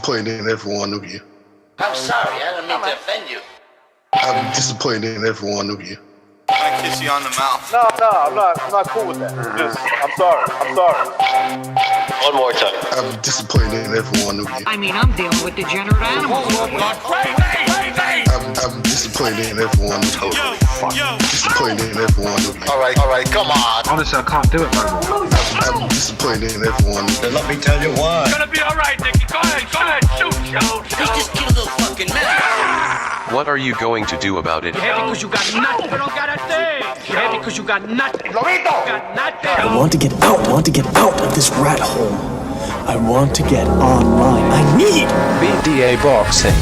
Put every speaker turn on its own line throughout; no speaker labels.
disappointed in every one of you.
I'm sorry, I don't mean to offend you.
I'm disappointed in every one of you.
I kiss you on the mouth.
No, I'm not cool with that. I'm sorry.
One more time.
I'm disappointed in every one of you.
I mean, I'm dealing with degenerate animals.
I'm disappointed in every one of you. Disappointed in every one of you.
All right, come on.
Honestly, I can't do it, man.
I'm disappointed in every one of you.
Let me tell you why.
It's gonna be all right, Nicky. Go ahead, shoot.
He just killed a fucking man.
What are you going to do about it?
Yeah, because you got nothing. You don't got a thing. Yeah, because you got nothing. You got nothing.
I want to get out. I want to get out of this rat hole. I want to get online. I need
BDA boxing.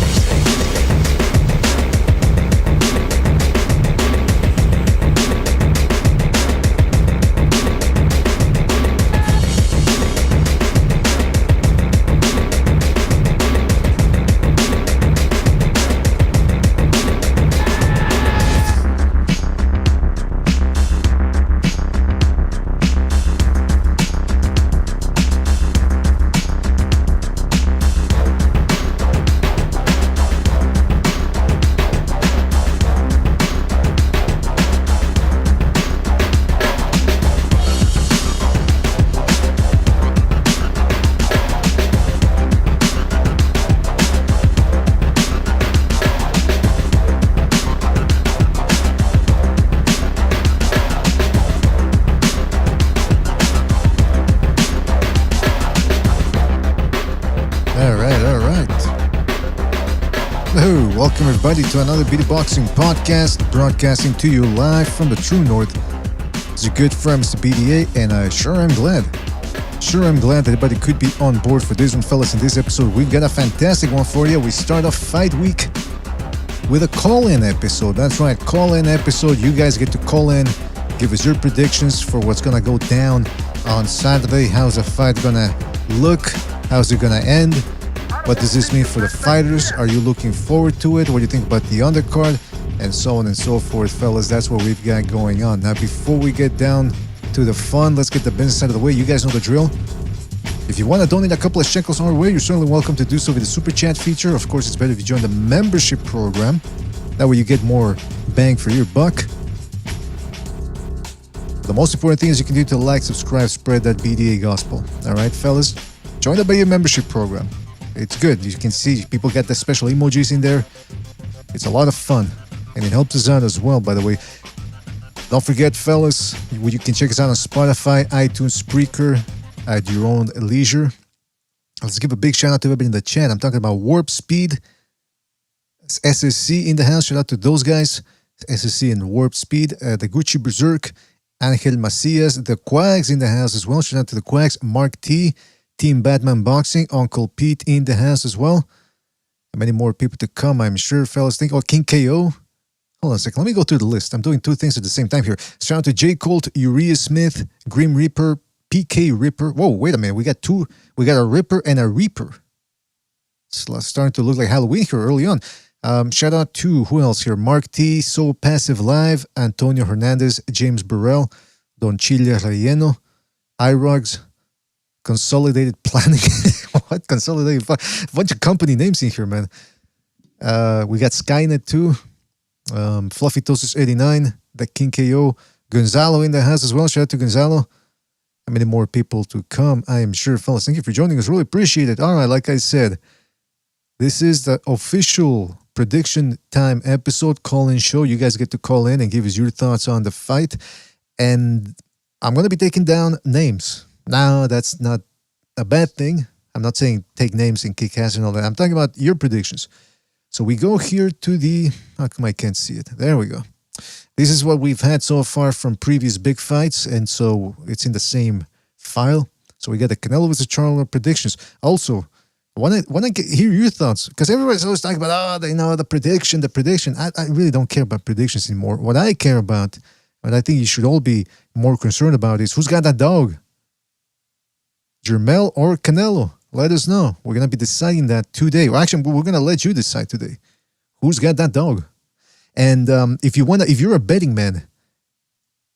Welcome everybody to another BD Boxing podcast, broadcasting to you live from the True North. It's your good friend Mr. BDA, and I sure am glad that everybody could be on board for this one, fellas. In this episode, we've got a fantastic one for you. We start off fight week with a call-in episode. That's right, call-in episode. You guys get to call in, give us your predictions for what's gonna go down on Saturday. How's the fight gonna look? How's it gonna end? What does this mean for the fighters? Are you looking forward to it? What do you think about the undercard? And so on and so forth, fellas. That's what we've got going on. Now, before we get down to the fun, let's get the business out of the way. You guys know the drill. If you want to donate a couple of shekels our way, you're certainly welcome to do so with the Super Chat feature. Of course, it's better if you join the membership program. That way you get more bang for your buck. The most important thing is you can do to like, subscribe, spread that BDA gospel. All right, fellas? Join the BDA membership program. It's good. You can see people get the special emojis in there. It's a lot of fun. And it helps us out as well, by the way. Don't forget, fellas, you can check us out on Spotify, iTunes, Spreaker at your own leisure. Let's give a big shout out to everybody in the chat. I'm talking about Warp Speed, SSC in the house. Shout out to those guys. SSC and Warp Speed. The Gucci Berserk, Angel Macias, the Quags in the house as well. Shout out to the Quags, Mark T, Team Batman Boxing, Uncle Pete in the house as well. Many more people to come, I'm sure, fellas. Think, King KO. Hold on a second. Let me go through the list. I'm doing two things at the same time here. Shout out to J. Colt, Uriah Smith, Grim Reaper, PK Ripper. Whoa, wait a minute. We got two. We got a Ripper and a Reaper. It's starting to look like Halloween here early on. Shout out to, who else here? Mark T, So Passive Live, Antonio Hernandez, James Burrell, Don Chile Relleno, iRugs, Consolidated Planning. What? Consolidated? A bunch of company names in here, man. We got Skynet too. Fluffy Toasters 89, the King KO, Gonzalo in the house as well. Shout out to Gonzalo. How many more people to come? I am sure, fellas. Thank you for joining us. Really appreciate it. All right, like I said, this is the official prediction time episode call-in show. You guys get to call in and give us your thoughts on the fight. And I'm going to be taking down names. Now, that's not a bad thing. I'm not saying take names and kick ass and all that. I'm talking about your predictions. So we go here to the... How come I can't see it? There we go. This is what we've had so far from previous big fights, and so it's in the same file. So we got the Canelo vs. Charlo predictions. Also, when I hear your thoughts, because everybody's always talking about, they know the prediction. I really don't care about predictions anymore. What I care about, what I think you should all be more concerned about is who's got that dog? Jermel or Canelo? Let us know. We're going to be deciding that today. Or actually, we're going to let you decide today. Who's got that dog? And if you're a betting man,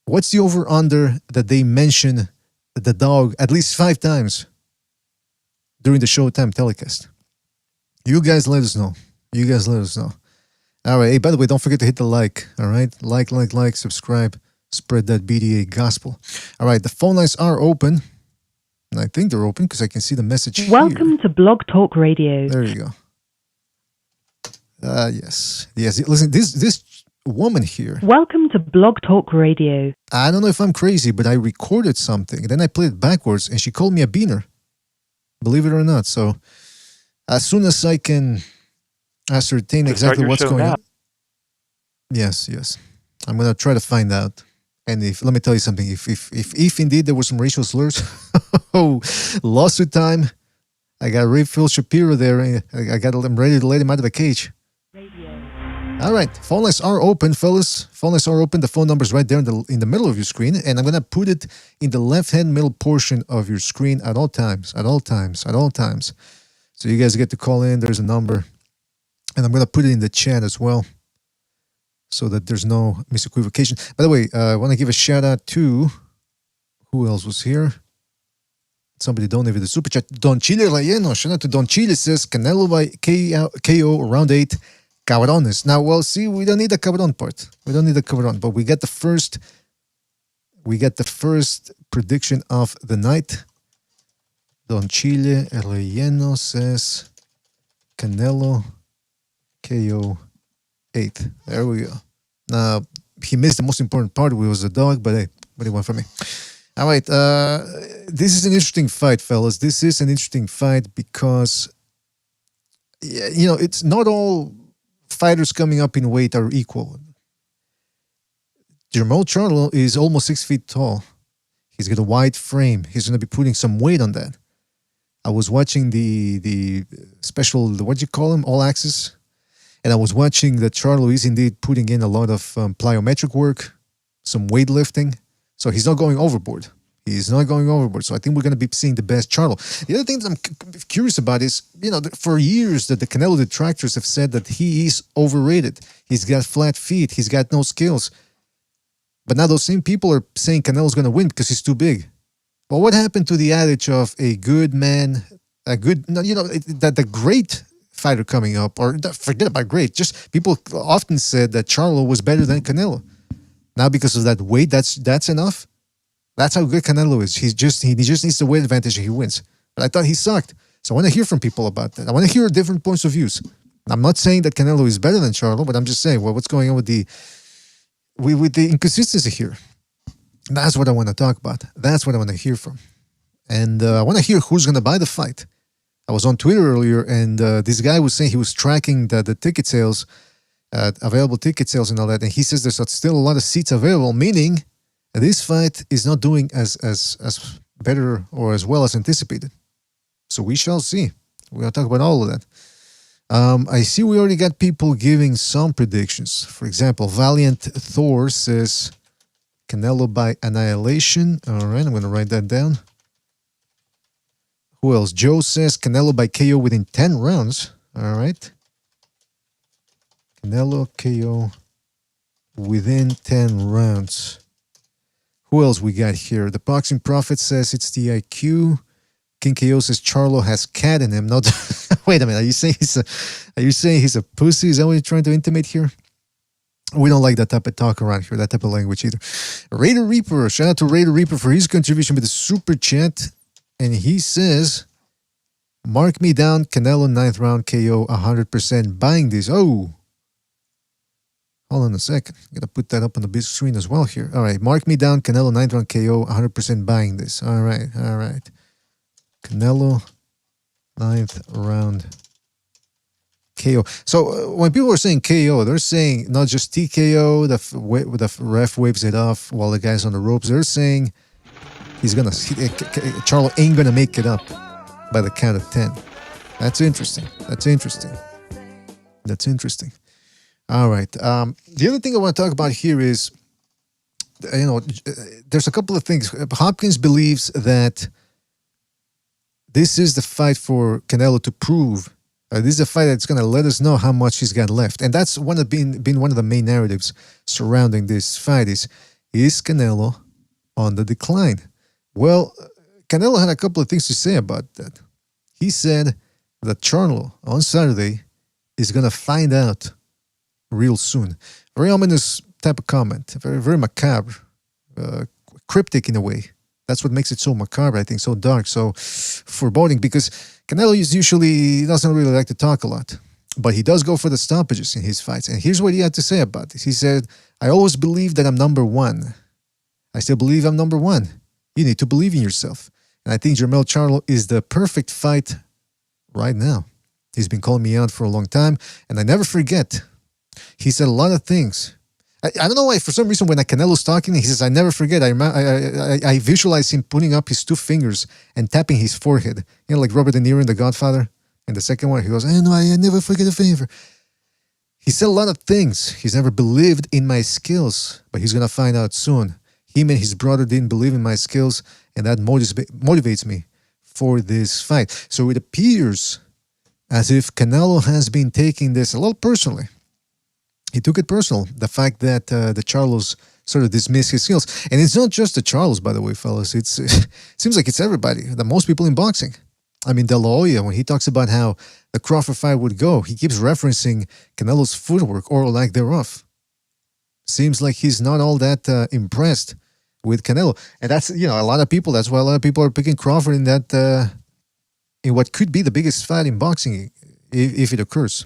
what's the over-under that they mention the dog at least 5 times during the Showtime telecast? You guys let us know. You guys let us know. All right. Hey, by the way, don't forget to hit the like. All right. Like, subscribe, spread that BDA gospel. All right. The phone lines are open. And I think they're open because I can see the message here.
Welcome to Blog Talk Radio.
There you go. Yes. Listen, this woman here.
Welcome to Blog Talk Radio.
I don't know if I'm crazy, but I recorded something. Then I played it backwards and she called me a beaner. Believe it or not. So as soon as I can ascertain exactly what's going on. Yes. I'm going to try to find out. And let me tell you something, if indeed there were some racial slurs, lawsuit time. I got Phil Shapiro there. I'm ready to let him out of the cage. All right, phone lines are open, fellas. Phone lines are open. The phone number is right there in the middle of your screen, and I'm gonna put it in the left-hand middle portion of your screen at all times. So you guys get to call in. There's a number, and I'm gonna put it in the chat as well, so that there's no misequivocation. By the way, I want to give a shout out to who else was here. Somebody donated the super chat. Don Chile Relleno. Shout out to Don Chile. Says Canelo by KO round 8. Cabrones. Now, well, see, we don't need the cabron part. We don't need the cabron, but we get the first prediction of the night. Don Chile Relleno says Canelo KO 8. There we go. Now, he missed the most important part, which was the dog, but hey, what do you want from me? All right, this is an interesting fight, fellas. This is an interesting fight because, you know, it's not all fighters coming up in weight are equal. Charlo is almost 6 feet tall. He's got a wide frame. He's going to be putting some weight on that. I was watching the special, what do you call them, all access? And I was watching that Charlo is indeed putting in a lot of plyometric work, some weightlifting. So he's not going overboard. So I think we're going to be seeing the best Charlo. The other thing that I'm curious about is, you know, for years that the Canelo detractors have said that he is overrated. He's got flat feet. He's got no skills. But now those same people are saying Canelo's going to win because he's too big. Well, what happened to the adage of a good man, that the great fighter coming up, or forget about great, just people often said that Charlo was better than Canelo. Now because of that weight, that's enough. That's how good Canelo is. He just needs the weight advantage and he wins. But I thought he sucked. So I want to hear from people about that. I want to hear different points of views. I'm not saying that Canelo is better than Charlo, but I'm just saying, well, what's going on with the inconsistency here? That's what I want to talk about. That's what I want to hear from. And I want to hear who's going to buy the fight. I was on Twitter earlier, and this guy was saying he was tracking the ticket sales, available ticket sales and all that, and he says there's still a lot of seats available, meaning this fight is not doing as as better or as well as anticipated. So we shall see. We're going to talk about all of that. I see we already got people giving some predictions. For example, Valiant Thor says Canelo by annihilation. All right, I'm going to write that down. Who else? Joe says Canelo by KO within 10 rounds. All right. Canelo KO within 10 rounds. Who else we got here? The Boxing Prophet says it's the IQ. King KO says Charlo has cat in him. Not wait a minute. Are you saying he's a pussy? Is that what you're trying to intimate here? We don't like that type of talk around here, that type of language either. Raider Reaper, shout out to Raider Reaper for his contribution with the super chat. And he says, mark me down, Canelo 9th round KO 100% buying this. Oh, hold on a second. I'm going to put that up on the big screen as well here. All right, mark me down, Canelo 9th round KO 100% buying this. All right. Canelo 9th round KO. So when people are saying KO, they're saying not just TKO, the ref waves it off while the guy's on the ropes. They're saying Charlo ain't gonna make it up by the count of 10. That's interesting. All right. The other thing I want to talk about here is, there's a couple of things. Hopkins believes that this is the fight for Canelo to prove. This is a fight that's going to let us know how much he's got left. And that's been one of the main narratives surrounding this fight is Canelo on the decline? Well, Canelo had a couple of things to say about that. He said that Charlo on Saturday is going to find out real soon. Very ominous type of comment. Very, very macabre. Cryptic in a way. That's what makes it so macabre, I think, so dark, so foreboding, because Canelo doesn't really like to talk a lot, but he does go for the stoppages in his fights. And here's what he had to say about this. He said, I always believed that I'm number one. I still believe I'm number one. You need to believe in yourself. And I think Jermell Charlo is the perfect fight right now. He's been calling me out for a long time, and I never forget. He said a lot of things. I don't know why, for some reason, when Canelo's talking, he says, I never forget. I visualize him putting up his two fingers and tapping his forehead. You know, like Robert De Niro in The Godfather. In the second one, he goes, I never forget a favor. He said a lot of things. He's never believed in my skills, but he's going to find out soon. Him and his brother didn't believe in my skills, and that motivates me for this fight. So it appears as if Canelo has been taking this a little personally. He took it personal, the fact that the Charlos sort of dismissed his skills. And it's not just the Charlos, by the way, fellas. It seems like it's everybody, the most people in boxing. I mean, De La Hoya, when he talks about how the Crawford fight would go, he keeps referencing Canelo's footwork or lack thereof. Seems like he's not all that impressed with Canelo. And that's, a lot of people, that's why a lot of people are picking Crawford in that, in what could be the biggest fight in boxing if it occurs.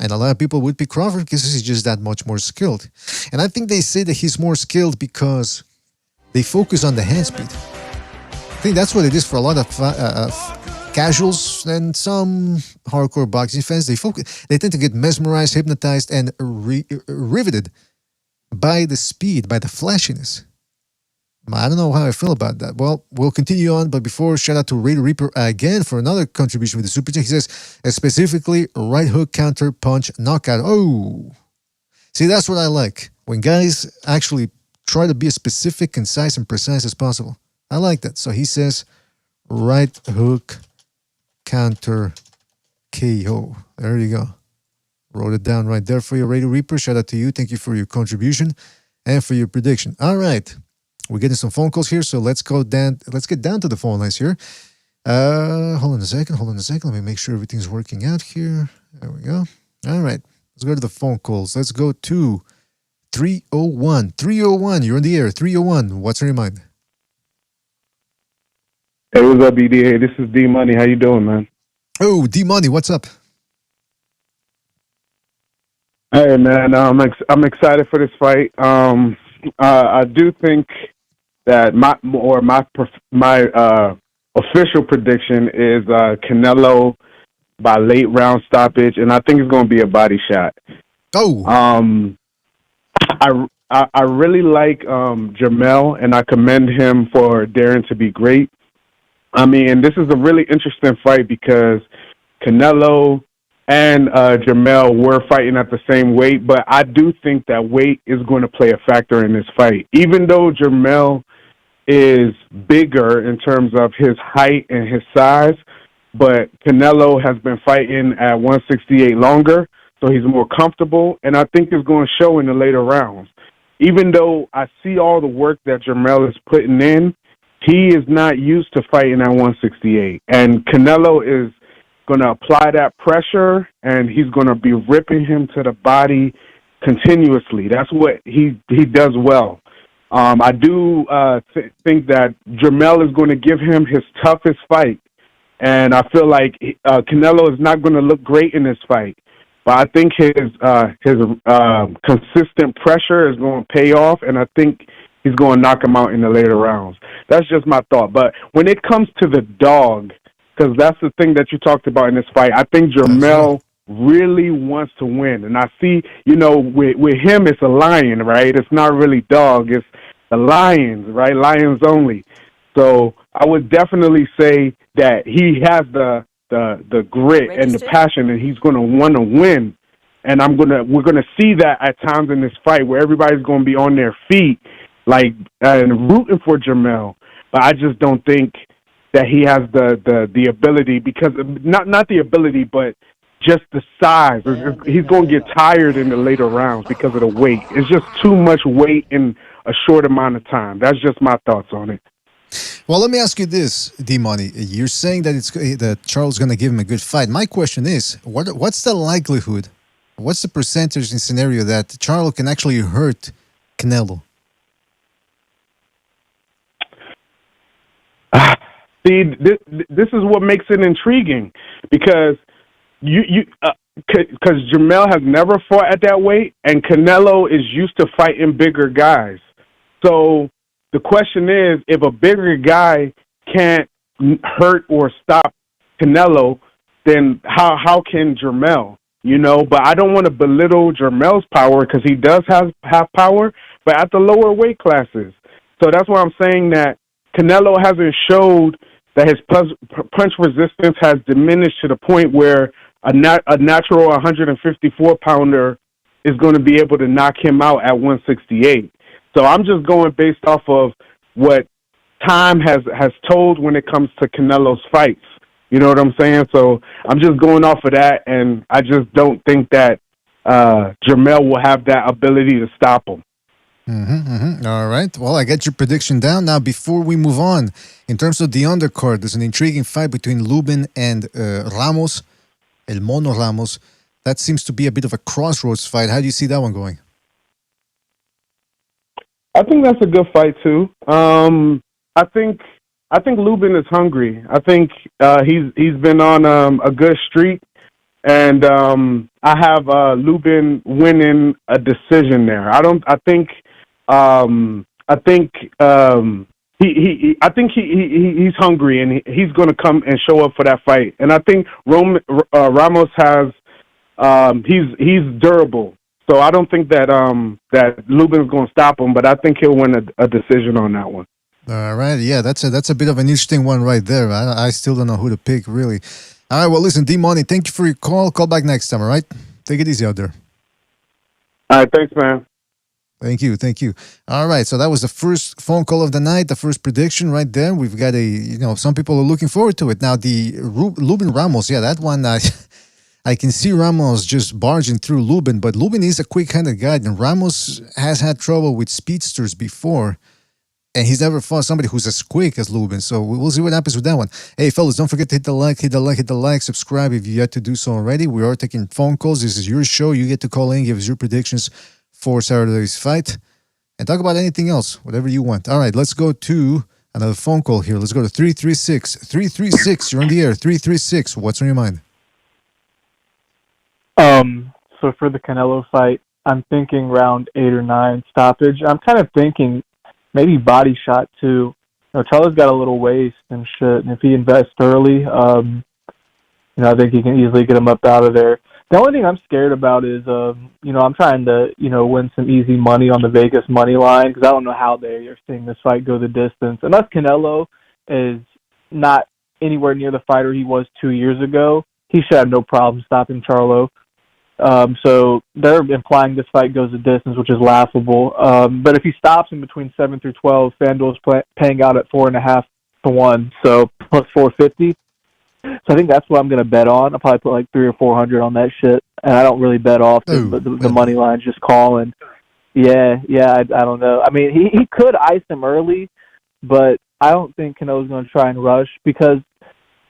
And a lot of people would pick Crawford because he's just that much more skilled. And I think they say that he's more skilled because they focus on the hand speed. I think that's what it is for a lot of casuals and some hardcore boxing fans. They tend to get mesmerized, hypnotized, and riveted by the speed, by the flashiness. I don't know how I feel about that. Well, we'll continue on, but before, shout out to Raider Reaper again for another contribution with the Super Chat. He says, specifically, right hook, counter, punch, knockout. Oh! See, that's what I like. When guys actually try to be as specific, concise, and precise as possible. I like that. So he says, right hook, counter, KO. There you go. Wrote it down right there for you, Raider Reaper. Shout out to you. Thank you for your contribution and for your prediction. All right. We're getting some phone calls here, so let's get down to the phone lines here. Hold on a second. Let me make sure everything's working out here. There we go. All right. Let's go to the phone calls. Let's go to 301. 301, you're in the air. 301, what's on your mind?
Hey, what's up, BDA? This is D Money. How you doing, man?
Oh, D Money, what's up?
Hey, man. I'm excited for this fight. I do think that my official prediction is Canelo by late round stoppage, and I think it's going to be a body shot.
Oh.
I really like Jermell, and I commend him for daring to be great. I mean, this is a really interesting fight because Canelo and Jermell were fighting at the same weight, but I do think that weight is going to play a factor in this fight. Even though Jermell is bigger in terms of his height and his size, but Canelo has been fighting at 168 longer, so he's more comfortable, and I think it's going to show in the later rounds. Even though I see all the work that Jermell is putting in, he is not used to fighting at 168, and Canelo is going to apply that pressure, and he's going to be ripping him to the body continuously. That's what he does well. I do think that Jermell is going to give him his toughest fight, and I feel like Canelo is not going to look great in this fight. But I think his consistent pressure is going to pay off, and I think he's going to knock him out in the later rounds. That's just my thought. But when it comes to the dog, because that's the thing that you talked about in this fight, I think Jermell really wants to win. And I see, with him, it's a lion, right? It's not really dog. It's the lions, right? Lions only. So I would definitely say that he has the grit and the passion, and he's going to want to win. And we're gonna see that at times in this fight where everybody's going to be on their feet, and rooting for Jermell. But I just don't think that he has the ability, because not the ability, but just the size. He's going to get tired in the later rounds because of the weight. It's just too much weight in a short amount of time. That's just my thoughts on it.
Well, let me ask you this, D-Money. You're saying that that Charlo's going to give him a good fight. My question is, what's the likelihood, what's the percentage in scenario that Charlo can actually hurt Canelo?
See, this is what makes it intriguing, because because Jermell has never fought at that weight, and Canelo is used to fighting bigger guys. So the question is, if a bigger guy can't hurt or stop Canelo, then how can Jermell? You know, but I don't want to belittle Jermell's power, because he does have power, but at the lower weight classes. So that's why I'm saying that Canelo hasn't showed that his punch resistance has diminished to the point where a natural 154-pounder is going to be able to knock him out at 168. So I'm just going based off of what time has told when it comes to Canelo's fights. You know what I'm saying? So I'm just going off of that, and I just don't think that Jermell will have that ability to stop him.
All right. Well, I got your prediction down. Now, before we move on, in terms of the undercard, there's an intriguing fight between Lubin and Ramos, El Mono Ramos. That seems to be a bit of a crossroads fight. How do you see that one going?
I think that's a good fight too. I think Lubin is hungry. I think he's been on a good streak, and I have Lubin winning a decision there. I think he's hungry, and he's going to come and show up for that fight. And I think Ramos has he's durable. So I don't think that Lubin's going to stop him, but I think he'll win a decision on that one.
All right, yeah, that's a bit of an interesting one right there. I still don't know who to pick, really. All right, well, listen, D-Money, thank you for your call. Call back next time, all right? Take it easy out there.
All right, thanks, man.
Thank you. All right, so that was the first phone call of the night, the first prediction right there. We've got some people are looking forward to it. Now, the Lubin Ramos, yeah, that one, I can see Ramos just barging through Lubin, but Lubin is a quick-handed guy, and Ramos has had trouble with speedsters before, and he's never fought somebody who's as quick as Lubin, so we'll see what happens with that one. Hey, fellas, don't forget to hit the like, subscribe if you yet to do so already. We are taking phone calls. This is your show. You get to call in, give us your predictions for Saturday's fight, and talk about anything else, whatever you want. All right, let's go to another phone call here. Let's go to 336. 336, you're on the air. 336, what's on your mind?
So for the Canelo fight, I'm thinking round 8 or 9 stoppage. I'm kind of thinking maybe body shot too. Charlo's got a little waist and shit, and if he invests early, I think he can easily get him up out of there. The only thing I'm scared about is, I'm trying to, win some easy money on the Vegas money line, because I don't know how they are seeing this fight go the distance. Unless Canelo is not anywhere near the fighter he was 2 years ago, he should have no problem stopping Charlo. So they're implying this fight goes the distance, which is laughable. But if he stops in between 7 through 12, FanDuel's paying out at 4.5 to 1, so plus 450. So I think that's what I'm going to bet on. I'll probably put like 300 or 400 on that shit, and I don't really bet often, but the money line's just calling. Yeah, I don't know. I mean, he could ice him early, but I don't think Canelo's going to try and rush, because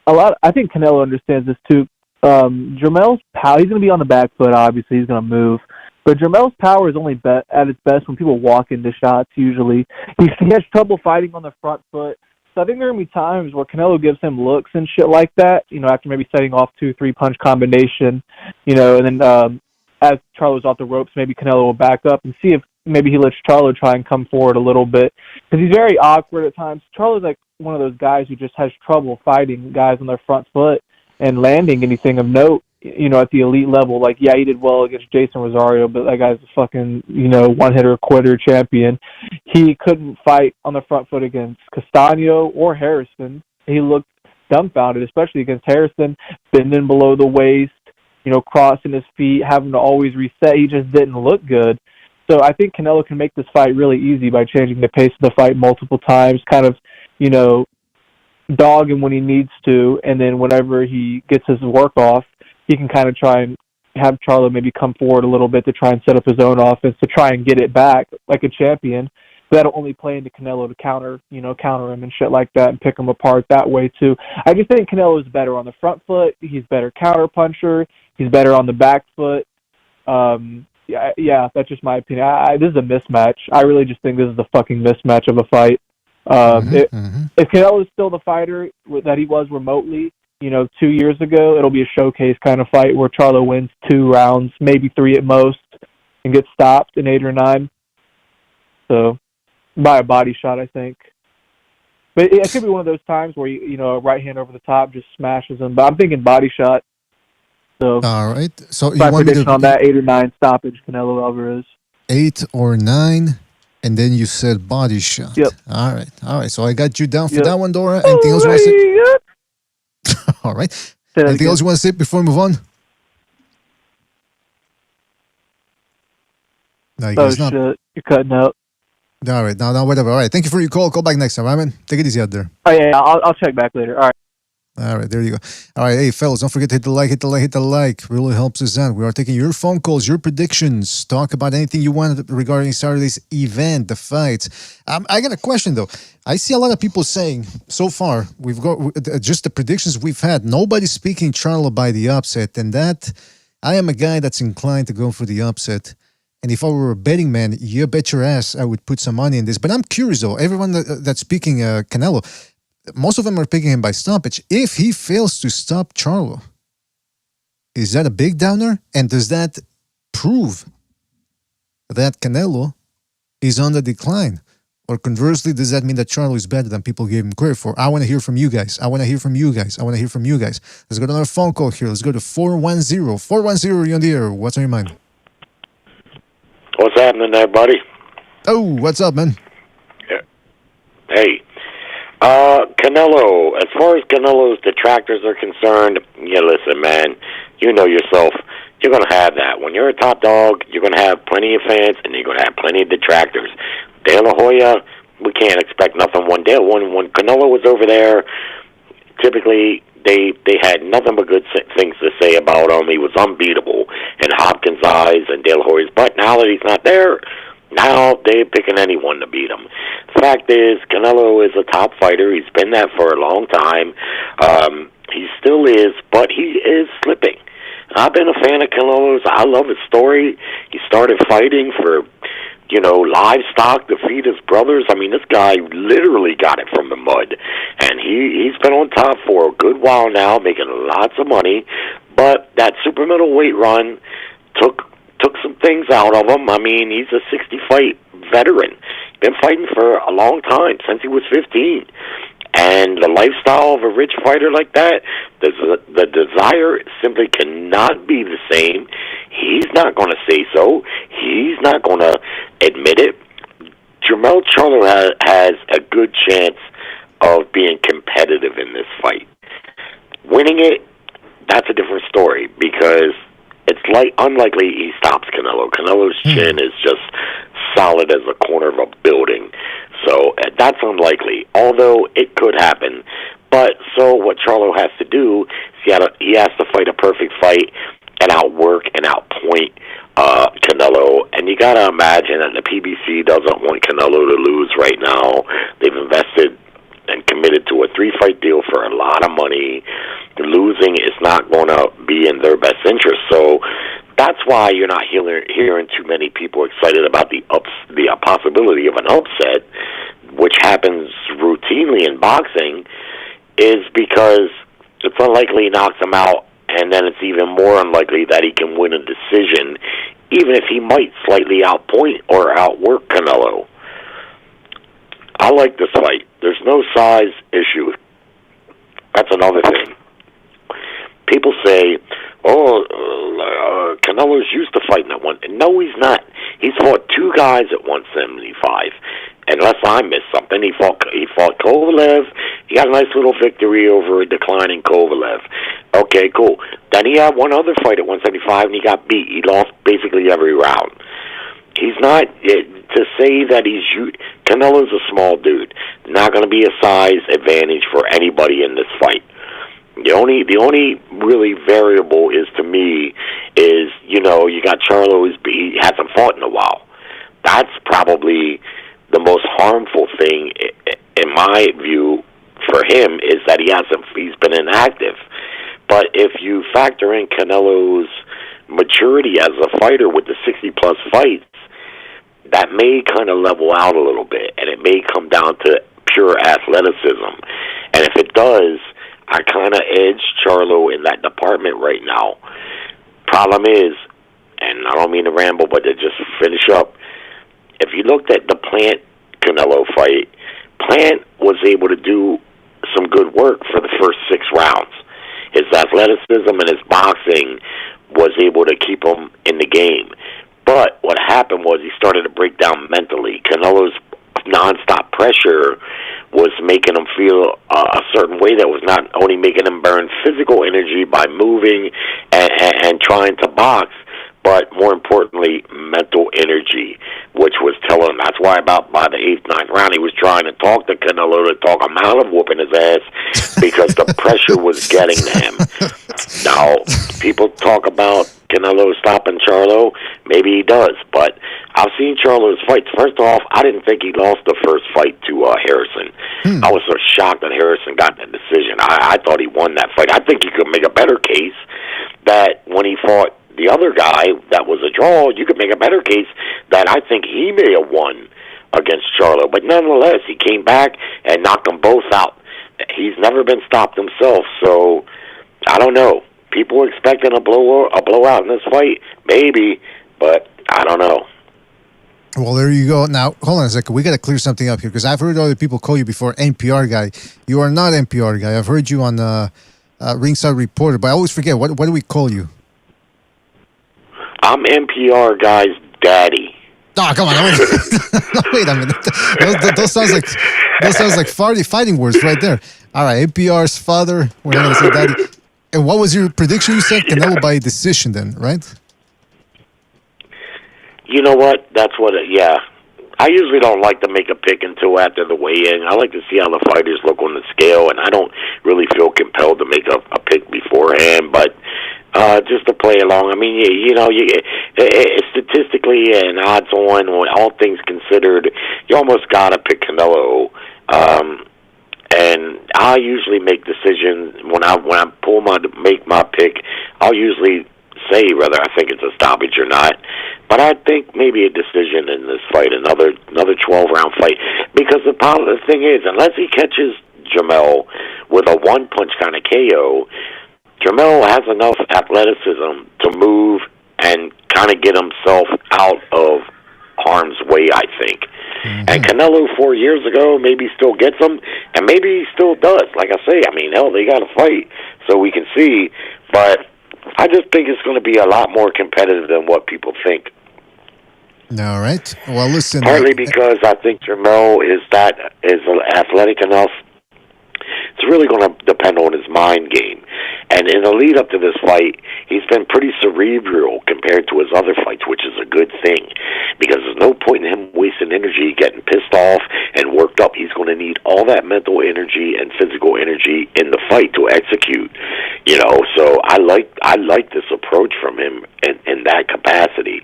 I think Canelo understands this too. Jermell's power, he's going to be on the back foot, obviously, he's going to move. But Jermell's power is only at its best when people walk into shots, usually. He has trouble fighting on the front foot. So I think there are going to be times where Canelo gives him looks and shit like that, after maybe setting off 2-3 punch combination, and then as Charlo's off the ropes, maybe Canelo will back up and see if maybe he lets Charlo try and come forward a little bit. Because he's very awkward at times. Charlo's like one of those guys who just has trouble fighting guys on their front foot and landing anything of note, at the elite level. Like, yeah, he did well against Jason Rosario, but that guy's a fucking, one-hitter quitter champion. He couldn't fight on the front foot against Castaño or Harrison. He looked dumbfounded, especially against Harrison, bending below the waist, crossing his feet, having to always reset. He just didn't look good. So I think Canelo can make this fight really easy by changing the pace of the fight multiple times, kind of, dog him when he needs to, and then whenever he gets his work off, he can kind of try and have Charlo maybe come forward a little bit to try and set up his own offense to try and get it back like a champion. that'll only play into Canelo to counter him and shit like that and pick him apart that way too. I just think Canelo is better on the front foot. He's better counter puncher. He's better on the back foot. Yeah, that's just my opinion. This is a mismatch. I really just think this is a fucking mismatch of a fight. If Canelo is still the fighter that he was remotely, 2 years ago, it'll be a showcase kind of fight where Charlo wins 2 rounds, maybe 3 at most, and gets stopped in 8 or 9. So, by a body shot, I think. But it could be one of those times where, a right hand over the top just smashes him. But I'm thinking body shot. So,
all right. So,
you want me to on that 8 or 9 stoppage, Canelo Alvarez.
8 or 9. And then you said body shot.
Yep.
All right. So I got you down for that one, Dora. Anything else you want to say? All right. Anything else you want to say before we move on? No, you guys not.
Shit. You're cutting out.
All right. Now, whatever. All right. Thank you for your call. Call back next time, right, man? Take it easy out there.
Oh, yeah. I'll check back later. All right.
All right, there you go. All right, hey, fellas, don't forget to hit the like. Really helps us out. We are taking your phone calls, your predictions. Talk about anything you want regarding Saturday's event, the fights. I got a question, though. I see a lot of people saying, so far, we've got just the predictions we've had. Nobody's speaking Charlo by the upset, and that, I am a guy that's inclined to go for the upset. And if I were a betting man, you bet your ass I would put some money in this. But I'm curious, though. Everyone that's speaking Canelo, most of them are picking him by stoppage. If he fails to stop Charlo, is that a big downer? And does that prove that Canelo is on the decline? Or conversely, does that mean that Charlo is better than people gave him credit for? I want to hear from you guys. Let's go to another phone call here. Let's go to 410. 410, you're on the air. What's on your mind?
What's happening there, buddy?
Oh, what's up, man?
Yeah. Hey. Canelo, as far as Canelo's detractors are concerned, listen, man, you know yourself, you're going to have that. When you're a top dog, you're going to have plenty of fans, and you're going to have plenty of detractors. De La Hoya, we can't expect nothing one day. When Canelo was over there, typically they had nothing but good things to say about him. He was unbeatable in Hopkins' eyes and De La Hoya's. But now that he's not there, now they're picking anyone to beat him. The fact is, Canelo is a top fighter. He's been that for a long time. He still is, but he is slipping. I've been a fan of Canelo's. I love his story. He started fighting for, livestock to feed his brothers. I mean, this guy literally got it from the mud. And he's been on top for a good while now, making lots of money. But that super middleweight run took some things out of him. I mean, he's a 60-fight veteran. Been fighting for a long time, since he was 15. And the lifestyle of a rich fighter like that, the desire simply cannot be the same. He's not going to say so. He's not going to admit it. Jermell Charlo has a good chance of being competitive in this fight. Winning it, that's a different story, because it's unlikely he stops Canelo. Canelo's chin is just solid as a corner of a building. So that's unlikely, although it could happen. But so what Charlo has to do is he has to fight a perfect fight and outwork and outpoint Canelo. And you got to imagine that the PBC doesn't want Canelo to lose right now. They've invested and committed to a 3-fight deal for a lot of money. Losing is not going to be in their best interest. So that's why you're not hearing too many people excited about the possibility of an upset, which happens routinely in boxing, is because it's unlikely he knocks him out, and then it's even more unlikely that he can win a decision, even if he might slightly outpoint or outwork Canelo. I like this fight. There's no size issue. That's another thing. People say, Canelo's used to fighting at one. No, he's not. He's fought 2 guys at 175. Unless I missed something, he fought Kovalev. He got a nice little victory over a declining Kovalev. Okay, cool. Then he had one other fight at 175, and he got beat. He lost basically every round. He's not, to say that Canelo's a small dude. Not going to be a size advantage for anybody in this fight. The only really variable is, to me, you got Charlo, he hasn't fought in a while. That's probably the most harmful thing, in my view, for him is that he's been inactive. But if you factor in Canelo's maturity as a fighter with the 60-plus fights, that may kind of level out a little bit, and it may come down to pure athleticism. And if it does, I kind of edge Charlo in that department right now. Problem is, and I don't mean to ramble, but to just finish up, if you looked at the Plant-Canelo fight, Plant was able to do some good work for the first 6 rounds. His athleticism and his boxing was able to keep him in the game. But what happened was he started to break down mentally. Canelo's nonstop pressure was making him feel a certain way that was not only making him burn physical energy by moving and trying to box, but more importantly, mental energy, which was telling him. That's why by the 8th, 9th round, he was trying to talk to Canelo to talk him out of whooping his ass because the pressure was getting to him. Now, people talk about Canelo stopping Charlo. Maybe he does, but I've seen Charlo's fights. First off, I didn't think he lost the first fight to Harrison. I was so shocked that Harrison got the decision. I thought he won that fight. I think he could make a better case that when he fought the other guy that was a draw, you could make a better case that I think he may have won against Charlo. But nonetheless, he came back and knocked them both out. He's never been stopped himself, so I don't know. People were expecting a blowout in this fight, maybe, but I don't know.
Well, there you go. Now, hold on a second. We got to clear something up here because I've heard other people call you before NPR guy. You are not NPR guy. I've heard you on Ringside Reporter, but I always forget. What do we call you?
I'm NPR guy's daddy.
Oh, come on. Wait a minute. Those sounds like fighting words right there. All right, NPR's father. We're not going to say daddy. And what was your prediction? You said Canelo by decision then, right?
You know what? That's what yeah. I usually don't like to make a pick until after the weigh-in. I like to see how the fighters look on the scale, and I don't really feel compelled to make a pick beforehand, but just to play along. I mean, statistically and odds on, all things considered, you almost got to pick Canelo. And I usually make decisions when I make my pick. I'll usually say whether I think it's a stoppage or not. But I think maybe a decision in this fight, another 12-round fight, because the thing is, unless he catches Jamel with a one-punch kind of KO, Jamel has enough athleticism to move and kind of get himself out of harm's way, I think. Mm-hmm. And Canelo 4 years ago maybe still gets him, and maybe he still does. Like I say, I mean, hell, they got to fight so we can see. But I just think it's going to be a lot more competitive than what people think.
All right. Well, listen.
Partly because I think Jamel is athletic enough. It's really going to depend on his mind game. And in the lead up to this fight, he's been pretty cerebral compared to his other fights, which is a good thing. Because there's no point in him wasting energy, getting pissed off and worked up. He's going to need all that mental energy and physical energy in the fight to execute. So I like this approach from him in that capacity.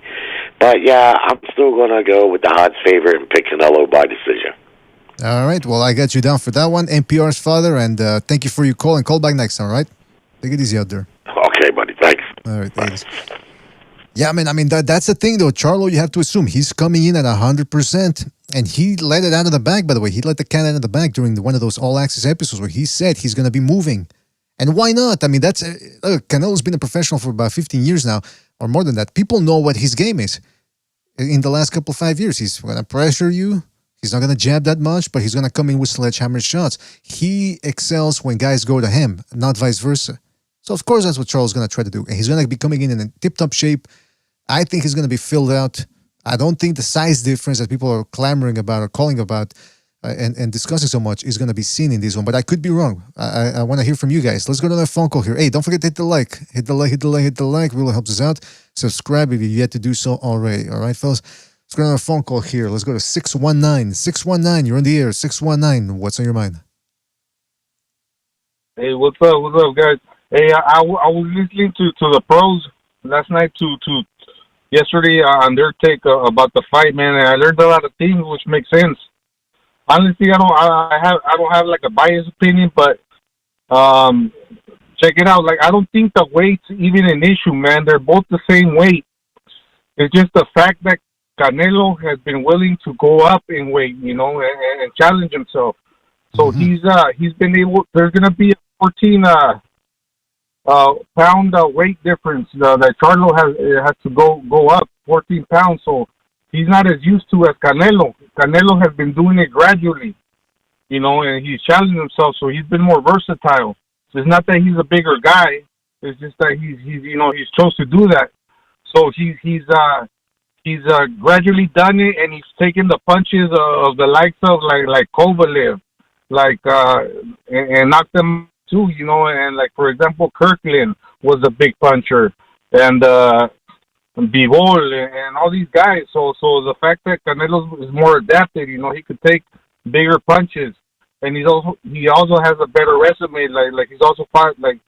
But yeah, I'm still going to go with the odds favorite and pick Canelo by decision.
All right. Well, I got you down for that one. NPR's father, and thank you for your call, and call back next time, all right? Take it easy out there.
Okay, buddy. Thanks.
All right. Thanks. Yeah, I mean that's the thing, though. Charlo, you have to assume he's coming in at 100%, and he let it out of the bag, by the way. He let the cat out of the bag during one of those all-access episodes where he said he's going to be moving. And why not? I mean, Canelo's been a professional for about 15 years now, or more than that. People know what his game is. In the last couple of 5 years, he's going to pressure you. He's not going to jab that much, but he's going to come in with sledgehammer shots. He excels when guys go to him, not vice versa. So, of course, that's what Charles is going to try to do. And he's going to be coming in a tip-top shape. I think he's going to be filled out. I don't think the size difference that people are clamoring about or calling about and discussing so much is going to be seen in this one. But I could be wrong. I want to hear from you guys. Let's go to that phone call here. Hey, don't forget to hit the like. Hit the like. Really helps us out. Subscribe if you yet to do so already. All right, fellas? Let's go to a phone call here. Let's go to 619. 619, you're on the air. 619, what's on your mind?
Hey, what's up, guys? Hey, I was listening to the pros last night to
yesterday on their take about the fight, man, and I learned a lot of things which make sense. Honestly, I don't have like a biased opinion, but check it out. Like, I don't think the weight's even an issue, man. They're both the same weight. It's just the fact that Canelo has been willing to go up in weight, you know, and challenge himself. So he's been able. There's gonna be a 14 pound weight difference that Charlo has to go up 14 pounds. So he's not as used to as Canelo. Canelo has been doing it gradually, you know, and he's challenging himself. So he's been more versatile. So it's not that he's a bigger guy. It's just that he's you know, he's chose to do that. So he's gradually done it, and he's taken the punches of the likes of like Kovalev, and knocked them too, you know. And like, for example, Kirkland was a big puncher, and Bivol and all these guys. So the fact that Canelo is more adapted, you know, he could take bigger punches, and he also has a better resume. Like he's also fought like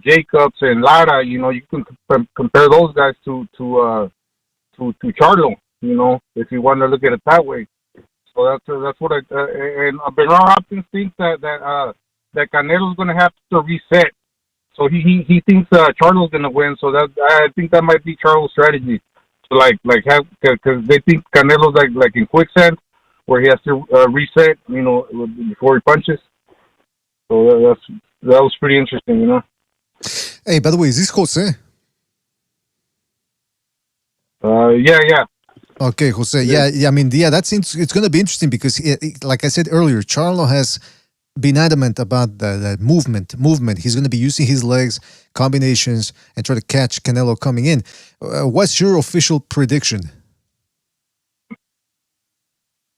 Jacobs and Lara. You know, you can compare those guys to Charlo, you know, if you want to look at it that way. So that's what and Bernard Hopkins thinks that Canelo's going to have to reset. So he thinks Charlo's going to win. So that I think that might be Charlo's strategy. So because they think Canelo's like in quicksand, where he has to reset, you know, before he punches. So that was pretty interesting, you know.
Hey, by the way, is this Jose?
Yeah.
Okay, Jose. Yeah. I mean, it's going to be interesting because, like I said earlier, Charlo has been adamant about the movement. He's going to be using his legs, combinations, and try to catch Canelo coming in. What's your official prediction?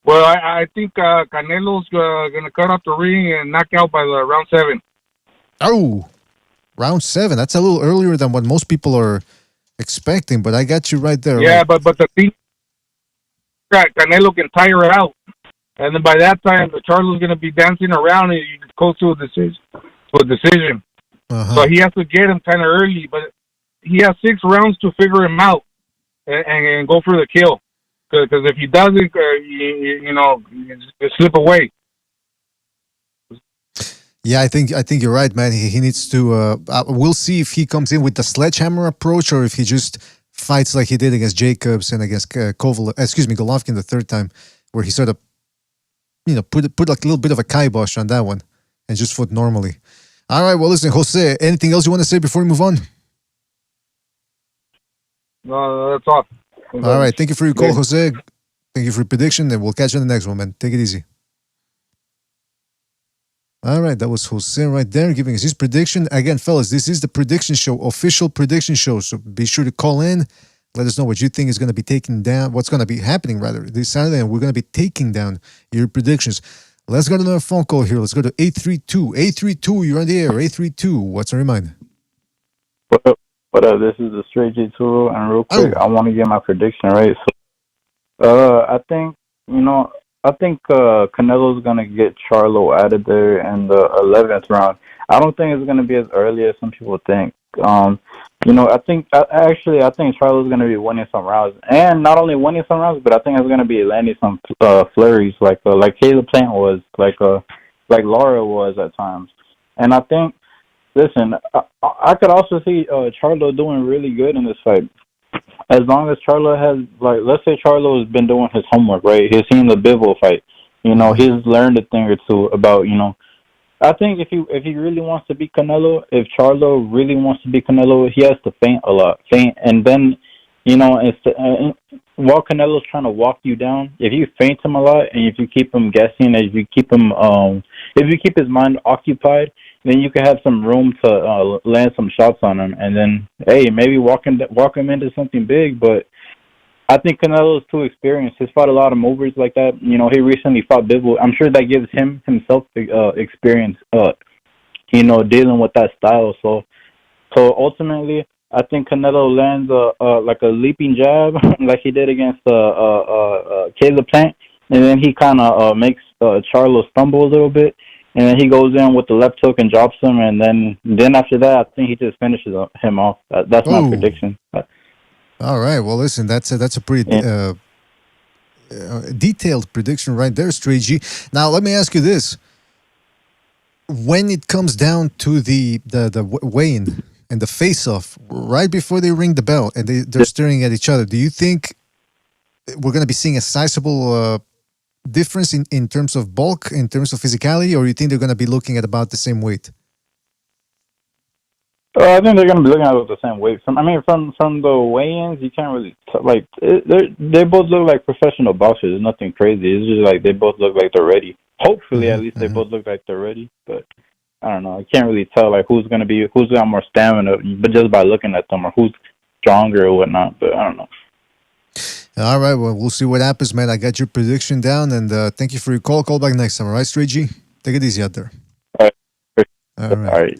Well, I think Canelo's going to cut off the ring and knock out by the round 7.
Oh, round 7. That's a little earlier than what most people are expecting, but I got you right there.
Yeah,
right?
but the thing that Canelo can tire it out, and then by that time, the Charlo's going to be dancing around and you go to a decision. So he has to get him kind of early, but he has 6 rounds to figure him out and go for the kill. Because if he doesn't, you know, you slip away.
Yeah, I think you're right, man. He needs to. We'll see if he comes in with the sledgehammer approach or if he just fights like he did against Jacobs and against Golovkin the third time, where he sort of, you know, put like a little bit of a kibosh on that one and just fought normally. All right, well, listen, Jose, anything else you want to say before we move on?
No, that's all.
All right, thank you for your call, Jose. Thank you for your prediction, and we'll catch you on the next one, man. Take it easy. All right, that was Jose right there giving us his prediction. Again, fellas, this is the prediction show, official prediction show. So be sure to call in. Let us know what you think is going to be taken down, what's going to be happening, rather, this Saturday, and we're going to be taking down your predictions. Let's go to another phone call here. Let's go to 832. 832, you're on the air. 832, what's on your mind?
What up? This is the Straight J2, and real quick, I want to get my prediction right. So, I think Canelo's gonna get Charlo out of there in the 11th round. I don't think it's gonna be as early as some people think. I think Charlo's gonna be winning some rounds, and not only winning some rounds, but I think it's gonna be landing some flurries, like Caleb Plant was, like Laura was at times. And I think, listen, I could also see Charlo doing really good in this fight. As long as Charlo has, let's say Charlo has been doing his homework, right? He's seen the Bivol fight. You know, he's learned a thing or two about, you know. I think if he really wants to beat Canelo, if Charlo really wants to beat Canelo, he has to feint a lot. And then, you know, while Canelo's trying to walk you down, if you feint him a lot and if you keep him guessing, if you keep his mind occupied, then you can have some room to land some shots on him, and then, hey, maybe walk him into something big. But I think Canelo is too experienced. He's fought a lot of movers like that. You know, he recently fought Bivol. I'm sure that gives himself experience, you know, dealing with that style. So ultimately, I think Canelo lands like a leaping jab, like he did against Caleb Plant, and then he kind of makes Charlo stumble a little bit. And then he goes in with the left hook and drops him, and then after that, I think he just finishes him off. That's my prediction.
All right. Well, listen, that's a pretty detailed prediction right there, Straight G. Now, let me ask you this: when it comes down to the weigh-in and the face-off, right before they ring the bell and they're staring at each other, do you think we're going to be seeing a sizable difference in terms of bulk, in terms of physicality, or you think they're going to be looking at about the same weight?
I think they're going to be looking at it the same weight. From the weigh-ins, you can't really they both look like professional boxers. It's nothing crazy. It's just like they both look like they're ready. Hopefully, at least they both look like they're ready. But I don't know. I can't really tell like who's got more stamina, but just by looking at them, or who's stronger or whatnot. But I don't know.
All right. Well, we'll see what happens, man. I got your prediction down, and thank you for your call. Call back next time. All right, Straight G. Take it easy out there.
All right.
All right.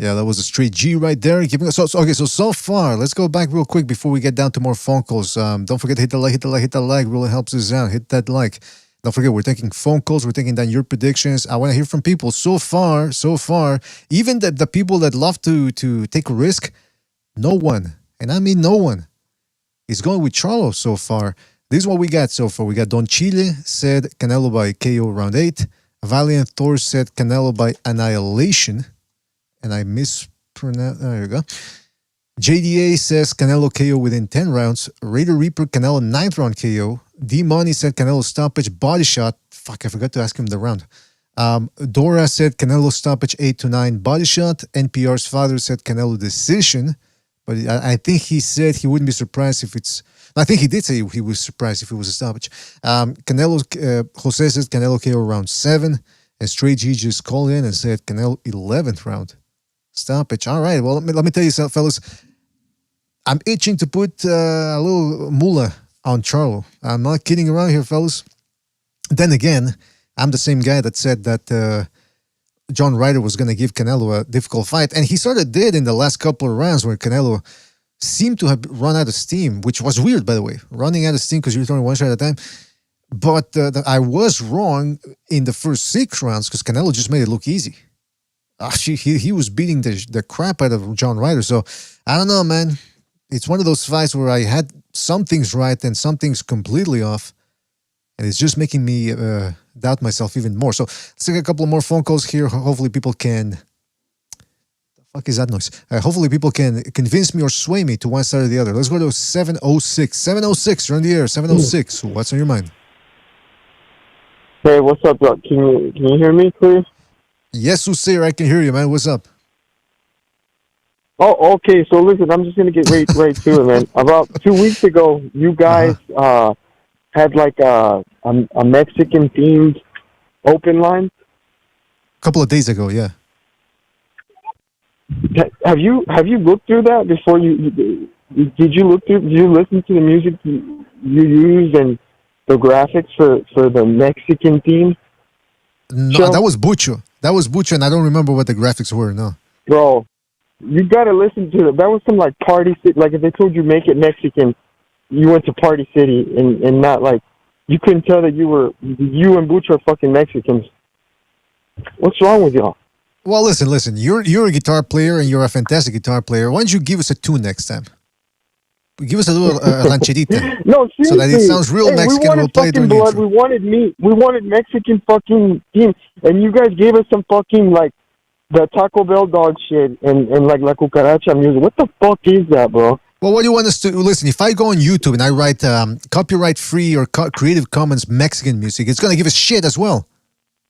Yeah, that was a Straight G right there. So far, let's go back real quick before we get down to more phone calls. Don't forget to hit the like. Really helps us out. Hit that like. Don't forget, we're taking phone calls. We're taking down your predictions. I want to hear from people. So far, even the people that love to take a risk, no one, and I mean no one, is going with Charlo so far. This is what we got so far. We got Don Chile said Canelo by KO round 8. Valiant Thor said Canelo by annihilation. And I mispronounced. There you go. JDA says Canelo KO within 10 rounds. Raider Reaper Canelo 9th round KO. D Money said Canelo stoppage body shot. Fuck, I forgot to ask him the round. Dora said Canelo stoppage 8 to 9 body shot. NPR's father said Canelo decision. But I think he said he wouldn't be surprised if it's. I think he did say he was surprised if it was a stoppage. Jose says Canelo KO round 7. And Straight G just called in and said Canelo 11th round stoppage. All right. Well, let me tell you something, fellas. I'm itching to put a little moolah on Charlo. I'm not kidding around here, fellas. Then again, I'm the same guy that said that John Ryder was going to give Canelo a difficult fight. And he sort of did in the last couple of rounds where Canelo seemed to have run out of steam, which was weird, by the way. Running out of steam because you're throwing one shot at a time. But I was wrong in the first 6 rounds because Canelo just made it look easy. Actually, he was beating the crap out of John Ryder. So, I don't know, man. It's one of those fights where I had some things right and some things completely off. And it's just making me doubt myself even more. So, let's take a couple more phone calls here. Hopefully people can... The fuck is that noise? Hopefully people can convince me or sway me to one side or the other. Let's go to 706. 706, you're on the air. 706. What's on your mind?
Hey, what's up, Doc? Can you hear me, please?
Yes, Usair, I can hear you, man. What's up?
Oh, okay. So listen, I'm just gonna get right to it, man. About 2 weeks ago, you guys had like a Mexican themed open line.
A couple of days ago, yeah.
Have you looked through that before you? Did you look through? Did you listen to the music you used and the graphics for the Mexican theme?
No, that was Bucho. That was Bucho, and I don't remember what the graphics were, no.
Bro, you gotta listen to it. That was some like Party City. Like if they told you make it Mexican, you went to Party City and not like, you couldn't tell that you and Bucho are fucking Mexicans. What's wrong with y'all?
Well, listen. You're a guitar player and you're a fantastic guitar player. Why don't you give us a tune next time? Give us a little rancherita.
No, seriously.
So that it sounds real Mexican. We'll play it during the
blood.
intro.
We wanted meat. We wanted Mexican fucking team. And you guys gave us some fucking, like, the Taco Bell dog shit and like, La Cucaracha music. What the fuck is that, bro?
Well, what do you want us to... Listen, if I go on YouTube and I write copyright-free or Creative Commons Mexican music, it's going to give us shit as well.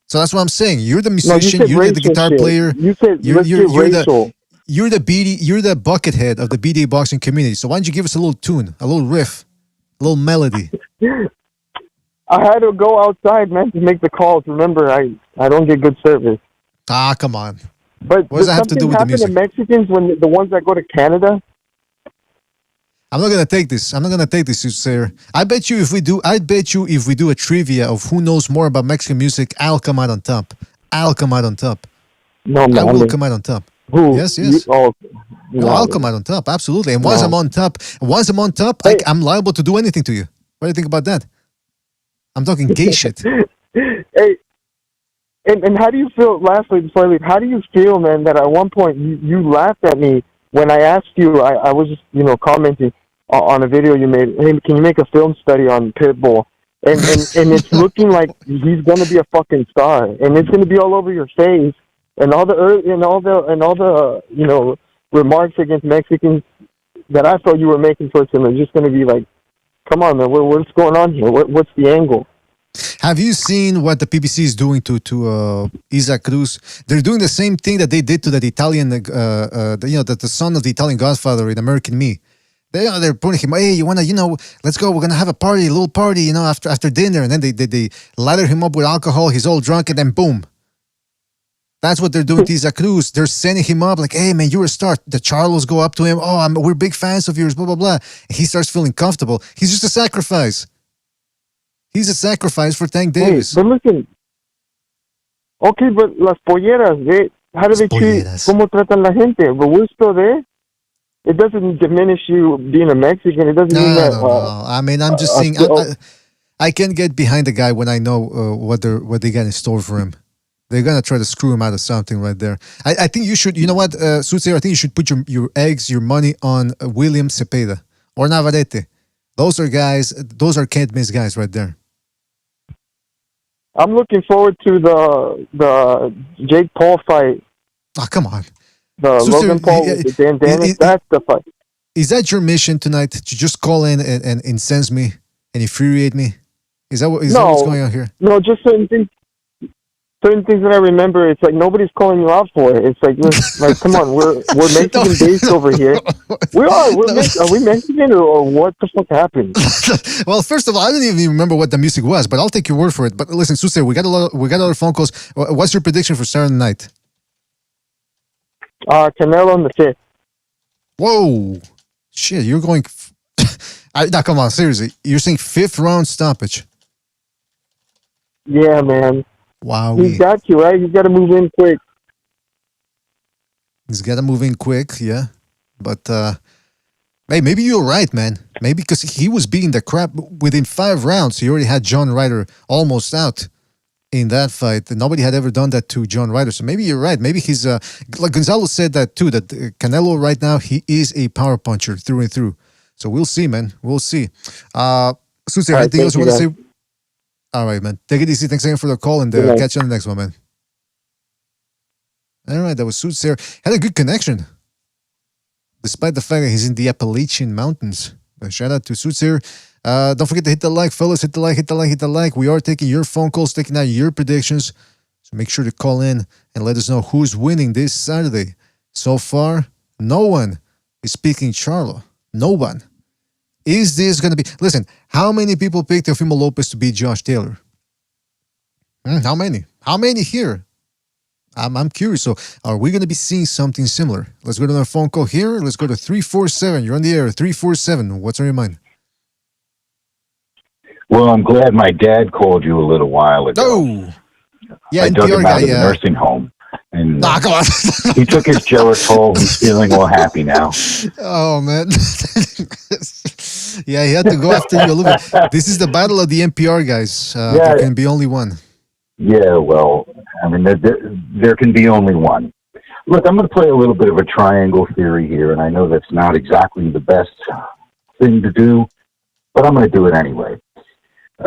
So that's what I'm saying. You're the musician. You're the guitar player.
You said you're racial.
You're the buckethead of the BDA boxing community. So why don't you give us a little tune, a little riff, a little melody?
I had to go outside, man, to make the calls. Remember, I don't get good service.
Ah, come on.
But
what does that have to do with the music?
To Mexicans when the ones that go to Canada?
I'm not gonna take this, sir. I bet you if we do a trivia of who knows more about Mexican music, I'll come out on top.
No, man.
I will come out on top.
Who?
Yes.
No,
I'll come out on top, absolutely. And once I'm on top, I'm liable to do anything to you. What do you think about that? I'm talking gay shit.
Hey, and how do you feel, lastly, before I leave, how do you feel, man, that at one point you laughed at me when I asked you, I was just, commenting, on a video you made. Hey, can you make a film study on Pitbull? And it's looking like he's gonna be a fucking star, and it's gonna be all over your face, and all the remarks against Mexicans that I thought you were making towards him are just gonna be like, come on, man, what's going on here? What's the angle?
Have you seen what the PBC is doing to Isaac Cruz? They're doing the same thing that they did to that Italian, the son of the Italian Godfather in American Me. They're putting him, hey, you wanna, let's go. We're gonna have a little party, after dinner, and then they lather him up with alcohol. He's all drunk, and then boom. That's what they're doing to Isaac Cruz. They're sending him up like, hey, man, you're a star. The Charlos go up to him. Oh, we're big fans of yours, blah, blah, blah. And he starts feeling comfortable. He's just a sacrifice. He's a sacrifice for Tank Davis.
Hey, but listen. Okay, but las polleras, how do they treat, cómo tratan la gente? But we're still there. It doesn't diminish you being a Mexican. It doesn't mean that.
No. I mean, I'm just saying, I can get behind the guy when I know what they got in store for him. They're gonna try to screw him out of something right there. I think you should. You know what, Sutzer? I think you should put your eggs, your money on William Cepeda or Navarrete. Those are guys. Those are can't miss guys right there.
I'm looking forward to the Jake Paul fight.
Oh, come on.
The Logan Paul with Dan Dennis. That's the fight.
Is that your mission tonight? To just call in and incense me and infuriate me? Is that what's going on here?
No, just certain things. Certain things that I remember, it's like nobody's calling you out for it. It's like come on, we're Mexican based over here. We are. Are we Mexican or what the fuck happened?
Well, first of all, I didn't even remember what the music was, but I'll take your word for it. But listen, Suse, we got a lot of phone calls. What's your prediction for Saturday night?
Canelo on the 5th.
Whoa, shit! You're going. Now, come on, seriously. You're saying 5th round stoppage?
Yeah, man.
Wow.
He's got you, right? He's got to move in quick.
He's got to move in quick, yeah. But, hey, maybe you're right, man. Maybe because he was beating the crap within 5 rounds. He already had John Ryder almost out in that fight. Nobody had ever done that to John Ryder. So maybe you're right. Maybe he's, like Gonzalo said that too, that Canelo right now, he is a power puncher through and through. So we'll see, man. We'll see. Susie, anything else you want to say? All right, man. Take it easy. Thanks again for the call, and catch you on the next one, man. All right, that was Suits there. Had a good connection, despite the fact that he's in the Appalachian Mountains. Shout out to Suits here. Don't forget to hit the like, fellas. Hit the like, hit the like, hit the like. We are taking your phone calls, taking out your predictions. So make sure to call in and let us know who's winning this Saturday. So far, no one is picking Charlo. No one. Is this going to be... Listen, how many people picked Teofimo Lopez to beat Josh Taylor? How many? How many here? I'm curious. So are we going to be seeing something similar? Let's go to our phone call here. Let's go to 347. You're on the air. 347. What's on your mind?
Well, I'm glad my dad called you a little while ago.
Oh! Yeah,
I dug him out of the nursing home. And
come on.
He took his Geritol. He's feeling all happy now.
Oh, man. Yeah, he had to go after you a little bit. This is the battle of the NPR guys. There can be only one.
Yeah, well, I mean, there can be only one. Look, I'm going to play a little bit of a triangle theory here, and I know that's not exactly the best thing to do, but I'm going to do it anyway.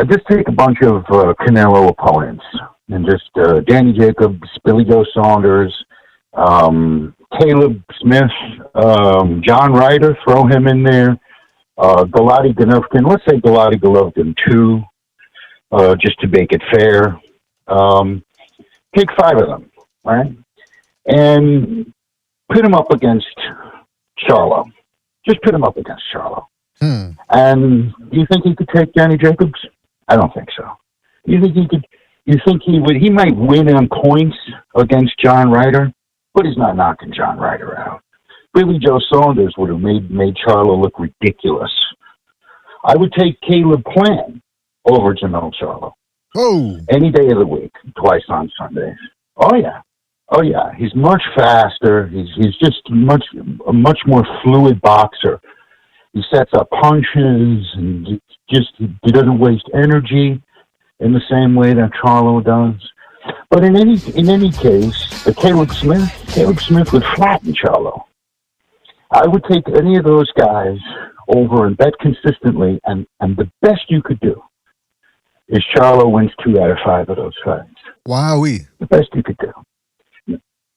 Just take a bunch of Canelo opponents, and just Danny Jacobs, Billy Joe Saunders, Caleb Smith, John Ryder, throw him in there, Gennady Golovkin, let's say Gennady Golovkin 2, just to make it fair. Take 5 of them, right? And put them up against Charlo. Just put him up against Charlo. And do you think he could take Danny Jacobs? I don't think so. You think he could? You think he would? He might win on points against John Ryder, but he's not knocking John Ryder out. Billy Joe Saunders would have made Charlo look ridiculous. I would take Caleb Plant over Jermell Charlo.
Oh,
any day of the week, twice on Sundays. Oh yeah. He's much faster. He's just a much more fluid boxer. He sets up punches and he doesn't waste energy in the same way that Charlo does. But in any case, Caleb Smith would flatten Charlo. I would take any of those guys over and bet consistently, and the best you could do is Charlo wins 2 out of 5 of those fights.
Wowee.
The best you could do.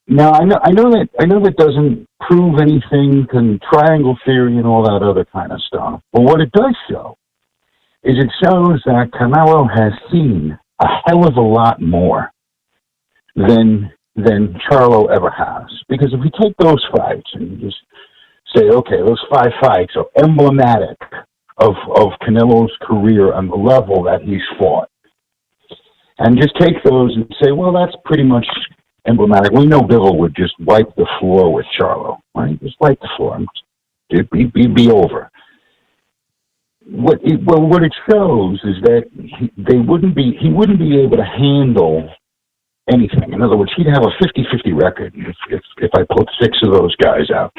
Now I know that doesn't prove anything, and triangle theory and all that other kind of stuff. But what it does show is it shows that Canelo has seen a hell of a lot more than Charlo ever has. Because if you take those fights and you just say, okay, those 5 fights are emblematic of Canelo's career and the level that he's fought, and just take those and say, well, that's pretty much emblematic. We know Bivol would just wipe the floor with Charlo, right? Just wipe the floor and be over. What it shows is that he wouldn't be able to handle anything. In other words, he'd have a 50-50 record if I put 6 of those guys out.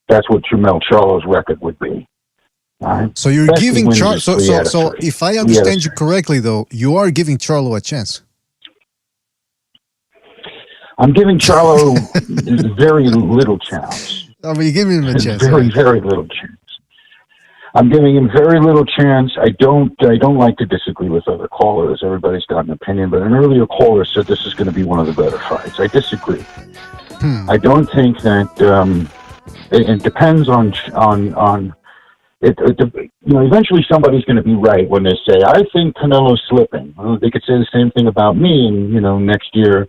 That's what Jermell Charlo's record would be. Right?
So you're giving Charlo. So if I understand you correctly, though, you are giving Charlo a chance.
I'm giving Charlo very little chance.
Oh, but you're giving him a chance.
Very, very little chance. I'm giving him very little chance. I don't like to disagree with other callers. Everybody's got an opinion, but an earlier caller said this is going to be one of the better fights. I disagree. I don't think that it depends on it. Eventually somebody's going to be right when they say, I think Canelo's slipping. Well, they could say the same thing about me, and next year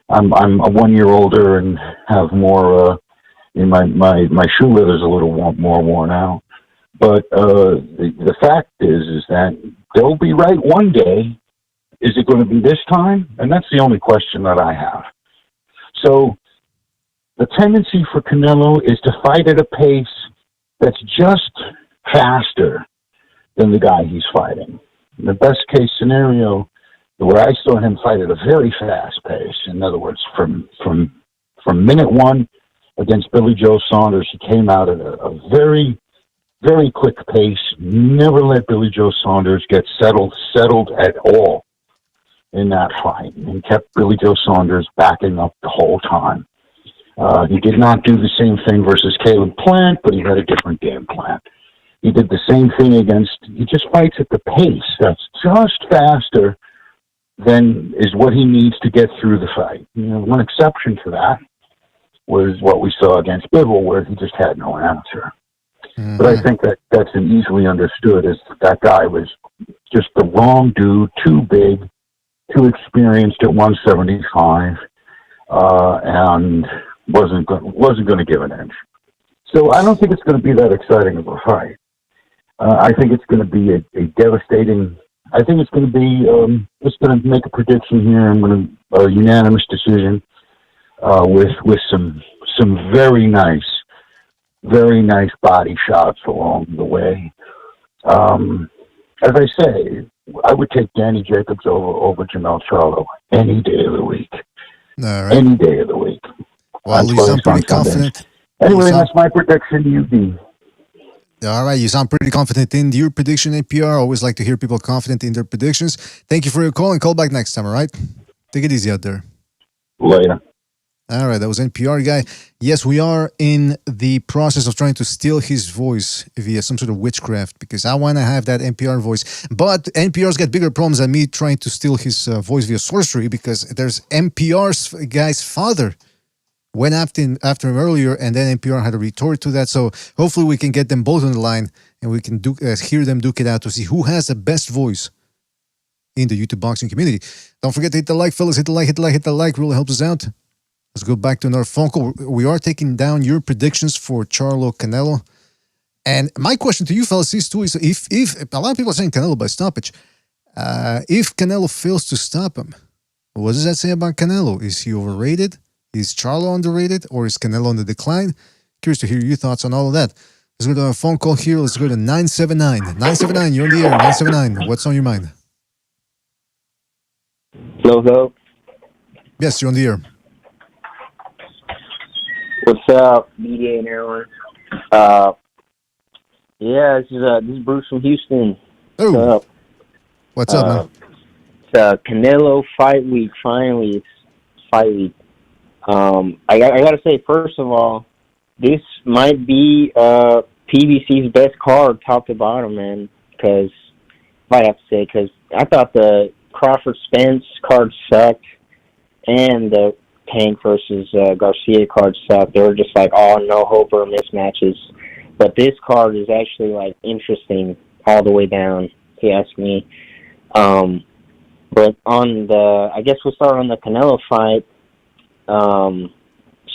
I'm a 1 year older and have more. My shoe leather's a little more worn out. But the fact is that they'll be right one day. Is it going to be this time? And that's the only question that I have. So the tendency for Canelo is to fight at a pace that's just faster than the guy he's fighting. In the best case scenario, where I saw him fight at a very fast pace, in other words, from minute 1 against Billy Joe Saunders, he came out at a very, very quick pace, never let Billy Joe Saunders get settled at all in that fight, and kept Billy Joe Saunders backing up the whole time. He did not do the same thing versus Caleb Plant, but he had a different game plan. He did the same thing he just fights at the pace that's just faster than is what he needs to get through the fight. One exception to that was what we saw against Bivol, where he just had no answer. Mm-hmm. But I think that's an easily understood, as that guy was just the wrong dude, too big, too experienced at 175, and wasn't going to give an inch. So I don't think it's going to be that exciting of a fight. I think it's going to be a devastating. I think it's going to be. Just going to make a prediction here. I'm going to a unanimous decision with some very nice body shots along the way. As I say, I would take Danny Jacobs over Jermell Charlo any day of the week.
All right.
Any day of the week.
Well, you sound pretty confident.
Anyway, that's my prediction.
All right, you sound pretty confident in your prediction, NPR. Always like to hear people confident in their predictions. Thank you for your call, and call back next time, all right? Take it easy out there.
Later.
All right, that was NPR guy. Yes, we are in the process of trying to steal his voice via some sort of witchcraft, because I want to have that NPR voice. But NPR's got bigger problems than me trying to steal his voice via sorcery, because there's NPR's guy's father went after him earlier, and then NPR had a retort to that. So hopefully we can get them both on the line, and we can hear them duke it out to see who has the best voice in the YouTube boxing community. Don't forget to hit the like, fellas. Hit the like. Really helps us out. Let's go back to another phone call. We are taking down your predictions for Charlo Canelo. And my question to you, fellas, is if a lot of people are saying Canelo by stoppage, if Canelo fails to stop him, what does that say about Canelo? Is he overrated? Is Charlo underrated, or is Canelo on the decline? Curious to hear your thoughts on all of that. Let's go to a phone call here. Let's go to 979. 979, you're on the air. 979, what's on your mind?
Hello.
Yes, you're on the air.
What's up, media and everyone? This is Bruce from Houston.
Oh, what's up, man?
It's Canelo fight week. Finally, it's fight week. I gotta say, first of all, this might be PBC's best card, top to bottom, man. Because I have to say, because I thought the Crawford Spence card sucked, and the Tank versus Garcia card sucked. They were just like all no hoper mismatches. But this card is actually like interesting all the way down, if you ask me. But on the, I guess we'll start on the Canelo fight.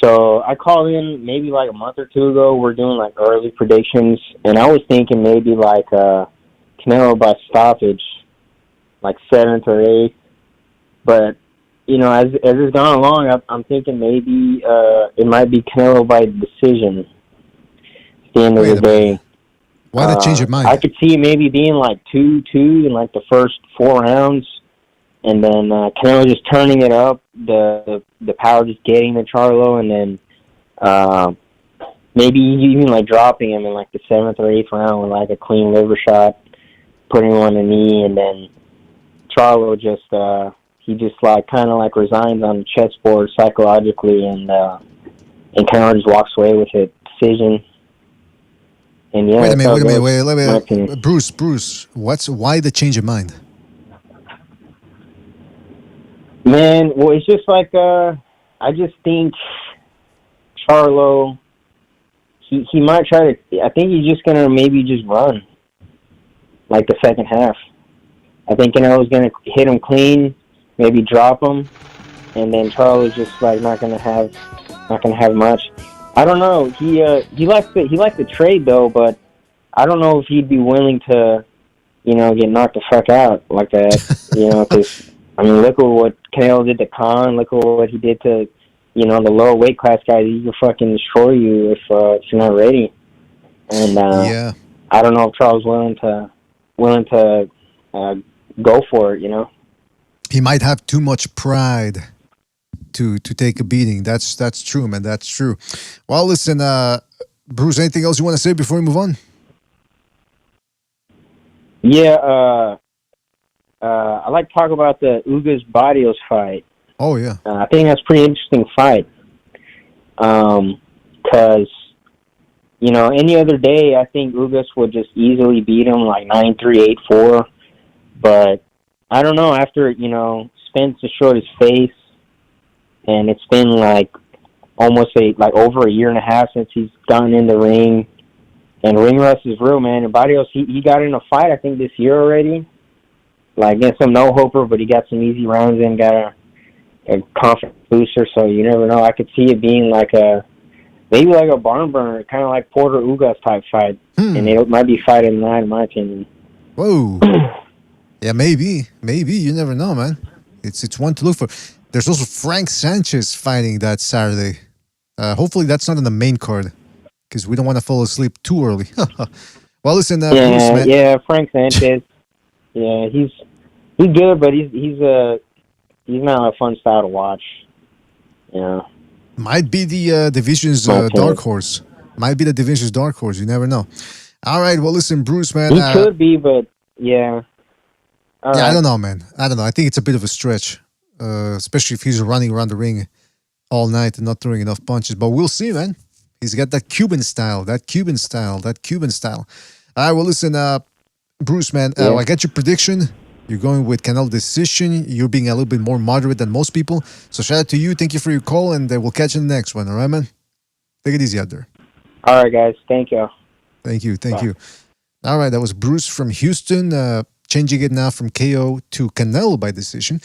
So I called in maybe like a month or two ago. We're doing like early predictions, and I was thinking maybe like Canelo by stoppage, like 7th or 8th. But you know, as it's gone along, I'm thinking maybe it might be Canelo by decision. At the end of the day,
why did change your mind?
I could see it maybe being like 2-2 in like the first 4 rounds. And then Canelo just turning it up, the power just getting to Charlo, and then maybe even like dropping him in like the 7th or 8th round with like a clean liver shot, putting him on the knee, and then Charlo just he just like kind of like resigns on the chessboard psychologically, and Canelo just walks away with it, decision. And yeah,
wait a minute. Bruce, why the change of mind?
Man, well, it's just like, I just think Charlo, he might try to, I think he's just going to maybe just run, like the second half. I think Canelo's going to hit him clean, maybe drop him, and then Charlo's just like not going to have much. I don't know. He likes the trade though, but I don't know if he'd be willing to, you know, get knocked the fuck out like that, you know, because I mean, look at what Canelo did to Khan. Look at what he did to, you know, the lower weight class guys. He can fucking destroy you if you're not ready. And I don't know if Charles willing to go for it. You know,
he might have too much pride to take a beating. That's true, man. That's true. Well, listen, Bruce. Anything else you want to say before we move on?
Yeah. I'd like to talk about the Ugas Barrios fight.
Oh, yeah.
I think that's a pretty interesting fight. Because, you know, any other day, I think Ugas would just easily beat him like 9-3, 8-4. But I don't know, after, you know, Spence has showed his face, and it's been like almost over a year and a half since he's gotten in the ring. And ring rust is real, man. And Barrios, he got in a fight, I think, this year already. Like, against some no-hoper, but he got some easy rounds in, got a confidence booster, so you never know. I could see it being like maybe like a barn burner, kind of like Porter Ugas type fight. And it might be fight of the night, in my opinion.
Whoa. Yeah, maybe. You never know, man. It's one to look for. There's also Frank Sanchez fighting that Saturday. Hopefully that's not on the main card, because we don't want to fall asleep too early. Well, listen, Bruce, man.
Yeah, Frank Sanchez. Yeah, he's good, but he's not a fun style to watch. Yeah,
might be the division's dark horse. Might be the division's dark horse. You never know. All right, well, listen, Bruce, man.
He could be, but yeah.
I don't know, man. I don't know. I think it's a bit of a stretch, especially if he's running around the ring all night and not throwing enough punches. But we'll see, man. He's got that Cuban style. All right, well, listen, Bruce, man, I got your prediction. You're going with Canelo decision. You're being a little bit more moderate than most people. So shout out to you. Thank you for your call, and we'll catch you in the next one. All right, man? Take it easy out there.
All right, guys. Thank you.
Thank you. All right, that was Bruce from Houston. Changing it now from KO to Canelo by decision.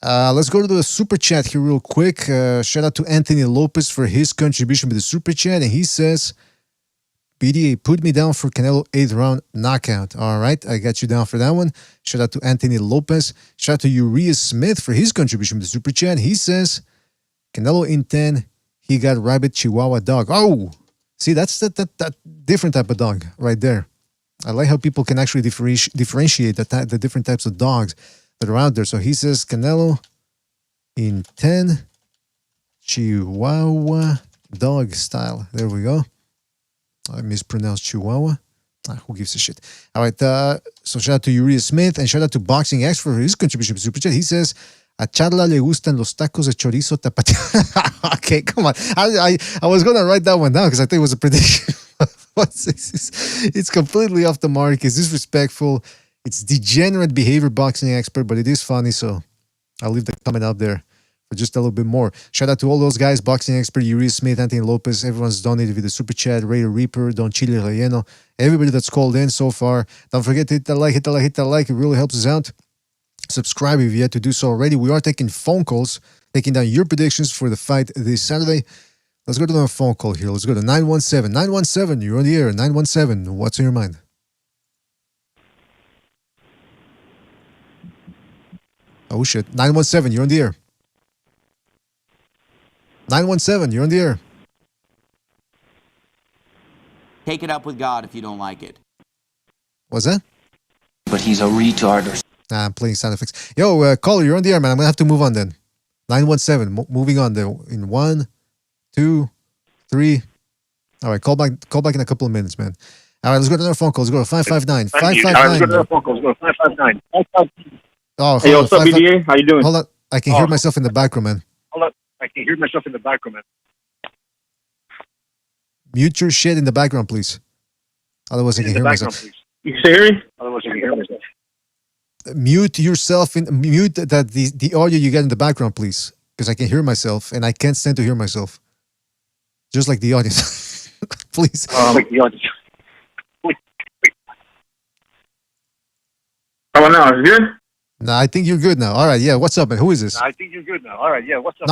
Let's go to the super chat here real quick. Shout out to Anthony Lopez for his contribution with the super chat. And he says, BDA, put me down for Canelo 8th round knockout. All right, I got you down for that one. Shout out to Anthony Lopez. Shout out to Uriah Smith for his contribution with the super chat. He says, Canelo in 10, he got rabbit Chihuahua dog. Oh, see, that's that different type of dog right there. I like how people can actually differentiate the different types of dogs that are out there. So he says, Canelo in 10, Chihuahua dog style. There we go. I mispronounced Chihuahua. Who gives a shit? All right. So shout out to Uriah Smith and shout out to Boxing X for his contribution to Super Chat. He says, a Charla le gustan los tacos de chorizo tapatio. Okay, come on. I was going to write that one down because I think it was a prediction. It's completely off the mark. It's disrespectful. It's degenerate behavior, boxing expert, but it is funny, so I'll leave the comment up there for just a little bit more. Shout out to all those guys, boxing expert, Urias Smith, Anthony Lopez, everyone's donated with the super chat, Raider Reaper, Don Chile Relleno, everybody that's called in so far. Don't forget to hit that like, hit that like, hit that like. It really helps us out. Subscribe if you yet to do so already. We are taking phone calls, taking down your predictions for the fight this Saturday. Let's go to another phone call here. Let's go to 917. 917, you're on the air. 917, what's on your mind? Oh shit. 917, you're on the air. 917, you're on the air.
Take it up with God if you don't like it.
What's that?
But he's a retard.
Nah, I'm playing sound effects. Yo, caller, you're on the air, man. I'm gonna have to move on then. 917, moving on there. In 1, 2, 3. All right, call back in a couple of minutes, man. All right, let's go to another phone call. Let's go to 559.
559.
Oh,
hey, what's up, BDA? How you doing?
Hold on. I can hear myself in the background, man. Mute your shit in the background, please. Otherwise, I can hear myself.
You can hear me?
Mute yourself. Mute that the audio you get in the background, please. Because I can hear myself, and I can't stand to hear myself. Just like the audience. Please.
Like the audience. How about now? Is it good?
No, I think you're good now. All right, yeah. What's up, man? Who is this?
No,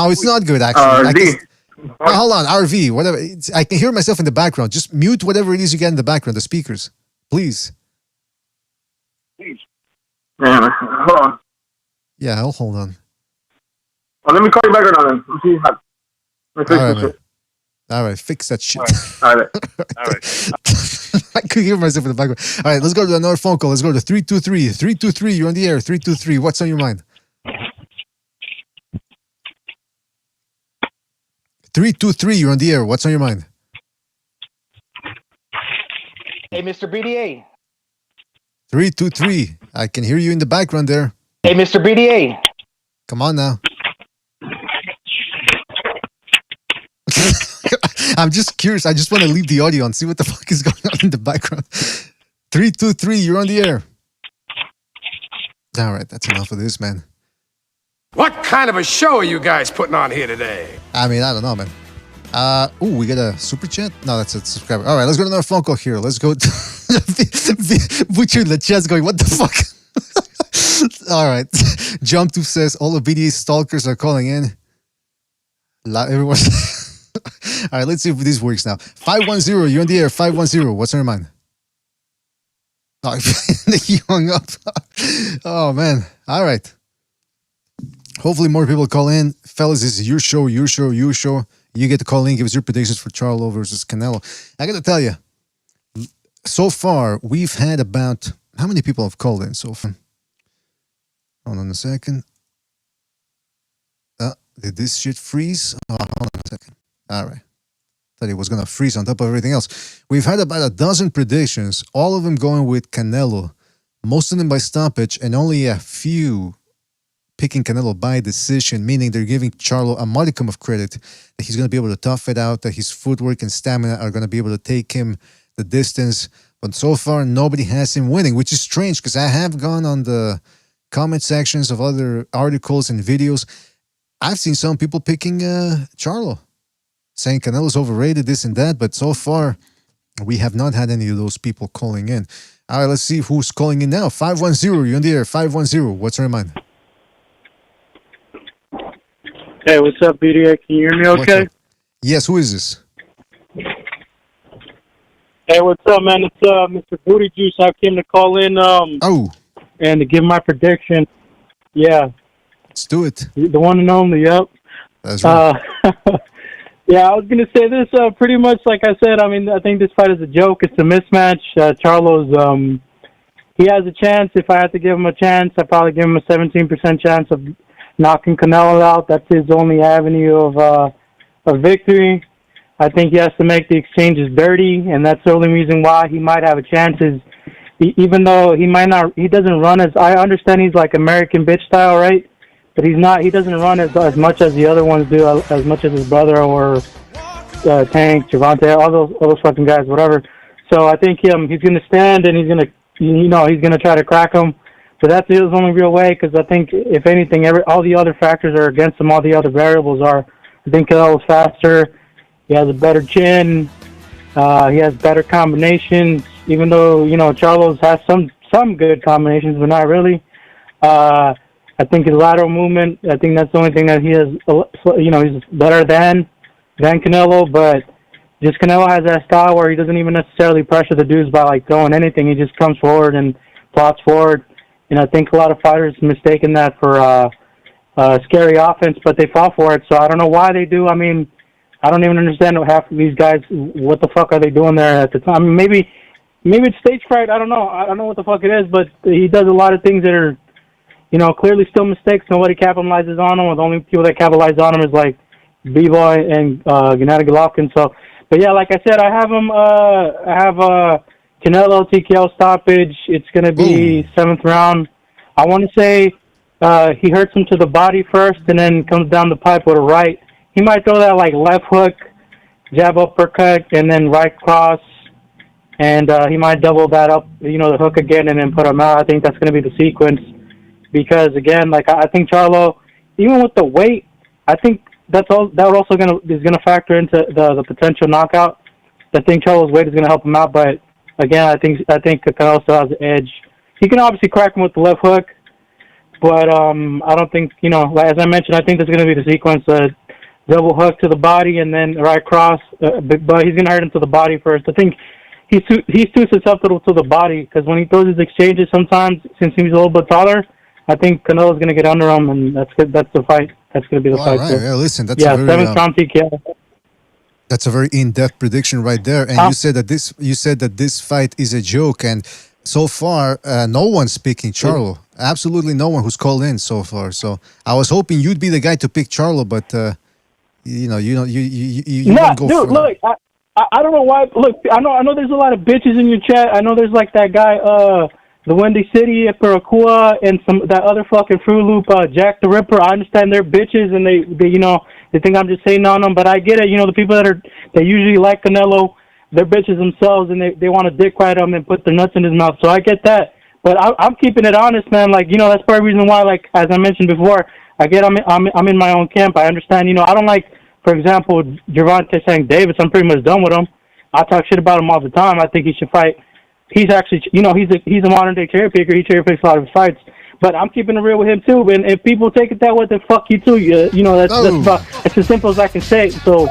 it's not good, actually. No, hold on, RV, whatever. I can hear myself in the background. Just mute whatever it is you get in the background, the speakers. Please.
Man, hold on.
Yeah, I'll hold on.
Let me call you back right now then. Let's see how. Let's fix this shit.
All right, fix that shit.
All right.
I could hear myself in the background. All right, let's go to another phone call. Let's go to 323. 323, you're on the air. 323, what's on your mind? 323, you're on the air. What's on your mind?
Hey, Mr. BDA.
323, I can hear you in the background there.
Hey, Mr. BDA.
Come on now. I'm just curious. I just want to leave the audio and see what the fuck is going on in the background. 323, you're on the air. All right, that's enough of this, man.
What kind of a show are you guys putting on here today?
I mean, I don't know, man. We got a super chat? No, that's a subscriber. All right, let's go to another phone call here. Let's go. Butcher in the chat's going, what the fuck? All right. Jump to says, all the BDA stalkers are calling in. Everyone. All right, let's see if this works now. 510, you're on the air. 510, what's on your mind? Oh, he hung up. Oh, man. All right. Hopefully more people call in. Fellas, this is your show. You get to call in, give us your predictions for Charlo versus Canelo. I got to tell you, so far, we've had about... How many people have called in so far? Hold on a second. Did this shit freeze? Oh, hold on a second. All right. Thought it was going to freeze on top of everything else. We've had about a dozen predictions, all of them going with Canelo, most of them by stoppage, and only a few picking Canelo by decision, meaning they're giving Charlo a modicum of credit that he's going to be able to tough it out, that his footwork and stamina are going to be able to take him the distance. But so far, nobody has him winning, which is strange because I have gone on the comment sections of other articles and videos. I've seen some people picking Charlo, saying Canelo's overrated, this and that, but so far, we have not had any of those people calling in. All right, let's see who's calling in now. 510, you're on the air. 510, what's on your mind?
Hey, what's up, BDA? Can you hear me okay?
Yes, who is this?
Hey, what's up, man? It's Mr. Booty Juice. I came to call in and to give my prediction. Yeah.
Let's do it.
The one and only, yep.
That's right.
Yeah, I was going to say this pretty much like I said. I mean, I think this fight is a joke. It's a mismatch. Charlo's, he has a chance. If I had to give him a chance, I'd probably give him a 17% chance of knocking Canelo out. That's his only avenue of victory. I think he has to make the exchanges dirty, and that's the only reason why he might have a chance is even though he doesn't run as, I understand he's like American bitch style, right? But he doesn't run as much as the other ones do, as much as his brother or Tank, Gervonta, all those fucking guys, whatever.
So I think he's going to stand and he's going to try to crack him. But that's his only real way, because I think, if anything, all the other factors are against him. All the other variables are. I think Canelo's faster. He has a better chin. He has better combinations, even though, Charlo's has some good combinations, but not really. I think his lateral movement, I think that's the only thing that he has, he's better than Canelo, but just Canelo has that style where he doesn't even necessarily pressure the dudes by, throwing anything. He just comes forward and plots forward. And I think a lot of fighters mistaken that for scary offense, but they fall for it. So I don't know why they do. I mean, I don't even understand half of these guys. What the fuck are they doing there at the time? I mean, maybe it's stage fright. I don't know. I don't know what the fuck it is, but he does a lot of things that are, clearly still mistakes. Nobody capitalizes on him. The only people that capitalize on him is B-Boy and Gennady Golovkin. So, but yeah, like I said, I have him. I have Canelo TKO stoppage. It's going to be 7th round. I want to say he hurts him to the body first, and then comes down the pipe with a right. He might throw that left hook, jab uppercut, and then right cross, and he might double that up, the hook again, and then put him out. I think that's going to be the sequence, because again, I think Charlo, even with the weight, I think that also is gonna factor into the potential knockout. I think Charlo's weight is gonna help him out, but again, I think Canelo still has the edge. He can obviously crack him with the left hook, but I don't think, as I mentioned, I think that's gonna be the sequence. Double hook to the body and then right cross, but he's gonna hurt him to the body first. I think he's too susceptible to the body, because when he throws his exchanges, sometimes, since he's a little bit taller, I think Canelo's gonna get under him, and that's the fight. That's gonna be the fight.
Right.
So.
Yeah, listen, that's
a
very
7th round TKO.
That's a very in-depth prediction right there. And you said that this fight is a joke, and so far, no one's picking Charlo. Absolutely no one who's called in so far. So I was hoping you'd be the guy to pick Charlo, but you won't go
dude, look, I don't know why. Look, I know there's a lot of bitches in your chat. I know there's that guy, the Windy City, Iparakua, and that other fucking Fruit Loop, Jack the Ripper. I understand they're bitches, and they think I'm just saying on them, but I get it. The people that usually like Canelo, they're bitches themselves, and they want to dick ride him and put their nuts in his mouth. So I get that, but I'm keeping it honest, man. That's part of the reason why, as I mentioned before, I'm in my own camp. I understand. I don't like, for example, Gervonta St. Davis. I'm pretty much done with him. I talk shit about him all the time. I think he should fight. He's actually, he's a modern day cherry picker. He cherry picks a lot of his fights. But I'm keeping it real with him too. And if people take it that way, then fuck you too. That's as simple as I can say. So,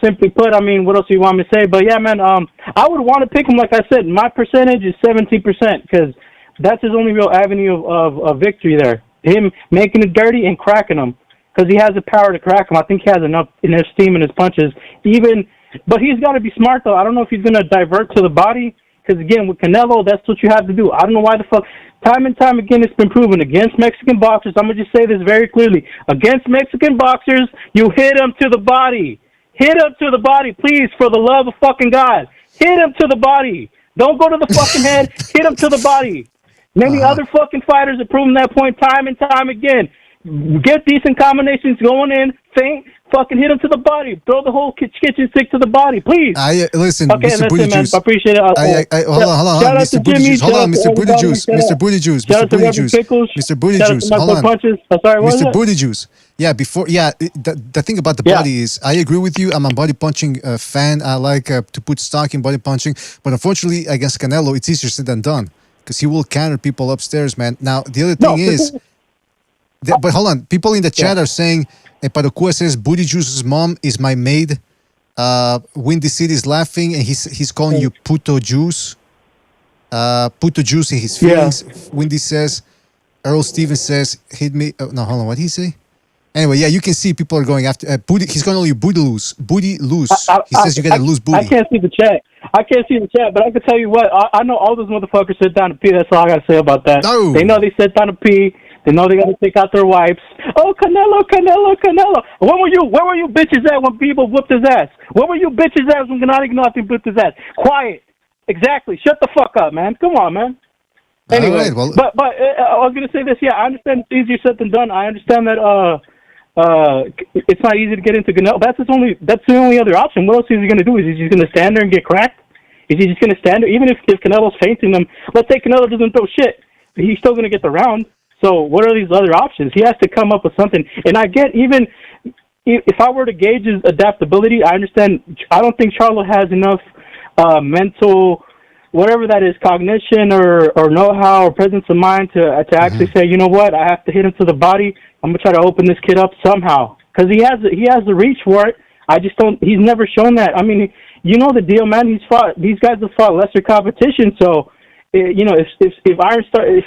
simply put, I mean, what else do you want me to say? But yeah, man, I would want to pick him. Like I said, my percentage is 17%, because that's his only real avenue of victory there. Him making it dirty and cracking him, because he has the power to crack him. I think he has enough steam in his punches. But he's got to be smart though. I don't know if he's going to divert to the body. Because, again, with Canelo, that's what you have to do. I don't know why the fuck. Time and time again, it's been proven against Mexican boxers. I'm going to just say this very clearly. Against Mexican boxers, you hit them to the body. Hit them to the body, please, for the love of fucking God. Hit them to the body. Don't go to the fucking head. Hit them to the body. Many other fucking fighters have proven that point time and time again. Get decent combinations going in, feint, fucking hit him to the body. Throw the whole kitchen sink to the body, please.
Listen,
okay,
Mr. Booty Juice.
I appreciate it.
Hold on, Mr. Booty Juice. Hold on, Mr. Booty Juice. Mr. Booty Juice. Mr. Booty Juice. Mr. Booty Juice. Hold on. Mr. Booty Juice. Yeah, the thing about the body is, I agree with you. I'm a body punching fan. I like to put stock in body punching, but unfortunately, against Canelo, it's easier said than done, because he will counter people upstairs, man. Now, the other thing is. But hold on, people in the chat are saying, Parakua says, Booty Juice's mom is my maid. Windy City is laughing, and he's calling you Puto Juice. Puto Juice in his feelings. Windy says, Earl Stevens says, hit me. Oh, no, hold on, what did he say? Anyway, yeah, you can see people are going after booty. He's going to call you booty loose. Booty loose. He says you're going to lose booty.
I can't see the chat. But I can tell you what. I know all those motherfuckers sit down to pee. That's all I got to say about that.
No.
They know they sit down to pee. They know they got to take out their wipes. Oh, Canelo. Where were you bitches at when people whooped his ass? Where were you bitches at when Gennady Golovkin whipped his ass? Quiet. Exactly. Shut the fuck up, man. Come on, man. Anyway, but I was gonna say this. Yeah, I understand it's easier said than done. I understand that it's not easy to get into Canelo. That's the only other option. What else is he gonna do? Is he just gonna stand there and get cracked? Is he just going to stand there? Even if Canelo's fainting him, let's say Canelo doesn't throw shit, he's still going to get the round. So what are these other options? He has to come up with something. And I get, even if I were to gauge his adaptability, I understand. I don't think Charlo has enough mental, whatever that is, cognition or know-how or presence of mind to actually say, you know what, I have to hit him to the body. I'm gonna try to open this kid up somehow, because he has the reach for it. I just don't. He's never shown that. I mean, you know the deal, man. These guys have fought lesser competition. So, you know, if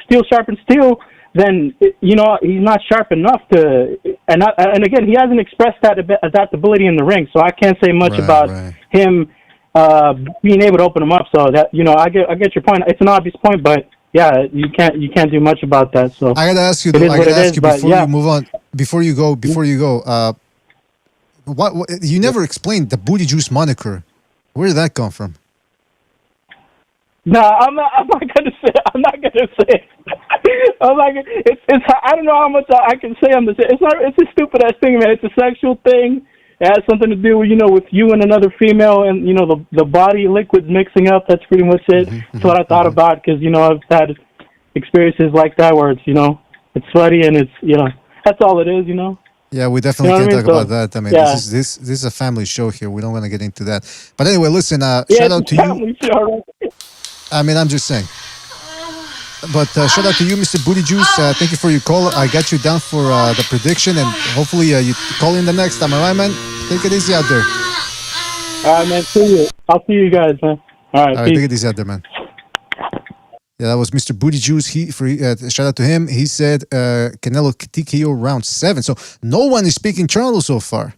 steel sharpens steel, then you know he's not sharp enough to. And again, he hasn't expressed that adaptability in the ring. So I can't say much about him being able to open him up. So that, you know, I get your point. It's an obvious point, but yeah, you can't do much about that. So
I gotta ask you though. I gotta ask you before you move on. Before you go. What you never explained the Booty Juice moniker? Where did that come from?
No, I'm not gonna say. I'm not gonna say. I'm like, it's. I don't know how much I can say on this. It's not. It's a stupid ass thing, man. It's a sexual thing. It has something to do with, you know, with you and another female, and you know the body liquids mixing up. That's pretty much it. That's what I thought about, because you know I've had experiences like that where it's, you know, it's sweaty and it's, you know, that's all it is, you know.
Yeah, we definitely can't talk about that. I mean, this is a family show here. We don't want to get into that. But anyway, listen. Shout out to you.
Show, right?
I mean, I'm just saying. But shout out to you, Mr. Booty Juice. Thank you for your call. I got you down for the prediction, and hopefully you call in the next time. All right, man? Take it easy out there.
All right, man. See you. I'll see you guys, man. All right,
take it easy out there, man. Yeah, that was Mr. Booty Juice. Shout out to him. He said Canelo TKO round 7. So no one is speaking Charlo so far.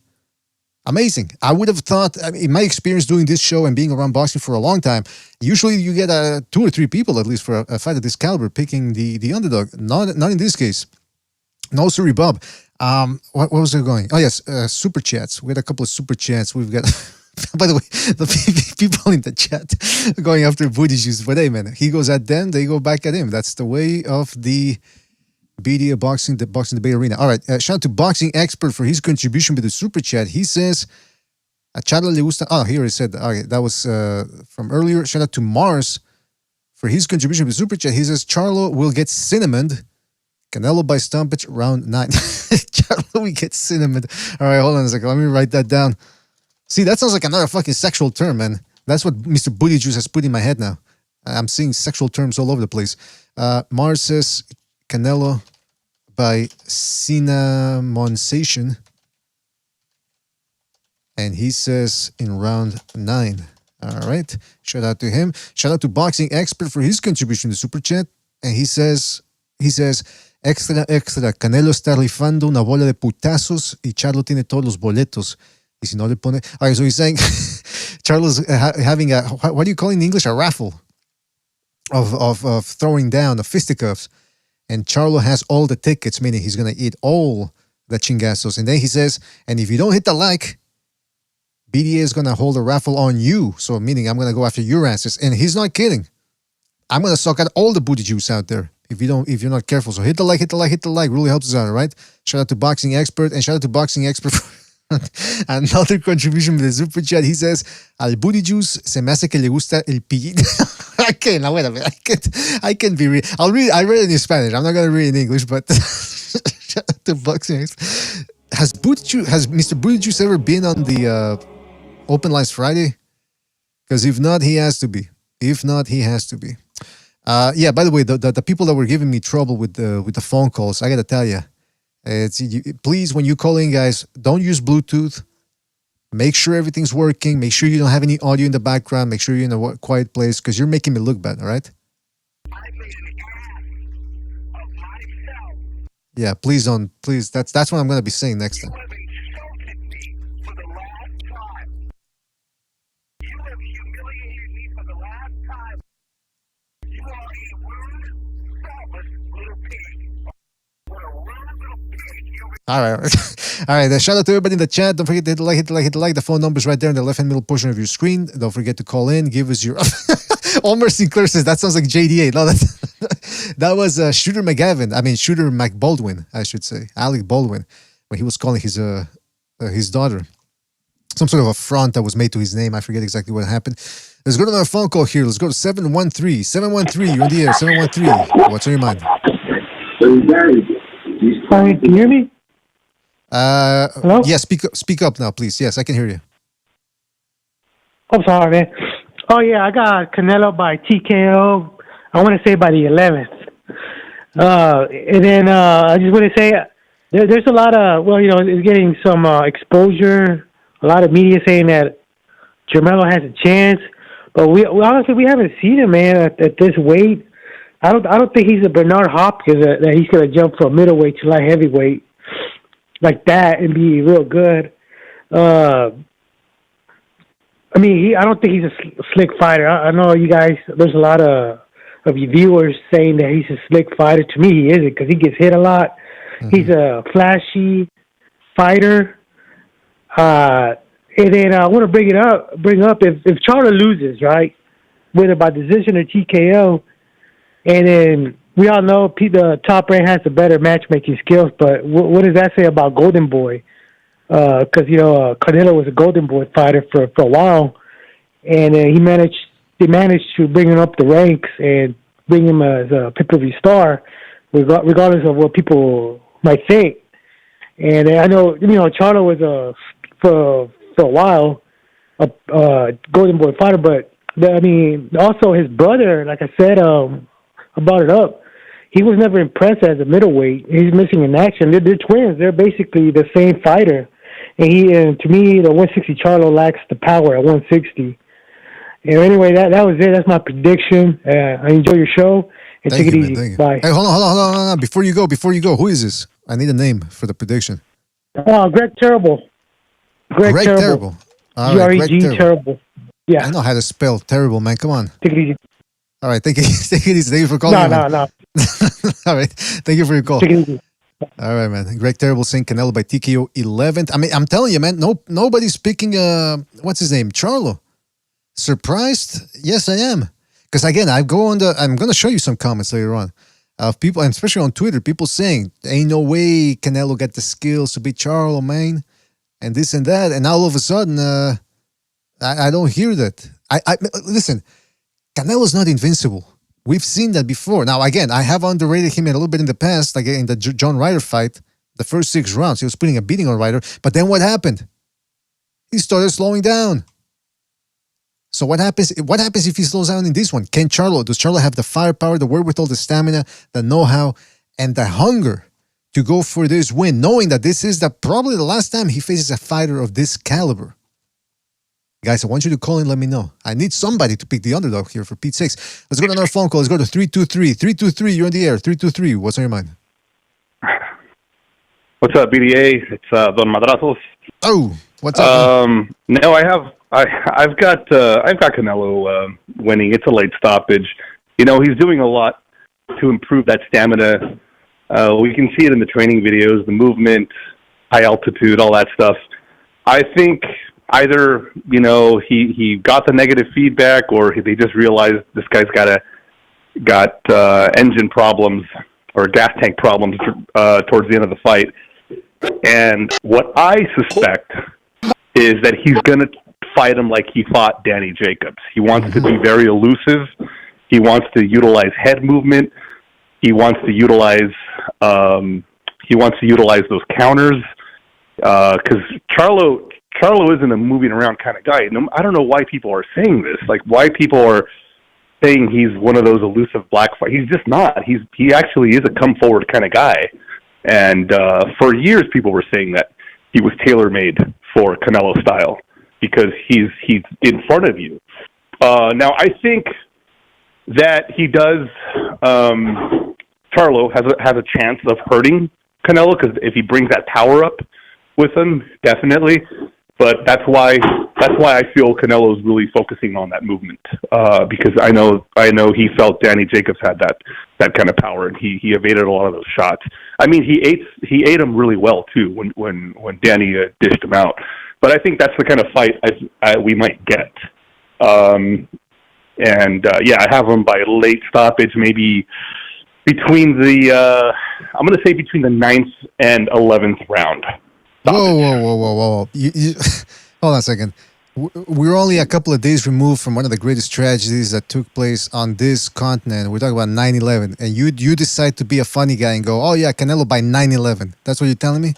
Amazing. I would have thought, in my experience doing this show and being around boxing for a long time, usually you get 2 or 3 people at least for a fight of this caliber picking the underdog. Not in this case. No, sorry, Bob. What was it going? Oh yes, super chats. We had a couple of super chats. We've got. By the way, the people in the chat going after Booty Juice, but hey, man, he goes at them, they go back at him. That's the way of the BDA boxing, the boxing debate arena. All right, shout out to Boxing Expert for his contribution with the super chat. He says, Charlo le gusta. Oh, here he said, okay, that was from earlier. Shout out to Mars for his contribution with the super chat. He says, Charlo will get cinnamoned. Canelo by stompage round 9. Charlo will get cinnamoned. All right, hold on a second. Let me write that down. See, that sounds like another fucking sexual term, man. That's what Mr. Booty Juice has put in my head now. I'm seeing sexual terms all over the place. Mars says Canelo by cinnamonsation. And he says in round 9. All right. Shout out to him. Shout out to Boxing Expert for his contribution to Super Chat. And he says, extra, Canelo está rifando una bola de putazos y Charlo tiene todos los boletos. Y si no le pone... All right, so he's saying Charlo's having a... What do you call it in English? A raffle of throwing down the fisticuffs. And Charlo has all the tickets, meaning he's going to eat all the chingazos. And then he says, and if you don't hit the like, BDA is going to hold a raffle on you. So meaning I'm going to go after your asses. And he's not kidding. I'm going to suck out all the Booty Juice out there if you're not careful. So hit the like. Really helps us out, all right? Shout out to Boxing Expert, and shout out to Boxing Expert for another contribution with the super chat. He says, al Booty Juice se me hace que le gusta el pillín. I can't be read. I read it in Spanish. I'm not going to read it in English, but shout out to Boxing Expert. Has Mr. Booty Juice ever been on the Open Lines Friday? Because if not, he has to be. Yeah, by the way, the people that were giving me trouble with the phone calls, I got to tell you, please, when you call in, guys, don't use Bluetooth. Make sure everything's working. Make sure you don't have any audio in the background. Make sure you're in a quiet place, because you're making me look bad, all right? Yeah, please don't. Please, that's what I'm going to be saying next time. All right. Shout out to everybody in the chat. Don't forget to hit the like. The phone number's right there in the left-hand middle portion of your screen. Don't forget to call in. Give us your... Omar Sinclair says, that sounds like JDA. No, that was Shooter McBaldwin, I should say. Alec Baldwin, when he was calling his daughter. Some sort of affront that was made to his name. I forget exactly what happened. Let's go to another phone call here. Let's go to 713. 713, you're on the air. 713. What's on your mind?
Sorry, can you hear me?
Hello? Yeah, speak up now, please. Yes, I can hear you.
I'm sorry, man. Oh, yeah, I got Canelo by TKO. I want to say by the 11th. And then I just want to say there's a lot of, it's getting some exposure. A lot of media saying that Jermelo has a chance. But we honestly, we haven't seen him, man, at this weight. I don't think he's a Bernard Hopkins that he's going to jump from middleweight to light heavyweight like that and be real good. I don't think he's a slick fighter. I know you guys, there's a lot of you viewers saying that he's a slick fighter. To me, he isn't because he gets hit a lot. Mm-hmm. He's a flashy fighter. And then I want to bring up if Charlo loses, right, whether by decision or TKO, and then we all know the Top Rank has the better matchmaking skills, but what does that say about Golden Boy? Because Canelo was a Golden Boy fighter for a while, and they managed to bring him up the ranks and bring him as a pay-per-view star, regardless of what people might think. And I know Charlo was for a while a Golden Boy fighter, but also his brother, like I said, I brought it up. He was never impressed as a middleweight. He's missing in action. They're twins. They're basically the same fighter. And to me, the 160 Charlo lacks the power at 160. And anyway, that was it. That's my prediction. I enjoy your show. And take it easy. Bye.
Hey, hold on. Before you go, who is this? I need a name for the prediction.
Greg Terrible. Greg Terrible.
All right,
Greg Terrible. Yeah.
I know how to spell terrible, man. Come on.
Take it easy.
All right, take it easy. Thank you for calling.
No.
All right, thank you for your call.
Take it easy.
All right, man. Greg Terrible saying Canelo by TKO 11th. I'm telling you, man. Nobody's picking. What's his name? Charlo. Surprised? Yes, I am. Because again, I'm going to show you some comments later on of people, and especially on Twitter, people saying ain't no way Canelo got the skills to beat Charlo, man, and this and that, and now all of a sudden, I don't hear that. I listen. Canelo's not invincible. We've seen that before. Now, again, I have underrated him a little bit in the past, like in the John Ryder fight, the first 6 rounds. He was putting a beating on Ryder. But then what happened? He started slowing down. So what happens if he slows down in this one? Does Charlo have the firepower, the wherewithal, the stamina, the know-how, and the hunger to go for this win, knowing that this is probably the last time he faces a fighter of this caliber? Guys, I want you to call in, let me know. I need somebody to pick the underdog here, for Pete's sakes. Let's go to another phone call. Let's go to 323. 323, you're in the air. 323, what's on your mind?
What's up, BDA? It's Don Madrazos.
Oh, what's up?
No, I've got Canelo winning. It's a late stoppage. He's doing a lot to improve that stamina. We can see it in the training videos, the movement, high altitude, all that stuff. I think either, he got the negative feedback, or they just realized this guy's got engine problems or gas tank problems towards the end of the fight. And what I suspect is that he's going to fight him like he fought Danny Jacobs. He wants to be very elusive. He wants to utilize head movement. He wants to utilize those counters. Because Charlo isn't a moving around kind of guy. I don't know why people are saying this. Like, why people are saying he's one of those elusive black fighters. He's just not. He actually is a come forward kind of guy. And for years, people were saying that he was tailor made for Canelo style because he's in front of you. Now, I think that he does. Charlo has a chance of hurting Canelo because if he brings that power up with him, definitely. But that's why I feel Canelo's really focusing on that movement because I know he felt Danny Jacobs had that kind of power, and he evaded a lot of those shots. I mean, he ate him really well too when Danny dished him out. But I think that's the kind of fight we might get. I have him by late stoppage, maybe between the I'm going to say between the 9th and 11th round.
Whoa. You, hold on a second. We're only a couple of days removed from one of the greatest tragedies that took place on this continent. We're talking about 9/11, and you decide to be a funny guy and go, "Oh yeah, Canelo by 9/11." That's what you're telling me?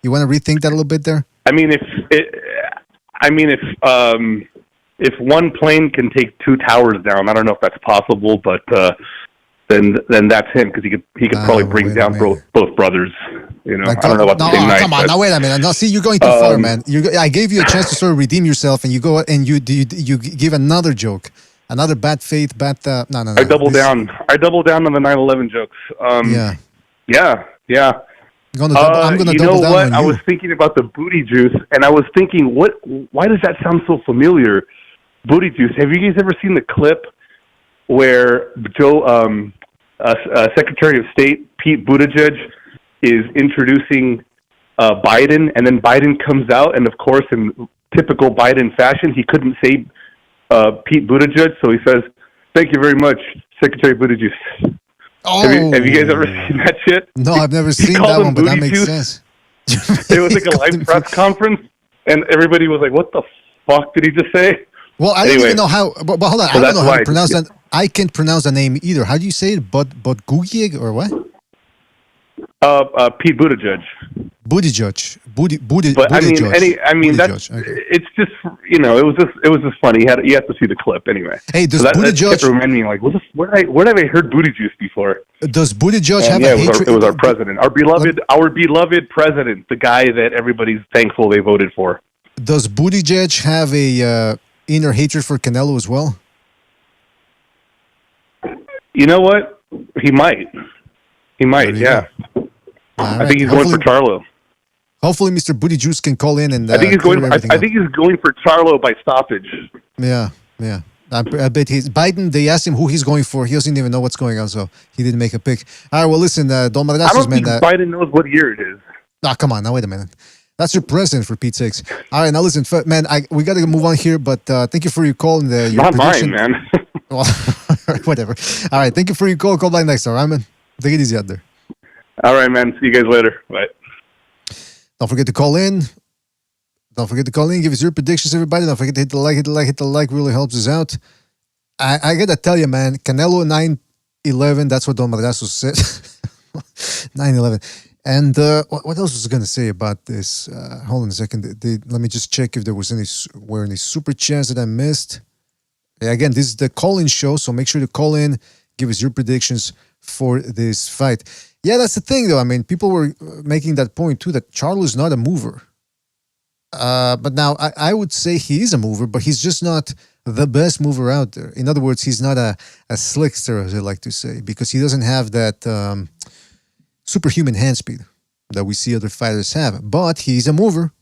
You want to rethink that a little bit there?
I mean, if one plane can take two towers down, I don't know if that's possible, but then that's him because he could probably bring down both brothers. You know, I don't know about the same night.
Come on, now wait a minute. Now see, you're going too far, man. I gave you a chance to sort of redeem yourself, and you go and you give another joke, another bad faith, no.
I double down. I double down on the 9/11 jokes. Yeah.
I'm gonna
you
double
know
down
what?
on
I
you.
was thinking about the booty juice, and I was thinking, why does that sound so familiar? Booty juice. Have you guys ever seen the clip where Secretary of State Pete Buttigieg is introducing Biden, and then Biden comes out, and of course, in typical Biden fashion, he couldn't say Pete Buttigieg, so he says, "Thank you very much, Secretary Buttigieg."
Oh.
Have you guys ever seen that shit?
No, I've never seen that one, but that makes sense.
It was like a live press conference, and everybody was like, "What the fuck did he just say?"
Well, I don't even know how. But hold on,
So
I don't know how
that's
to pronounce that. I can't pronounce the name either. How do you say it? But Gugieg or what?
Pete Buttigieg.
Buttigieg.
But I mean, that's it's just it was just funny. You have to see the clip anyway.
Hey, does
that
Buttigieg
kept reminding me like, where have I heard booty juice before?
Does Buttigieg have
a
hatred?
It was our president, our beloved president, the guy that everybody's thankful they voted for.
Does Buttigieg have a inner hatred for Canelo as well?
You know what? He might. Yeah. I think he's going for Charlo.
Hopefully, Mr. Buttigieg can call in and.
I think he's going. I think he's going for Charlo by stoppage.
Yeah. I bet Biden. They asked him who he's going for. He doesn't even know what's going on, so he didn't make a pick. All right. Well, listen, Don Madrazos,
I don't
man.
think Biden knows what year it is.
Come on. Now wait a minute. That's your president, for Pete's sakes. All right. Now listen, man. We got to move on here, but thank you for your call and your
Not
prediction.
mine, man.
Well, whatever. All right. Thank you for your call. Call back next time, all right, man? Take it easy out there.
All right, man. See you guys later. Bye.
Don't forget to call in. Give us your predictions, everybody. Don't forget to hit the like. Really helps us out. I got to tell you, man. Canelo 9/11. That's what Don Madrazos said. 9/11. And what else was I going to say about this? Hold on a second. Let me just check if there was any super chats that I missed. Yeah, again, this is the call-in show, so make sure to call in. Give us your predictions for this fight. Yeah, that's the thing, though. I mean, people were making that point, too, that Charlo is not a mover. But now, I would say he is a mover, but he's just not the best mover out there. In other words, he's not a slickster, as I like to say, because he doesn't have that superhuman hand speed that we see other fighters have. But he's a mover.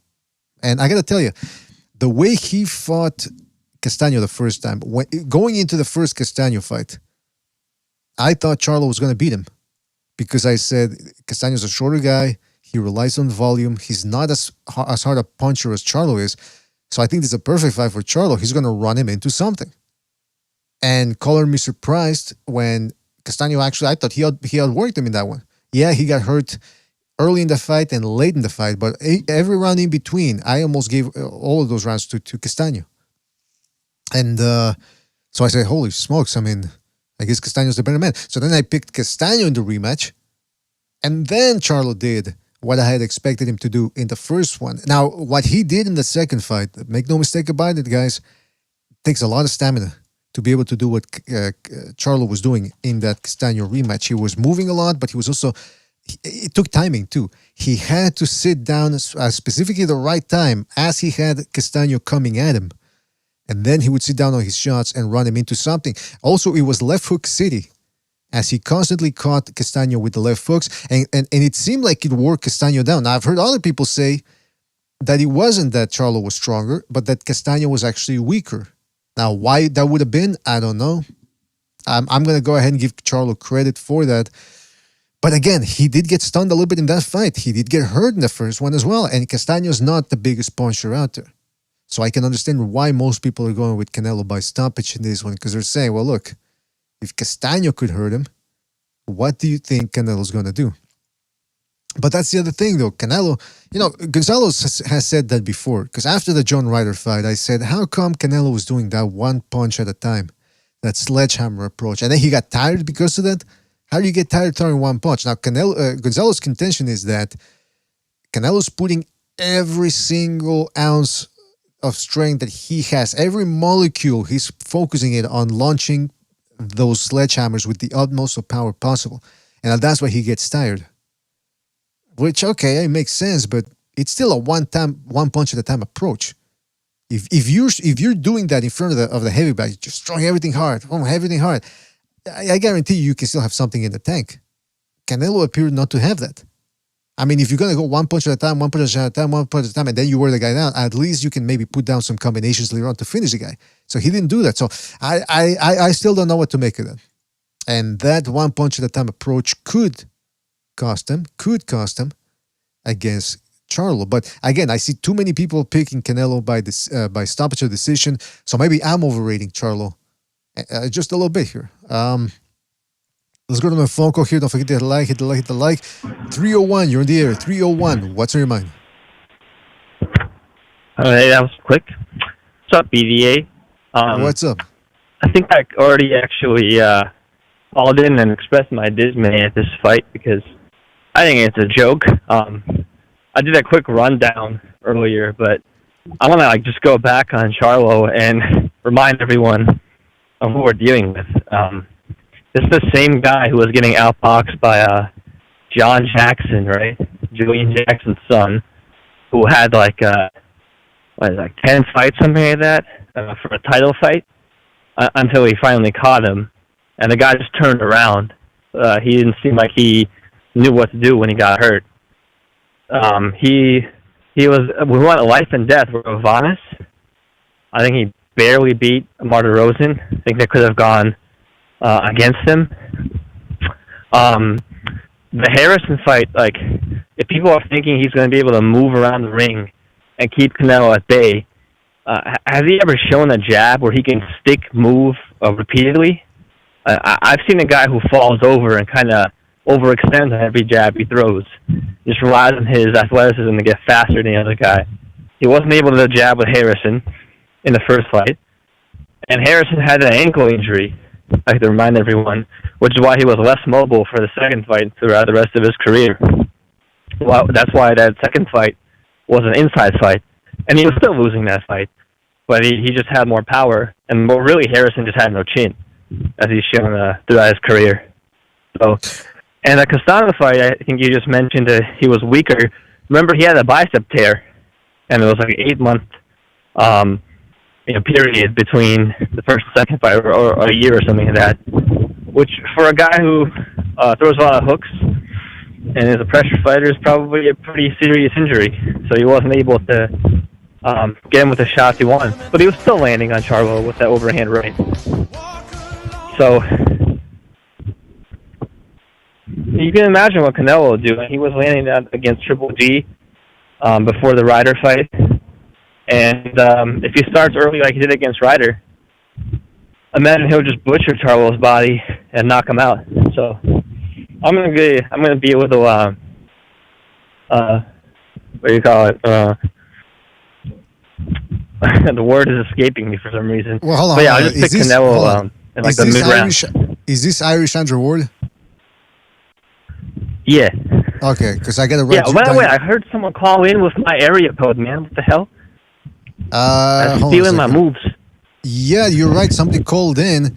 And I got to tell you, the way he fought Castaño the first time, going into the first Castaño fight, I thought Charlo was going to beat him. Because I said, Castaño's a shorter guy. He relies on volume. He's not as hard a puncher as Charlo is. So I think this is a perfect fight for Charlo. He's going to run him into something. And color me surprised when Castaño actually, I thought he outworked him in that one. Yeah, he got hurt early in the fight and late in the fight. But every round in between, I almost gave all of those rounds to Castaño. And so I said, holy smokes, I mean, I guess Castaño's the better man. So then I picked Castaño in the rematch. And then Charlo did what I had expected him to do in the first one. Now, what he did in the second fight, make no mistake about it, guys, takes a lot of stamina to be able to do what Charlo was doing in that Castaño rematch. He was moving a lot, but he was also... It took timing, too. He had to sit down at specifically the right time as he had Castaño coming at him. And then he would sit down on his shots and run him into something. Also, it was left hook city, as he constantly caught Castaño with the left hooks. And it seemed like it wore Castaño down. Now, I've heard other people say that it wasn't that Charlo was stronger, but that Castaño was actually weaker. Now, why that would have been, I don't know. I'm going to go ahead and give Charlo credit for that. But again, he did get stunned a little bit in that fight. He did get hurt in the first one as well. And Castaño's not the biggest puncher out there. So I can understand why most people are going with Canelo by stoppage in this one, because they're saying, well, look, if Castaño could hurt him, what do you think Canelo's going to do? But that's the other thing, though. Canelo, Gonzalo has said that before. Because after the John Ryder fight, I said, how come Canelo was doing that one punch at a time? That sledgehammer approach. And then he got tired because of that? How do you get tired throwing one punch? Now, Gonzalo's contention is that Canelo's putting every single ounce of strength that he has, every molecule, he's focusing it on launching those sledgehammers with the utmost of power possible. And that's why he gets tired. Which, okay, it makes sense, but it's still a one punch at a time approach. If you're doing that in front of the heavyweight, just throwing everything hard, I guarantee you can still have something in the tank. Canelo appeared not to have that. I mean, if you're going to go one punch at a time, and then you wear the guy down, at least you can maybe put down some combinations later on to finish the guy. So he didn't do that. So I still don't know what to make of that. And that one punch at a time approach could cost him against Charlo. But again, I see too many people picking Canelo by stoppage or decision. So maybe I'm overrating Charlo just a little bit here. Let's go to my phone call here. Don't forget to hit the like. 301, you're in the air. 301, what's on your mind?
Hey, that was quick. What's up, BDA?
What's up?
I think I already actually called in and expressed my dismay at this fight because I think it's a joke. I did a quick rundown earlier, but I want to just go back on Charlo and remind everyone of who we're dealing with. This is the same guy who was getting outboxed by John Jackson, right? Julian Jackson's son, who had 10 fights, something like that, for a title fight, until he finally caught him. And the guy just turned around. He didn't seem like he knew what to do when he got hurt. We went life and death with Vanis. I think he barely beat Marta Rosen. I think they could have gone against him. The Harrison fight, if people are thinking he's going to be able to move around the ring and keep Canelo at bay, has he ever shown a jab where he can move repeatedly? I've seen a guy who falls over and kind of overextends on every jab he throws. Just relies on his athleticism to get faster than the other guy. He wasn't able to jab with Harrison in the first fight. And Harrison had an ankle injury, I have to remind everyone, which is why he was less mobile for the second fight throughout the rest of his career. Well, that's why that second fight was an inside fight. And he was still losing that fight. But he just had more power. And more really, Harrison just had no chin, as he's shown throughout his career. So, and the Castano fight, I think you just mentioned he was weaker. Remember, he had a bicep tear, and it was like an 8-month period between the first and second fight, or a year or something like that. Which, for a guy who throws a lot of hooks and is a pressure fighter, is probably a pretty serious injury. So he wasn't able to get him with the shots he wanted. But he was still landing on Charlo with that overhand right. So you can imagine what Canelo would do. He was landing that against Triple G before the Ryder fight. And if he starts early like he did against Ryder, imagine he'll just butcher Charlo's body and knock him out. So I'm gonna be a little what do you call it? The word is escaping me for some reason.
Well, hold on.
But yeah, I'll just pick Canelo in the mid-round.
Is this Irish Andrew Ward?
Yeah.
Okay, because I got to write.
Yeah. By the way, I heard someone call in with my area code, man. What the hell? I'm stealing my moves.
Yeah, you're right. Somebody called in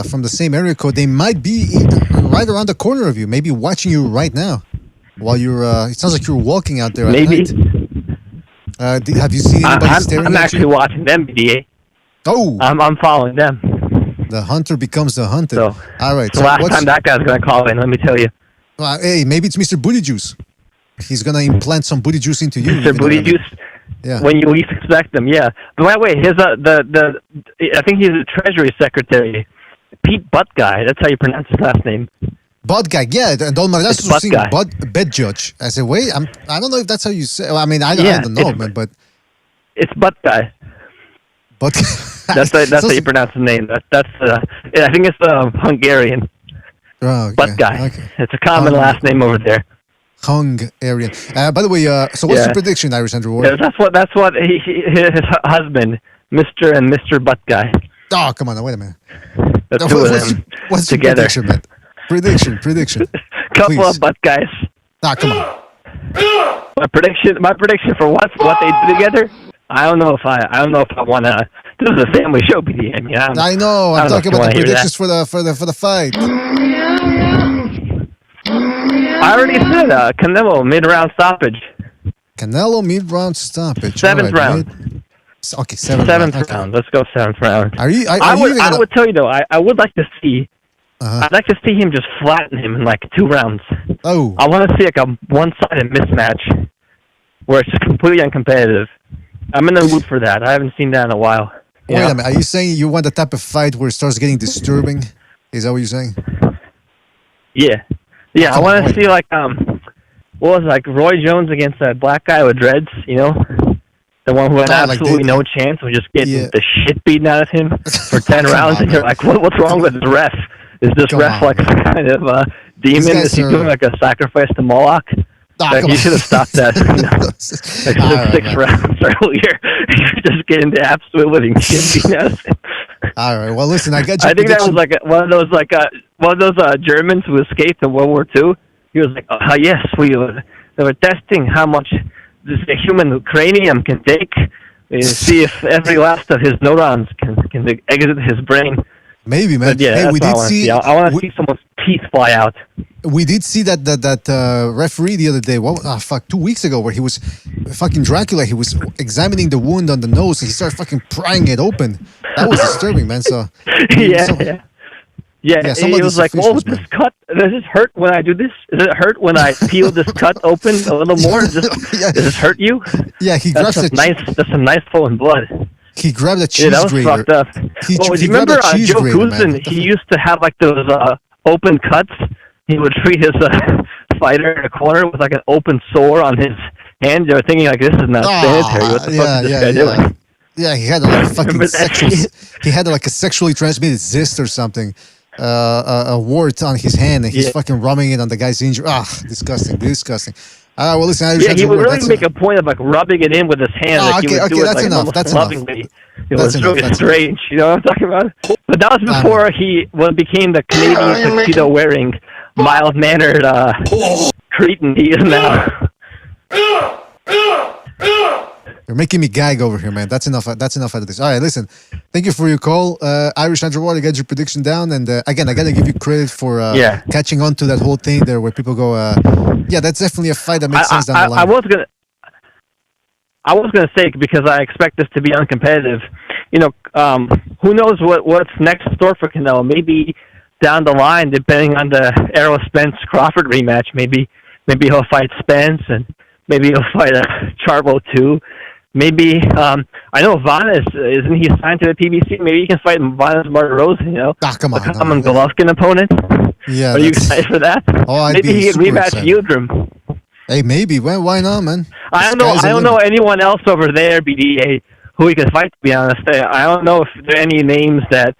from the same area code. They might be right around the corner of you, maybe watching you right now while you're. It sounds like you're walking out there at
maybe.
night. Have you seen anybody staring
I'm
at
actually
you?
watching them, BDA.
Oh.
I'm following them.
The hunter becomes the hunted.
So,
all right.
So last time that guy's going to call in, let me tell you.
Hey, maybe it's Mr. Booty Juice. He's going to implant some booty juice into you.
Mr. Booty Juice?
Yeah.
When you least expect them, yeah. But by the way, I think he's the Treasury Secretary, Pete Butt Guy. That's how you pronounce his last name.
Butt Guy, yeah. Don Marlazo
Butt
sing
Guy.
Bed Judge. I said, wait, I don't know if that's how you say. I mean, I don't know, man, but
it's Butt Guy.
But
that's how you pronounce his name. I think it's Hungarian.
Oh, okay.
Butt Guy.
Okay.
It's a common last name over there.
Hungarian. By the way, so what's your prediction, Irish Andrew Ward?
Yeah, that's what his husband, Mr. and Mr. Butt Guy.
Oh, come on, now, wait a minute.
The two of them
what's
together.
Your prediction, man? Prediction.
Couple
Please.
of butt guys.
Ah, come on.
My prediction for what they do together. I don't know if I want to. This is a family show, BDM. Yeah,
I know. I'm talking about the predictions for the fight.
I already said Canelo mid-round stoppage.
Canelo mid-round stoppage.
Seventh round.
Okay, seventh
round. Let's go seventh round.
I
would tell you though. I would like to see. I'd like to see him just flatten him in like 2 rounds.
Oh.
I want to see like a one-sided mismatch where it's just completely uncompetitive. I'm in the mood for that. I haven't seen that in a while.
Wait a minute. Are you saying you want the type of fight where it starts getting disturbing? Is that what you're saying?
Yeah. Yeah, I want to see like what was it, like Roy Jones against that black guy with dreads, you know? The one who had absolutely no chance of just getting the shit beaten out of him for 10 rounds, and you're like, what's wrong with the ref? Is this ref like some kind of demon? Is he doing like a sacrifice to Moloch? Like, you should have stopped that. Like 6 rounds earlier. You're just getting the absolute living shit beaten out of him.
All right. Well, listen, I got you.
I think that was like one of those Germans who escaped in World War II. He was like, "Oh yes, they were testing how much the human cranium can take, see if every last of his neurons can exit his brain."
Maybe, man.
But yeah,
hey,
that's
we
what
did see.
I want to see someone's teeth fly out.
We did see that referee the other day. 2 weeks ago, where he was fucking Dracula. He was examining the wound on the nose, and he started fucking prying it open. That was disturbing, man. So
Yeah, he was like, "Whoa, this cut, does this hurt when I do this? Does it hurt when I peel this cut open a little more? Does this hurt you?"
Yeah, he grabs
that's some nice flowing blood.
He grabbed a cheese
that was
grater.
fucked up. Do you remember Joe Cousin? He used to have like those open cuts. He would treat his fighter in a corner with like an open sore on his hand. You're thinking like, this is not sanitary. What the fuck is this guy doing?
Yeah, he had like fucking he had like a sexually transmitted cyst or something. A wart on his hand, and he's fucking rubbing it on the guy's injury. Disgusting. Well, listen,
he would really make a point of like rubbing it in with his hand. Like he would do it
that's
like
enough. That's
lovingly.
Enough.
It was really strange. You know what I'm talking about? But that was before he became the Canadian tuxedo wearing, mild mannered cretin he is now.
You're making me gag over here, man. That's enough out of this. All right, listen. Thank you for your call. Irish Andrew Ward, I got your prediction down. And again, I got to give you credit for catching on to that whole thing there where people go, that's definitely a fight that makes sense down the line.
I was gonna say, because I expect this to be uncompetitive. You know, who knows what's next in store for Canelo? Maybe down the line, depending on the Errol Spence Crawford rematch, maybe he'll fight Spence, and maybe he'll fight Charlo too. Maybe I know Vanes, isn't he signed to the PBC? Maybe he can fight Vanes Martirosyan, you know,
come on,
a common Golovkin opponent.
Yeah,
are you excited for that? Maybe he can rematch Yildirim.
Hey, maybe. Well, why not, man?
I don't know anyone else over there, BDA, who he could fight, to be honest. I don't know if there are any names that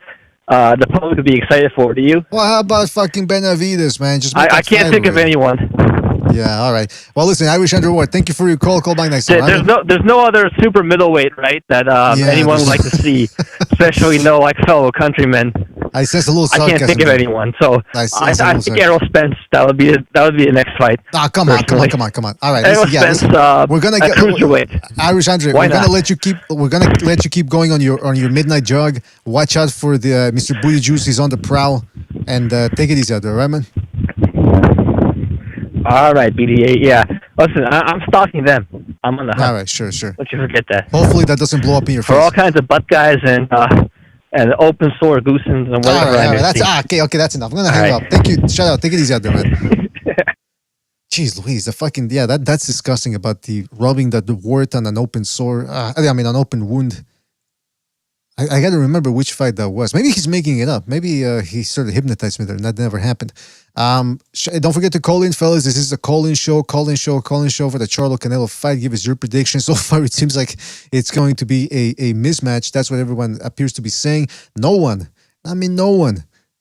the public would be excited for. Do you?
Well, how about fucking Benavides, man?
I can't think of anyone.
Yeah, all right. Well, listen, Irish Andrew Ward, thank you for your call. Call back next time.
There's no other super middleweight, right, that anyone would like to see, especially like fellow countrymen.
I sense a little sarcasm.
I can't think of anyone, so I think Errol Spence. That would be the next fight.
Come on. All right,
Errol Spence.
We're gonna get
cruiserweight.
Irish Andre. We're gonna let you keep going on your midnight jog. Watch out for the Mr. Booty Juice. He's on the prowl, and take it easy out there, right, man?
All right, BDA. Yeah. Listen, I'm stalking them. I'm on the hunt.
All right, sure.
Don't you forget that.
Hopefully that doesn't blow up in your face.
For all kinds of butt guys and open sore goosens and whatever.
All right. That's that's enough. I'm gonna hang up. Thank you. Shout out. Take it easy out there, man. Jeez Louise, the fucking that's disgusting about the rubbing the wart on an open sore. An open wound. I got to remember which fight that was. Maybe he's making it up. Maybe he sort of hypnotized me there, and that never happened. Don't forget to call in, fellas. This is a call-in show for the Charlo Canelo fight. Give us your prediction. So far, it seems like it's going to be a mismatch. That's what everyone appears to be saying. No one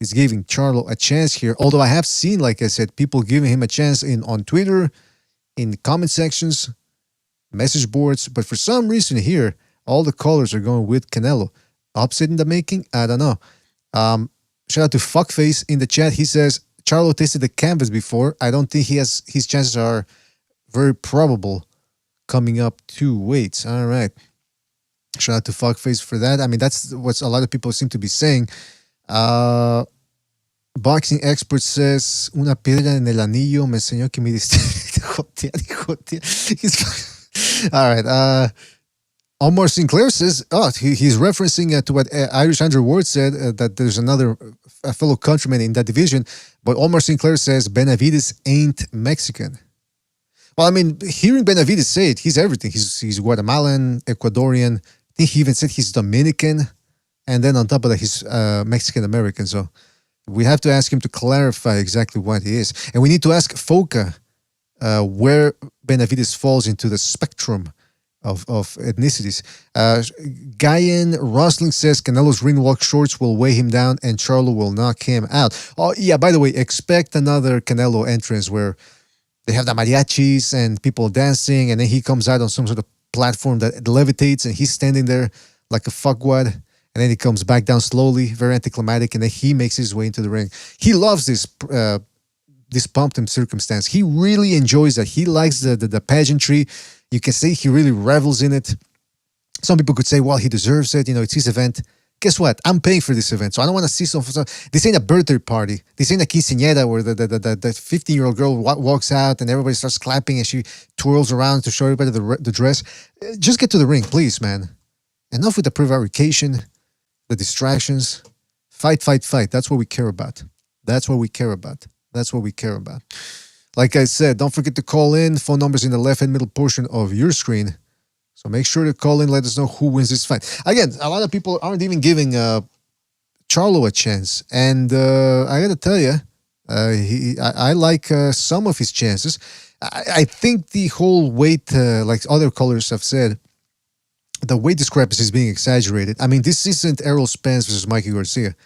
is giving Charlo a chance here. Although I have seen, like I said, people giving him a chance on Twitter. in comment sections, message boards, but for some reason here, all the callers are going with Canelo. Upset in the making? I don't know. Shout out to Fuckface in the chat. He says, Charlo tasted the canvas before. I don't think his chances are very probable coming up 2 weights. All right. Shout out to Fuckface for that. I mean, that's what a lot of people seem to be saying. Boxing expert says, una piedra en el anillo me enseñó que mi All right. Omar Sinclair says, he's referencing to what Irish Andrew Ward said, that there's another fellow countryman in that division. But Omar Sinclair says Benavides ain't Mexican. Well, I mean, hearing Benavides say it, he's everything. He's Guatemalan, Ecuadorian. I think he even said he's Dominican. And then on top of that, he's Mexican-American. So we have to ask him to clarify exactly what he is. And we need to ask Foca where Benavides falls into the spectrum of ethnicities. Guyan Rosling says Canelo's ring walk shorts will weigh him down and Charlo will knock him out. Oh, yeah, by the way, expect another Canelo entrance where they have the mariachis and people dancing, and then he comes out on some sort of platform that levitates and he's standing there like a fuckwad, and then he comes back down slowly, very anticlimactic, and then he makes his way into the ring. He loves this pumped-him circumstance. He really enjoys that. He likes the pageantry. You can say he really revels in it. Some people could say, well, he deserves it. It's his event. Guess what? I'm paying for this event, so I don't want to see some. This ain't a birthday party. This ain't a quinceañera where the 15-year-old girl walks out and everybody starts clapping and she twirls around to show everybody the dress. Just get to the ring, please, man. Enough with the prevarication, the distractions. Fight, fight, fight. That's what we care about. That's what we care about. That's what we care about. Like I said, don't forget to call in. Phone numbers in the left-hand middle portion of your screen. So make sure to call in, let us know who wins this fight. Again, a lot of people aren't even giving Charlo a chance. And I got to tell you, I like some of his chances. I think the whole weight, like other callers have said, the weight discrepancy is being exaggerated. I mean, this isn't Errol Spence versus Mikey Garcia,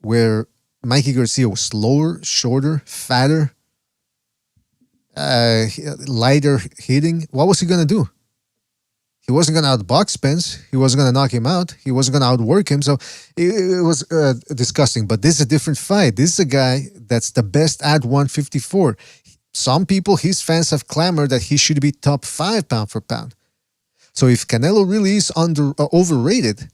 where Mikey Garcia was slower, shorter, fatter, lighter hitting. What was he going to do? He wasn't going to outbox Spence. He wasn't going to knock him out. He wasn't going to outwork him. So it was disgusting. But this is a different fight. This is a guy that's the best at 154. Some people, his fans, have clamored that he should be top 5 pound for pound. So if Canelo really is overrated,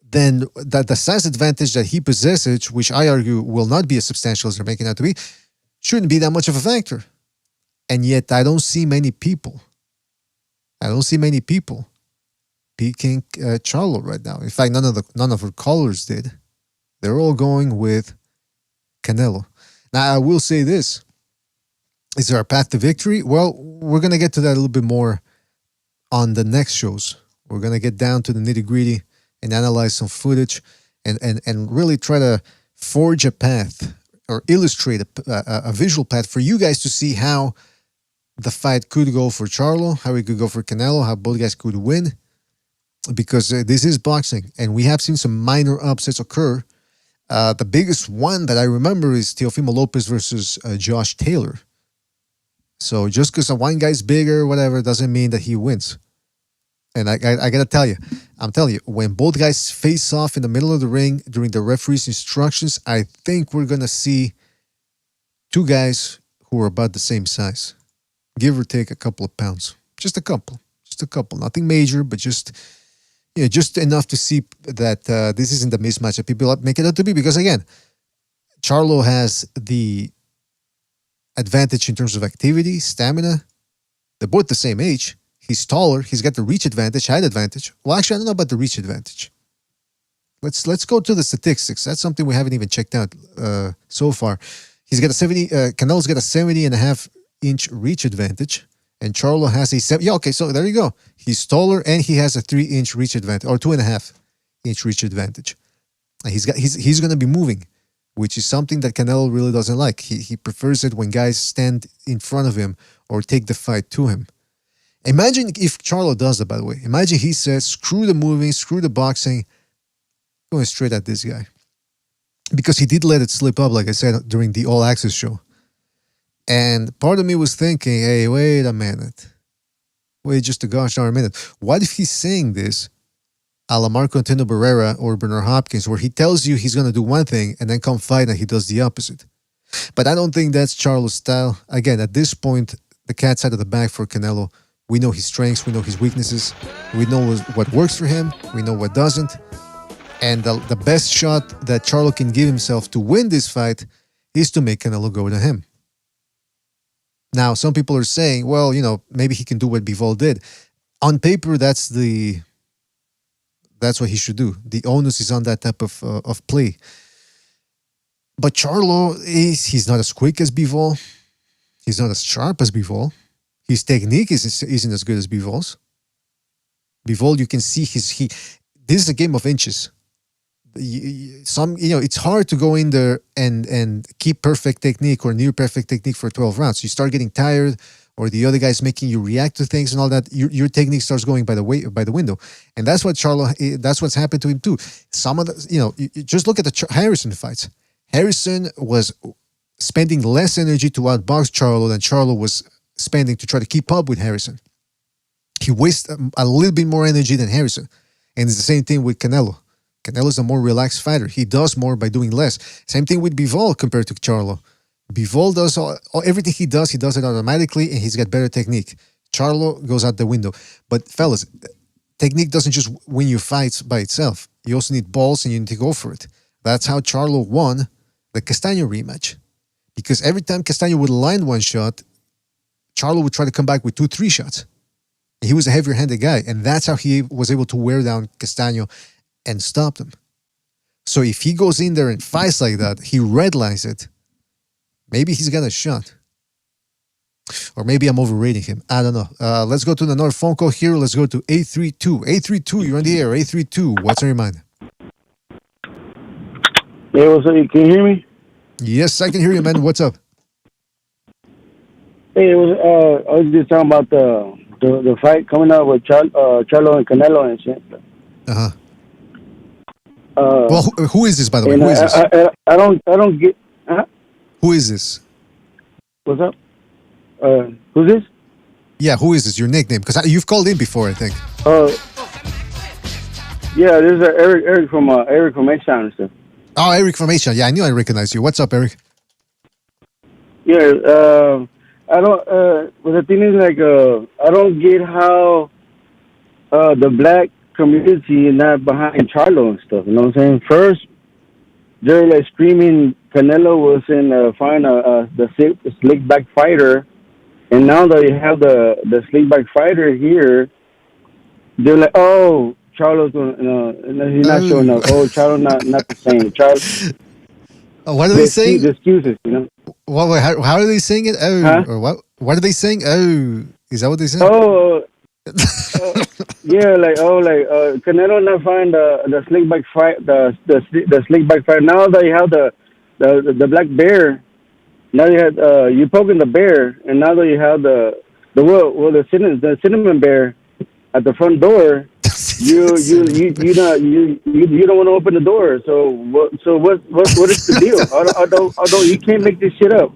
then the size advantage that he possesses, which I argue will not be as substantial as they're making out to be, shouldn't be that much of a factor. And yet I don't see many people picking Charlo right now. In fact, none of our callers did. They're all going with Canelo. Now, I will say this. Is there a path to victory? Well, we're going to get to that a little bit more on the next shows. We're going to get down to the nitty-gritty and analyze some footage and really try to forge a path or illustrate a visual path for you guys to see how the fight could go for Charlo, how it could go for Canelo, how both guys could win. Because this is boxing, and we have seen some minor upsets occur. The biggest one that I remember is Teofimo Lopez versus Josh Taylor. So just because one guy's bigger, whatever, doesn't mean that he wins. And I got to tell you, I'm telling you, when both guys face off in the middle of the ring during the referee's instructions, I think we're going to see two guys who are about the same size. Give or take a couple of pounds. Just a couple. Nothing major, but just enough to see that this isn't the mismatch that people make it out to be. Because again, Charlo has the advantage in terms of activity, stamina. They're both the same age. He's taller. He's got the reach advantage, height advantage. Well, actually, I don't know about the reach advantage. Let's go to the statistics. That's something we haven't even checked out so far. He's got a 70. Canelo's got a 70.5-inch reach advantage, and Charlo has a 7. Yeah, okay, so there you go. He's taller and he has a 3-inch reach advantage or 2.5-inch reach advantage. And he's going to be moving, which is something that Canelo really doesn't like. He prefers it when guys stand in front of him or take the fight to him. Imagine if Charlo does that, by the way. Imagine he says, screw the moving, screw the boxing, going straight at this guy. Because he did let it slip up, like I said, during the All Access show. And part of me was thinking, hey, wait a minute. Wait just a gosh darn minute. What if he's saying this a la Marco Antonio Barrera or Bernard Hopkins, where he tells you he's going to do one thing and then come fight and he does the opposite? But I don't think that's Charlo's style. Again, at this point, the cat's out of the bag for Canelo. We know his strengths, we know his weaknesses, we know what works for him, we know what doesn't. And the best shot that Charlo can give himself to win this fight is to make Canelo go to him. Now, some people are saying, well, maybe he can do what Bivol did. On paper, that's what he should do. The onus is on that type of play. But Charlo, he's not as quick as Bivol. He's not as sharp as Bivol. His technique isn't as good as Bivol's. Bivol, you can see this is a game of inches. It's hard to go in there and keep perfect technique or near perfect technique for 12 rounds. You start getting tired, or the other guy's making you react to things and all that. Your technique starts going by the window, and that's what that's what's happened to him too. Some of the, you just look at the Harrison fights. Harrison was spending less energy to outbox Charlo than Charlo was spending to try to keep up with Harrison. He wastes a little bit more energy than Harrison, and it's the same thing with Canelo. Canelo's a more relaxed fighter. He does more by doing less. Same thing with Bivol compared to Charlo. Bivol does everything he does it automatically, and he's got better technique. Charlo goes out the window. But fellas, technique doesn't just win you fights by itself. You also need balls, and you need to go for it. That's how Charlo won the Castaño rematch. Because every time Castaño would land one shot, Charlo would try to come back with 2-3 shots. He was a heavier-handed guy, and that's how he was able to wear down Castaño and stop him. So if he goes in there and fights like that, he redlines it, maybe he's got a shot. Or maybe I'm overrating him. I don't know. Let's go to another phone call here. Let's go to 832. 832, you're on the air. 832, what's on your mind?
Hey, what's up? Can you hear me?
Yes, I can hear you, man. What's up?
Hey, I was just talking about the fight coming up with Charlo and Canelo and shit.
Uh-huh. Well, who is this, by the way? Who is this?
I don't get...
Who is this?
What's up? Who's this?
Yeah, who is this? Your nickname? Because you've called in before, I think.
Yeah, this is Eric from H-Town and stuff.
Oh, Eric from H-Town. Yeah, I knew I recognized you. What's up, Eric?
Yeah, I don't... but the thing is, like, I don't get how the black community is not behind Charlo and stuff. You know what I'm saying? First, they're like screaming Canelo was in the slick back fighter, and now that you have the slick back fighter here, they're like, oh, Charlo's he's not showing up. Oh, Charlo not the same. Charlo.
What are they saying?
The excuses, you know.
How are they saying it? Oh,
huh?
Or what? What are they saying? Oh, is that what they say?
Oh. Yeah, Canelo not find the slick back fight, the slick back fight. Now that you have the black bear, now you have you poking the bear, and now that you have the cinnamon bear at the front door, you don't want to open the door. So what is the deal? Although you can't make this shit up.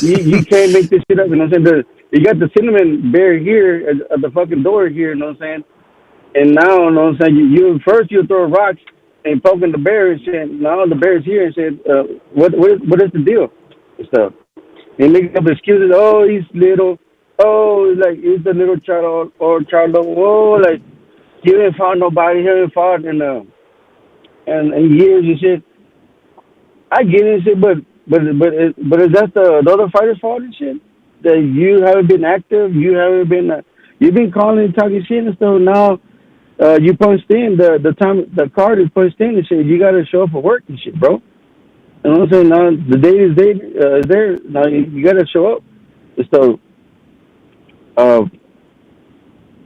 You can't make this shit up. You know what I'm saying? You got the cinnamon bear here at the fucking door here, you know what I'm saying? And now, you know what I'm saying, you throw rocks and poking the bear and shit. Now the bear's here and said, what is the deal? And stuff. They make up excuses. Oh, he's little. Oh, like he's the little Charlo or Charlo. Oh, like he haven't fought nobody. He haven't fought in years and shit. I get it and shit, but is that the other fighters' fault and shit? That you haven't been active, you've been calling and talking shit and stuff. Now you punched in the card is punched in and shit. You got to show up for work and shit, bro. You know what I'm saying? Now the date is there. Now you got to show up. So, am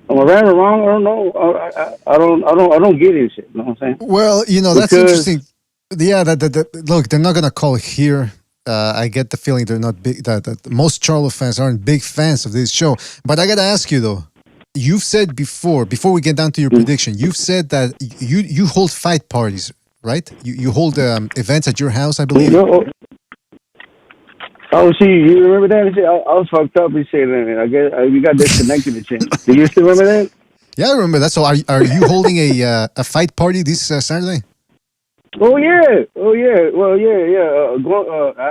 I right or wrong? I don't know. I don't get it. Shit. You know what I'm saying?
Well, that's interesting. Yeah, look, they're not gonna call here. I get the feeling they're not big. That most Charlo fans aren't big fans of this show. But I gotta ask you though. You've said before we get down to your prediction, you've said that you hold fight parties, right? You hold events at your house, I believe.
Oh, see, you remember that and shit? I was fucked up and shit. And I guess we got disconnected and shit. Do you still remember that?
Yeah, I remember that. So are you holding a fight party this Saturday?
Oh yeah. Well, yeah.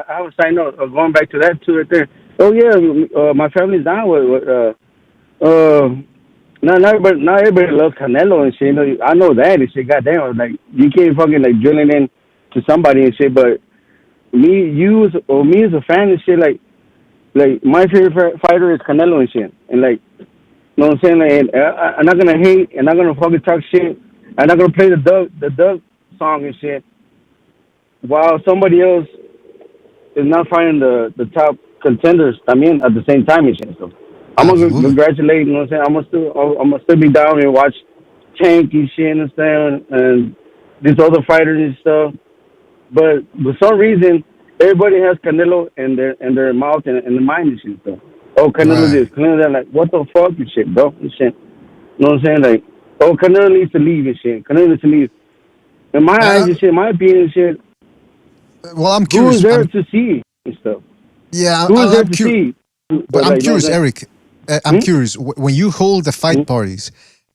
I was saying no. Going back to that too, right there. Oh yeah. My family's down with. Not everybody loves Canelo and shit. You know, I know that and shit. Goddamn, like you can't fucking like drilling in to somebody and shit. But me as a fan and shit, like my favorite fighter is Canelo and shit. And like, you know what I'm saying? Like, and I'm not gonna hate and I'm not gonna fucking talk shit. I'm not gonna play the Doug song and shit, while somebody else is not finding the top contenders. I mean, at the same time and shit. So I'm gonna congratulate. You know what I'm saying? I'm gonna still be down and watch Tank and shit and these other fighters and stuff. But for some reason, everybody has Canelo in their mouth and in the mind and shit stuff. Oh, Canelo this, Canelo that. Like, what the fuck and shit, bro? And shit. You know what I'm saying? Like, oh, Canelo needs to leave and shit. Canelo needs to leave. In my eyes and shit, my opinion and shit.
Well, I'm curious.
Who's there to see and stuff?
Yeah,
who's there to see?
But I'm curious, Eric. I'm curious. When you hold the fight parties,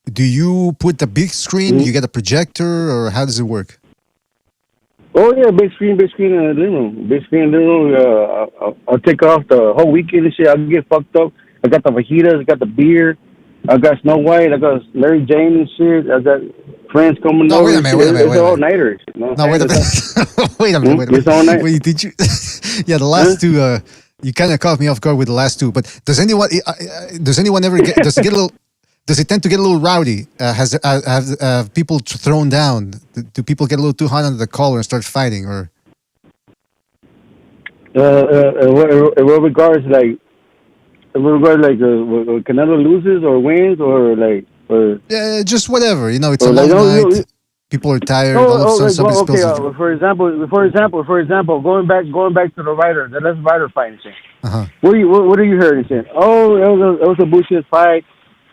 do you put the big screen? You get a projector, or how does it work?
Oh yeah, big screen in the living room. Big screen in the living room. I'll take off the whole weekend and shit. I'll get fucked up. I got the fajitas. I got the beer. I got Snow White. I got Larry Jane and shit. I got friends coming over.
Wait a minute.
It's all nighters.
No, wait a minute. Wait a minute.
It's all night.
Wait, did you? Yeah, the last two. You kind of caught me off guard with the last two. But does anyone ever get? Does it get a little? Does it tend to get a little rowdy? Have people thrown down? Do people get a little too hot under the collar and start fighting, or?
In what regards, like, Canelo loses or wins or like, or
yeah, just whatever. You know, it's a long night. People are tired.
For example, going back to the writer, the last writer fight. What are you hearing? Saying, oh, it was a bullshit fight.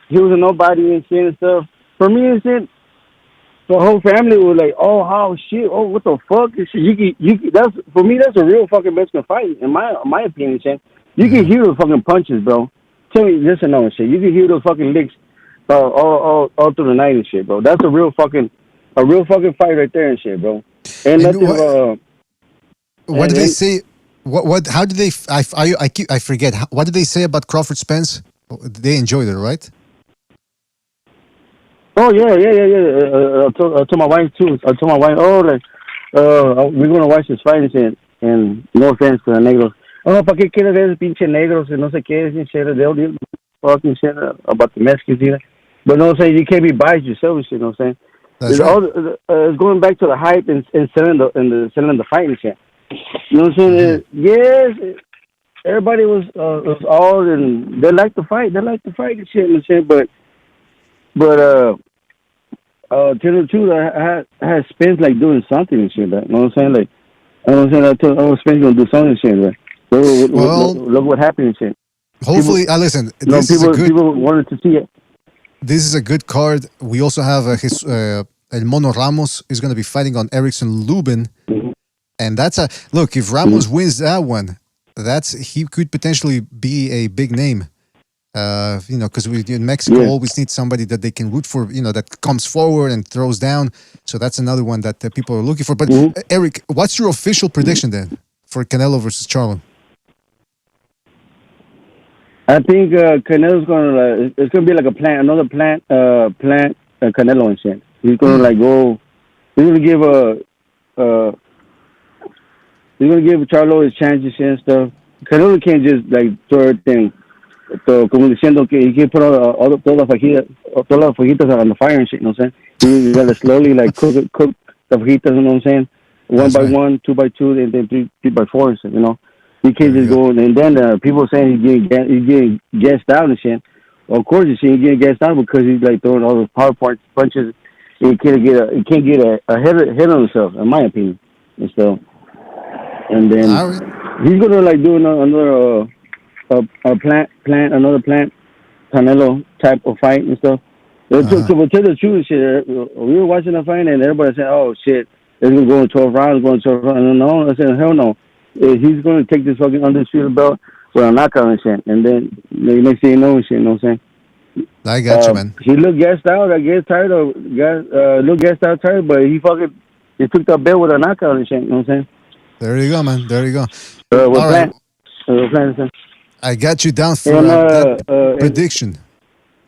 He was a nobody and shit and stuff. For me and shit, the whole family was like, oh, how shit, oh, what the fuck and shit. That's for me. That's a real fucking Mexican fight, in my opinion. Shit. You can hear the fucking punches, bro. Tell me this and no and shit. You can hear those fucking licks all through the night and shit, bro. That's a real fucking fight right there and shit, bro. And nothing.
What did they say? What? How did they? I forget. What did they say about Crawford Spence? They enjoyed it, right?
Oh yeah. I told my wife too. I told my wife, we're gonna watch this fight and shit. And no offense to the negros. Oh, ¿para qué quieres ver pinche negros y no sé qué? They'll fucking shit about the Mexicans either. But no, I'm saying you can't be biased yourself and shit. You know what I'm saying?
That's right.
It's going back to the hype and selling the fight and shit. You know what I'm saying? Yes, everybody was all and they like to fight. They like to fight and shit and shit. But to the truth, I had Spence like doing something and shit. Like, you know what I'm saying? Like, I was Spence gonna do something and shit. Like, look what happened and shit.
Hopefully, listen.
People wanted to see it.
This is a good card. We also have El Mono Ramos is going to be fighting on Erickson Lubin. And that's look, if Ramos wins that one, he could potentially be a big name. Because we in Mexico always need somebody that they can root for, that comes forward and throws down. So that's another one that people are looking for. But Eric, what's your official prediction then for Canelo versus Charlo?
I think Canelo's gonna it's gonna be like another plant Canelo and shit. He's gonna he's gonna give Charlo his chances and stuff. Canelo can't just throw everything. So, como diciendo que he can put all todas las fajitas on the fire and shit. You know what I'm saying? You gotta slowly cook the fajitas. You know what I'm saying? One by one, 2 by 2, and then 3 by 4 and shit. You know. You can't just go and then people saying he's getting gassed out and shit. Of course, he's getting gassed out because he's throwing all those power punches. He can't get a hit on himself, in my opinion, and stuff. And then he's gonna do another plant Canelo type of fight and stuff. To tell the truth, shit, we were watching the fight and everybody said, "Oh shit, it's gonna go in 12 rounds, No, I said, hell no. he's going to take this fucking undisputed belt with a knockout and shit. And then next thing you know, shit, you know what I'm saying?
I got you, man.
He looked gassed out. I guess tired tired, but he took that belt with a knockout and shit. You know what I'm saying?
There you go, man. There you go.
All right.
I got you down for that prediction.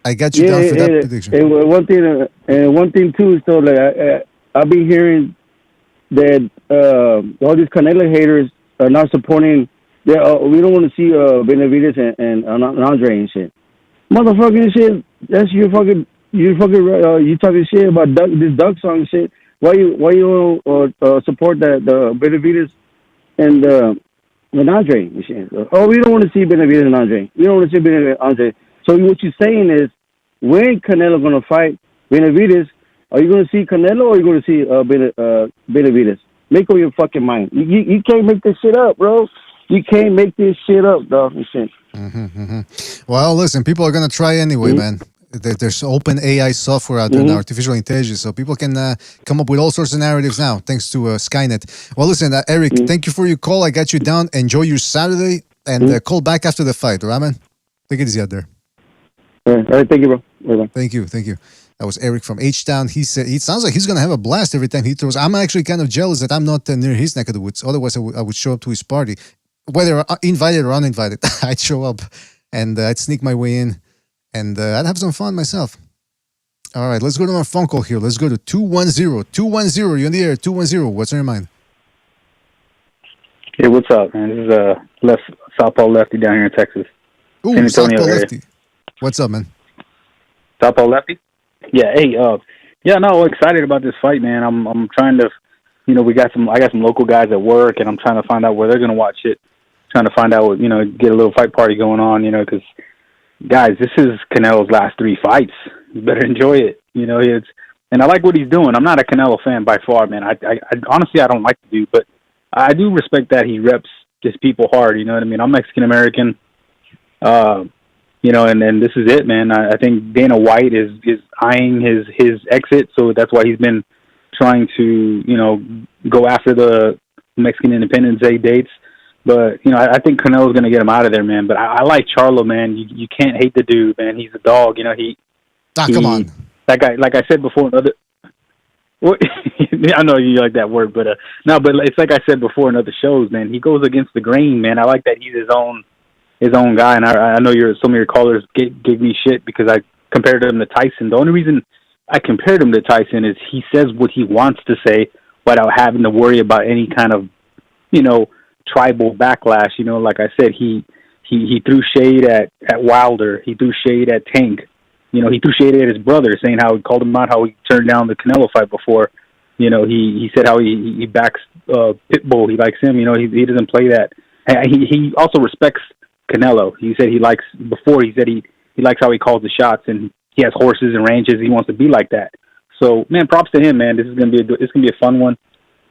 I got you down for that prediction.
And one thing too is, so like I've been hearing that all these Canelo haters are not supporting. We don't want to see Benavidez and Andre and shit. Motherfucking shit. That's you talking shit about this Duck song and shit. Why you support the Benavidez and Andre and shit? Oh, we don't want to see Benavidez and Andre. We don't want to see Benavidez and Andre. So what you're saying is, when Canelo gonna fight Benavidez, are you gonna see Canelo or are you gonna see Benavidez? Make up your fucking mind. You can't make this shit up, bro. You can't make this shit up, dog. And shit.
Well, listen, people are gonna try anyway, man. There's open AI software out there and artificial intelligence, so people can come up with all sorts of narratives now, thanks to Skynet. Well, listen, Eric, thank you for your call. I got you down. Enjoy your Saturday, and call back after the fight, all right, man? Take it easy out there.
All right, thank you, bro. Bye-bye.
Thank you. That was Eric from H-Town. He said it sounds like he's gonna have a blast every time he throws. I'm actually kind of jealous that I'm not near his neck of the woods. Otherwise, I would show up to his party, whether invited or uninvited. I'd show up and I'd sneak my way in, and I'd have some fun myself. All right, let's go to our phone call here. Let's go to 210. 210, you're in the air. 210. What's on your mind?
Hey, what's up, man? This is Southpaw Lefty down here in Texas.
Ooh,
San Antonio
Southpaw
area.
Lefty. What's up, man?
Southpaw Lefty? Yeah, hey, excited about this fight, man. I'm trying to, I got some local guys at work, and I'm trying to find out where they're going to watch it. Trying to find out, get a little fight party going on, because, guys, this is Canelo's last 3 fights. You better enjoy it. And I like what he's doing. I'm not a Canelo fan by far, man. I honestly, I don't like the dude, but I do respect that he reps his people hard, you know what I mean? I'm Mexican-American, and this is it, man. I think Dana White is eyeing his exit, so that's why he's been trying to, go after the Mexican Independence Day dates. But, I think Canelo's going to get him out of there, man. But I like Charlo, man. You can't hate the dude, man. He's a dog,
come on.
That guy, like I said before, I know you like that word, but but it's like I said before in other shows, man. He goes against the grain, man. I like that he's his own guy, and I know some of your callers gave me shit because I compared him to Tyson. The only reason I compared him to Tyson is he says what he wants to say without having to worry about any kind of, tribal backlash. Like I said, he threw shade at Wilder. He threw shade at Tank. He threw shade at his brother, saying how he called him out, how he turned down the Canelo fight before. He said how he backs Pitbull. He likes him. He doesn't play that. He also respects Canelo. He said he likes how he calls the shots, and he has horses and ranches. He wants to be like that. So, man, props to him, man. This is gonna be a fun one.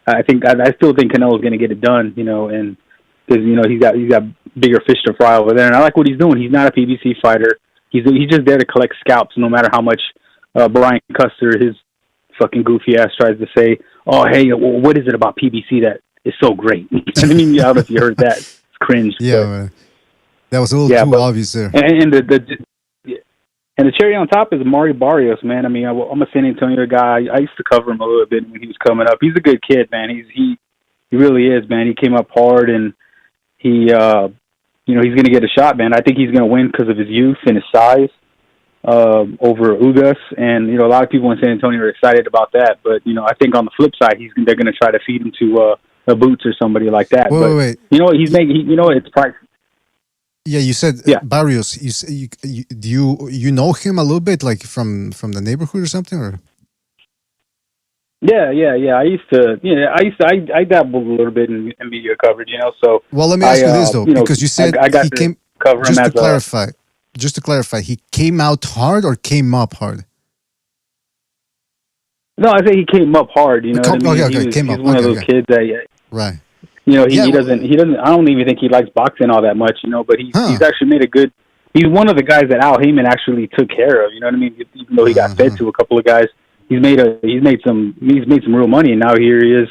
I still think Canelo's gonna get it done. And because he's got bigger fish to fry over there, and I like what he's doing. He's not a PBC fighter. He's just there to collect scalps, no matter how much Brian Custer, his fucking goofy ass, tries to say, "Oh, hey, what is it about PBC that is so great?" I mean, I don't know if you heard that. It's cringe.
Yeah, man. That was a little too obvious there.
And the cherry on top is Mari Barrios, man. I mean, I'm a San Antonio guy. I used to cover him a little bit when he was coming up. He's a good kid, man. He really is, man. He came up hard, and he's going to get a shot, man. I think he's going to win because of his youth and his size over Ugas. And, a lot of people in San Antonio are excited about that. But, I think on the flip side, they're going to try to feed him to a Boots or somebody like that.
Wait.
You know what? It's price.
Yeah, you said Barrios. Do you know him a little bit, like from the neighborhood or something, or?
Yeah. I dabbled a little bit in media coverage, So.
Well, let me ask you this though, because you said he came.
Cover him
just to clarify, he came out hard or came up hard?
No, I say he came up hard. You know, what I mean?
Okay, came up.
He's one of those kids that.
Right.
He doesn't. I don't even think he likes boxing all that much, but he's actually made a good. He's one of the guys that Al Heyman actually took care of. You know what I mean? Even though he got fed to a couple of guys, he's made some real money, and now here he is,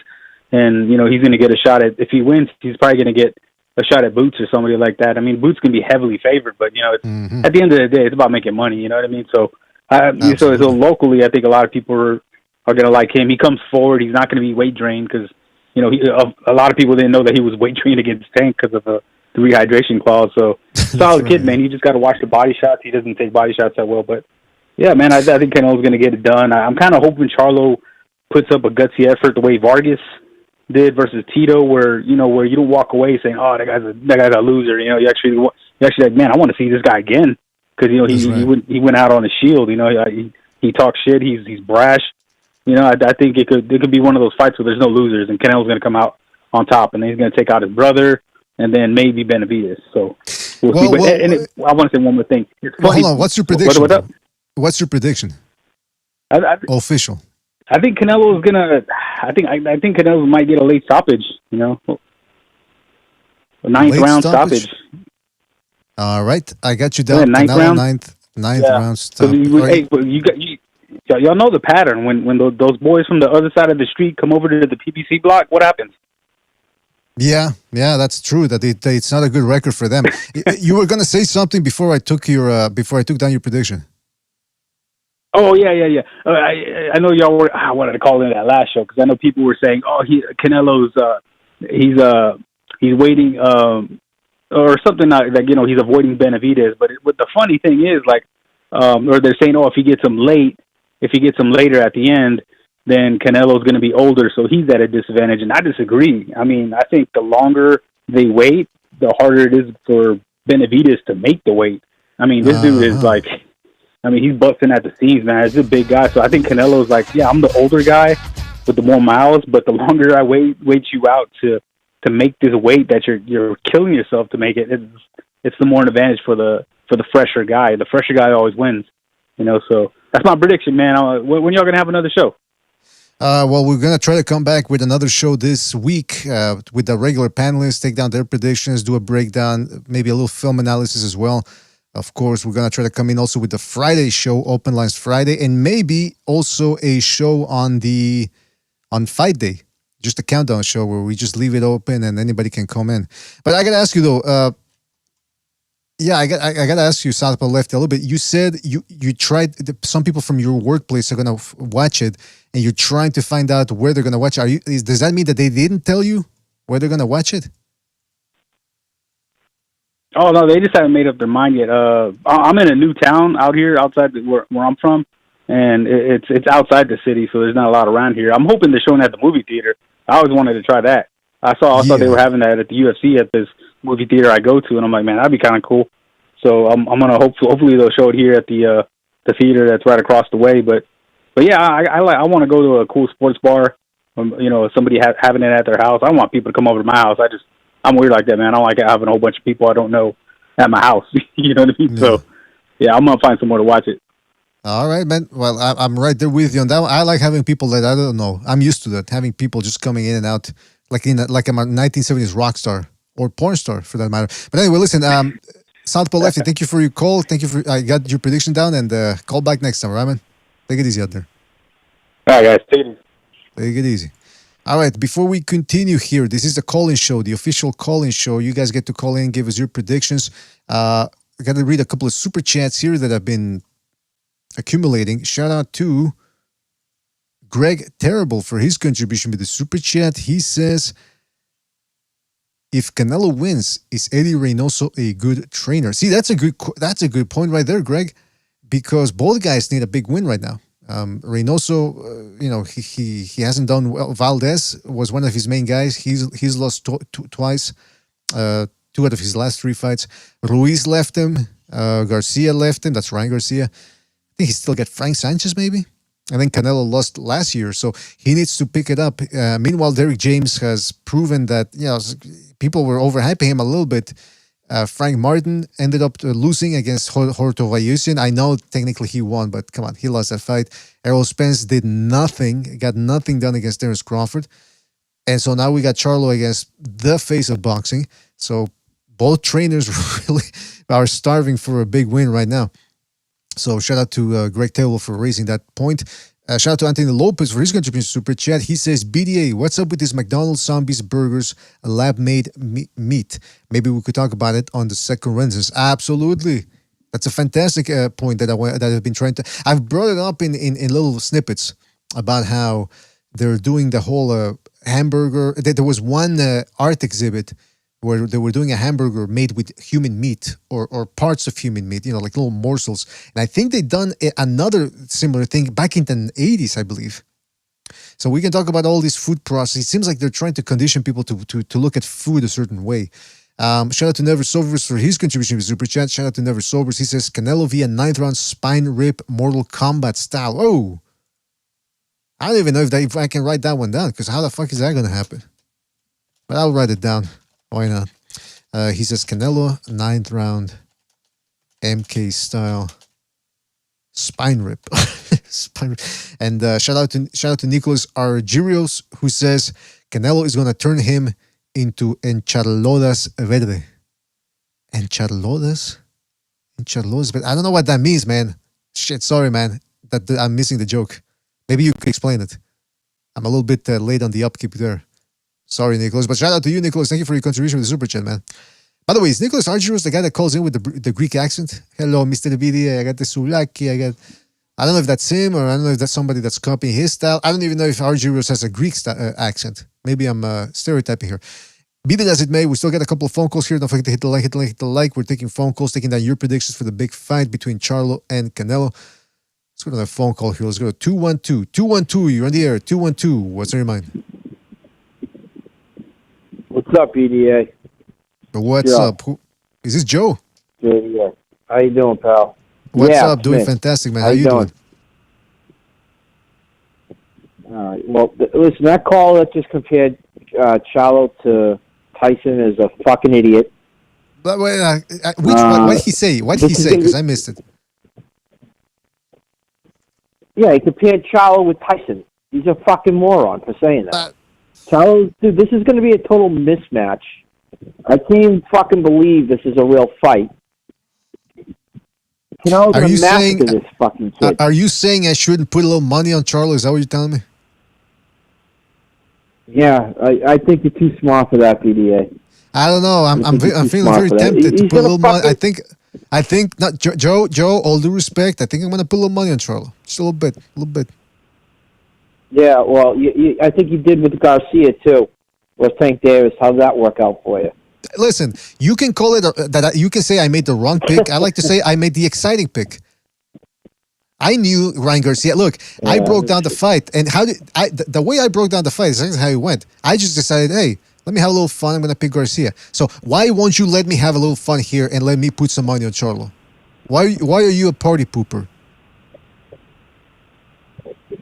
and he's going to get a shot at. If he wins, he's probably going to get a shot at Boots or somebody like that. I mean, Boots can be heavily favored, but it's, at the end of the day, it's about making money. You know what I mean? So, so locally, I think a lot of people are going to like him. He comes forward. He's not going to be weight drained because a lot of people didn't know that he was weight drained against Tank because of the rehydration clause. So solid kid, man. You just got to watch the body shots. He doesn't take body shots that well, but yeah, man, I think Canelo's going to get it done. I'm kind of hoping Charlo puts up a gutsy effort the way Vargas did versus Tito, where you don't walk away saying, "Oh, that guy's a loser." You actually like, man, I want to see this guy again because he went out on a shield. He talks shit. He's brash. I think it could be one of those fights where there's no losers, and Canelo's going to come out on top, and then he's going to take out his brother, and then maybe Benavidez. So we'll see. But, I want to say one more thing.
Hold on. What's your prediction?
What's up?
What's your prediction? Official.
I think Canelo is gonna. I think Canelo might get a late stoppage. A ninth round stoppage.
All right, I got you down.
Ninth round.
Ninth round stop.
Hey, y'all know the pattern. When those boys from the other side of the street come over to the PBC block, what happens?
Yeah, that's true. That it's not a good record for them. You were gonna say something before I took down your prediction.
Oh yeah. I know y'all were. I wanted to call in that last show because I know people were saying, "Oh, Canelo's he's waiting or something like he's avoiding Benavidez." But the funny thing is, or they're saying, "Oh, if he gets him later at the end, then Canelo's going to be older, so he's at a disadvantage." And I disagree. I mean, I think the longer they wait, the harder it is for Benavidez to make the weight. I mean, this dude is he's busting at the seams, man. He's a big guy. So I think Canelo's like, yeah, I'm the older guy with the more miles, but the longer I wait you out to make this weight that you're killing yourself to make it, it's the more an advantage for the fresher guy. The fresher guy always wins. So that's my prediction, man. When y'all gonna have another show?
Well, we're going to try to come back with another show this week with the regular panelists, take down their predictions, do a breakdown, maybe a little film analysis as well. Of course, we're going to try to come in also with the Friday show, Open Lines Friday, and maybe also a show on Fight Day, just a countdown show where we just leave it open and anybody can come in. But I got to ask you, though, I got to ask you, Southpaw Lefty, a little bit. You said you tried, some people from your workplace are going to watch it, and you're trying to find out where they're going to watch it. Does that mean that they didn't tell you where they're going to watch it?
Oh, no, they just haven't made up their mind yet. I'm in a new town out here outside where I'm from, and it's outside the city, so there's not a lot around here. I'm hoping they're showing at the movie theater. I always wanted to try that. I saw they were having that at the UFC at this movie theater I go to, and I'm like, man, that'd be kind of cool. So I'm gonna hopefully they'll show it here at the theater that's right across the way. But yeah, I want to go to a cool sports bar. Somebody having it at their house. I don't want people to come over to my house. I'm weird like that, man. I don't like having a whole bunch of people I don't know at my house. You know what I mean? Yeah. So yeah, I'm gonna find somewhere to watch it.
All right, man. Well, I'm right there with you on that one. I like having people that I don't know. I'm used to that, having people just coming in and out, like I'm a 1970s rock star or porn star for that matter. But anyway, listen, Southpaw Lefty, thank you for your call. Thank you I got your prediction down, and call back next time, right, man? Take it easy out there.
All right, guys. Take it easy.
Take it easy. All right, before we continue here, this is the call-in show, the official call-in show. You guys get to call in, give us your predictions. I got to read a couple of super chats here that have been accumulating. Shout out to Greg Terrible for his contribution with the super chat. He says, if Canelo wins, is Eddie Reynoso a good trainer? See, that's a good point right there, Greg, because both guys need a big win right now. Reynoso, he hasn't done well. Valdez was one of his main guys. He's lost twice, 2 out of his last 3 fights. Ruiz left him. Garcia left him. That's Ryan Garcia. I think he still got Frank Sanchez maybe. And then Canelo lost last year, so he needs to pick it up. Meanwhile, Derrick James has proven that people were overhyping him a little bit. Frank Martin ended up losing against Horto Vayusian. I know technically he won, but come on, he lost that fight. Errol Spence got nothing done against Terence Crawford. And so now we got Charlo against the face of boxing. So both trainers really are starving for a big win right now. So shout out to Greg Taylor for raising that point. Shout out to Anthony Lopez for his contribution to Super Chat. He says, BDA, what's up with this McDonald's zombies burgers, lab-made meat? Maybe we could talk about it on the second Renaissance. Absolutely. That's a fantastic point that I've been trying to... I've brought it up in little snippets about how they're doing the whole hamburger... There was one art exhibit where they were doing a hamburger made with human meat or parts of human meat, like little morsels. And I think they done another similar thing back in the 80s, I believe. So we can talk about all these food processes. It seems like they're trying to condition people to look at food a certain way. Shout out to Never Sobers for his contribution to Super Chat. Shout out to Never Sobers. He says, Canelo via 9th round spine rip Mortal Kombat style. Oh! I don't even know if I can write that one down, because how the fuck is that going to happen? But I'll write it down. Why not? He says Canelo 9th round MK style spine rip. Spine rip. And shout out to Nicholas Argirios, who says Canelo is gonna turn him into enchiladas verde. Enchiladas, but I don't know what that means, man. Shit, sorry, man. That I'm missing the joke. Maybe you could explain it. I'm a little bit late on the upkeep there. Sorry, Nicholas, but shout out to you, Nicholas. Thank you for your contribution to the Super Chat, man. By the way, is Nicholas Argyros the guy that calls in with the Greek accent? Hello, Mr. BDA. I got the Sulaki. I don't know if that's him or I don't know if that's somebody that's copying his style. I don't even know if Argyros has a Greek accent. Maybe I'm stereotyping here. Be that as it may, we still got a couple of phone calls here. Don't forget to hit the like. We're taking phone calls, taking down your predictions for the big fight between Charlo and Canelo. Let's go to that phone call here. Let's go to 212. 212, you're on the air. 212, what's on your mind?
What's up, EDA?
What's up? Is this Joe?
Yeah. How you doing, pal?
What's up? Doing fantastic, man. How you doing?
All right. Well, listen, that call that just compared Charlo to Tyson is a fucking idiot.
But wait, what did he say? What did he say? Because I missed it.
Yeah, he compared Charlo with Tyson. He's a fucking moron for saying that. Charlo, dude, this is going to be a total mismatch. I can't even fucking believe this is a real fight.
Are you saying this fucking kid. Are you saying I shouldn't put a little money on Charlo? Is that what you're telling me?
Yeah, I think you're too smart for that, PDA.
I don't know. I'm feeling very tempted to put a little money. I think not Joe. All due respect, I think I'm going to put a little money on Charlo. Just a little bit.
Yeah, well, I think you did with Garcia too, or Tank Davis. How'd that work out for you?
Listen, you can call it that. You can say I made the wrong pick. I like to say I made the exciting pick. I knew Ryan Garcia. Look, I broke down the fight, and the way I broke down the fight is how it went. I just decided, hey, let me have a little fun. I'm gonna pick Garcia. So why won't you let me have a little fun here and let me put some money on Charlo? Why are you a party pooper?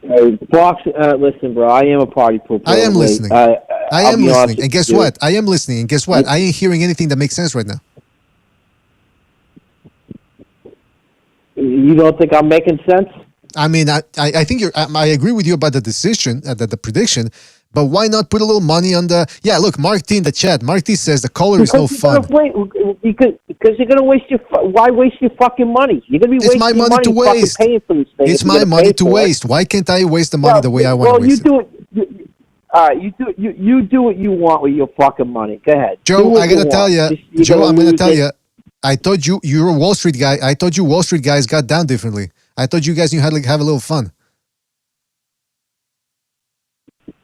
Listen, bro, I am a party pooper.
I am listening. I am listening. And guess what? I am listening. And guess what? I ain't hearing anything that makes sense right now.
You don't think I'm making sense?
I mean, I think I agree with you about the decision, the prediction. But why not put a little money on the... Yeah, look, Mark T in the chat. Mark T says the color is no fun.
Because you're going to waste your... Why waste your fucking money? You're going to be wasting
my money to waste.
Paying for this thing.
It's my money to waste. Why can't I waste the money the way I want to waste it?
All right, you do what you want with your fucking money. Go ahead.
Joe, I got to tell you. Joe, I'm going to tell you. I thought you're a Wall Street guy. I thought you Wall Street guys got down differently. I thought you guys knew how to have a little fun.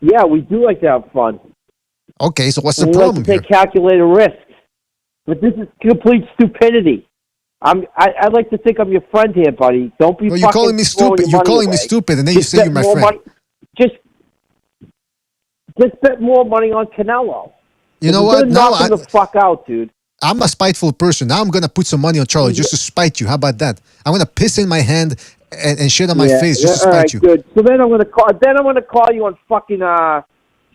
Yeah, we do like to have fun.
Okay, so what's the problem
like to take calculated risks. But this is complete stupidity. I'd like to think I'm your friend here, buddy. Don't be.
Well, you're calling me stupid. You're calling me stupid, and then you say you're my friend.
Money. Just bet more money on Canelo.
You know what?
Knock him the fuck out, dude.
I'm a spiteful person. Now I'm gonna put some money on Charlo just to spite you. How about that? I'm gonna piss in my hand and shit on my face just to spite you.
Good. So then I'm gonna call you on fucking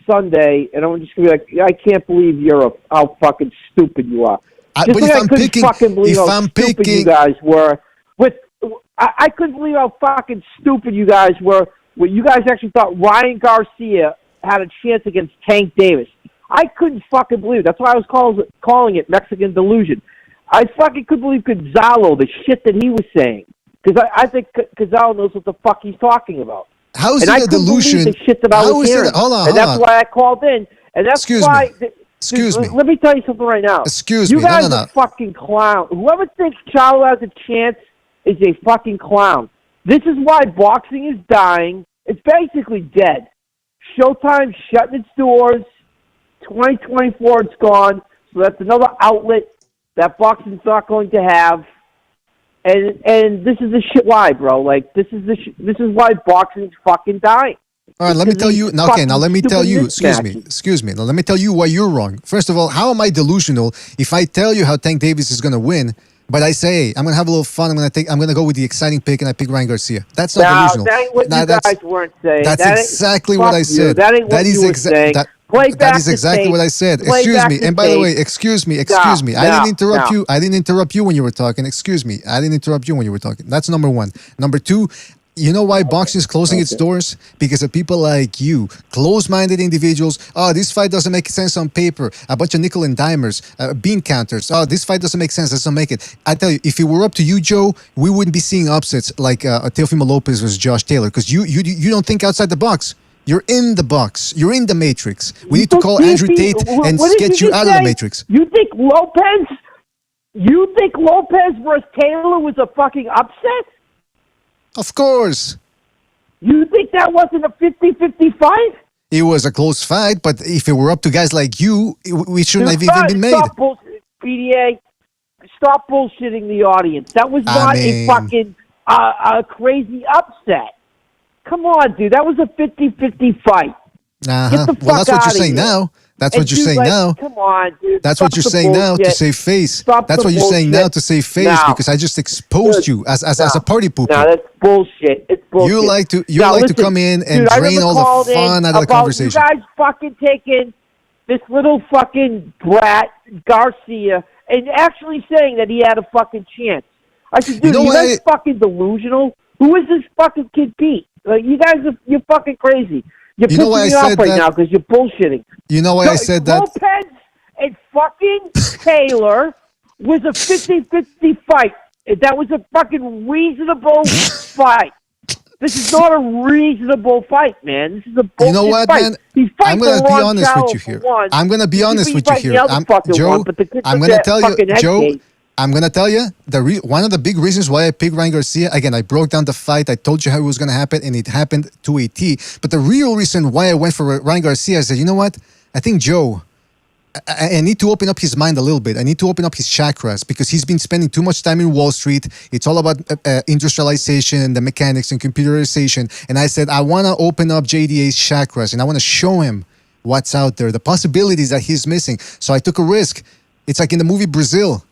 Sunday, and I'm just gonna be like, I can't believe how fucking stupid you are.
But if I'm picking,
you guys were I couldn't believe how fucking stupid you guys were. Where you guys actually thought Ryan Garcia had a chance against Tank Davis. I couldn't fucking believe it. That's why I was calling it Mexican delusion. I fucking couldn't believe Gonzalo, the shit that he was saying. Because I think Gonzalo knows what the fuck he's talking about.
How is
and
it
I
a
couldn't believe
delusion?
the shit that I
How
was
is it?
hearing.
Hold on,
and
hold
that's
on.
why I called in. And that's
Excuse
why.
me. Excuse me.
Let me tell you something right now.
Excuse
you
me. No,
guys
no,
are
no.
fucking clown. Whoever thinks Charlo has a chance is a fucking clown. This is why boxing is dying. It's basically dead. Showtime's shutting its doors. 2024, it's gone. So that's another outlet that boxing's not going to have. And this is the shit why, bro. Like, this is why boxing's fucking dying.
All right, let me tell you. Now, okay, now let me tell you. Excuse me. Now let me tell you why you're wrong. First of all, how am I delusional if I tell you how Tank Davis is going to win, but I say, hey, I'm going to have a little fun. I'm going to go with the exciting pick, and I pick Ryan Garcia. That's not delusional.
That ain't what you guys weren't saying.
That's exactly what I said.
That ain't what you were saying.
That is exactly what I said. Excuse me. And by the way, excuse me. I didn't interrupt you. I didn't interrupt you when you were talking. Excuse me. I didn't interrupt you when you were talking. That's number one. Number two, you know why boxing is closing its doors? Because of people like you, close-minded individuals. Oh, this fight doesn't make sense on paper. A bunch of nickel and dimers, bean counters. Oh, this fight doesn't make sense. Doesn't make it. I tell you, if it were up to you, Joe, we wouldn't be seeing upsets like Teofimo Lopez versus Josh Taylor because you don't think outside the box. You're in the box. You're in the matrix. We need to call Andrew Tate and get you out of the matrix.
You think Lopez versus Taylor was a fucking upset?
Of course.
You think that wasn't a 50-50 fight?
It was a close fight, but if it were up to guys like you, we shouldn't have even been made.
PDA, stop bullshitting the audience. That was not a fucking a crazy upset. Come on, dude. That was a 50-50 fight. Get the fuck
well, that's what you're saying
here.
now. That's what you're saying now.
Come on, dude.
That's what you're saying now to save face. That's what you're saying now to save face because I just exposed you as a party pooper.
No, that's bullshit. It's bullshit.
You like to come in and drain all the fun out of the conversation.
You guys fucking taking this little fucking brat Garcia and actually saying that he had a fucking chance. I said, dude, you guys fucking delusional. Who is this fucking kid Pete? Like, you're fucking crazy. You're pissing me off right now because you're bullshitting.
You know why I said that?
Lopez and fucking Taylor was a 50-50 fight. That was a fucking reasonable fight. This is not a reasonable fight, man. This is a bullshit
You know what,
fight.
man?
I'm
going to be honest with you here. I'm going to be honest with you here. Joe, I'm going to tell you, Joe, I'm going to tell you, one of the big reasons why I picked Ryan Garcia, again, I broke down the fight. I told you how it was going to happen, and it happened to a T. But the real reason why I went for Ryan Garcia, I said, you know what? I think Joe, I need to open up his mind a little bit. I need to open up his chakras because he's been spending too much time in Wall Street. It's all about industrialization and the mechanics and computerization. And I said, I want to open up JDA's chakras, and I want to show him what's out there, the possibilities that he's missing. So I took a risk. It's like in the movie Brazil.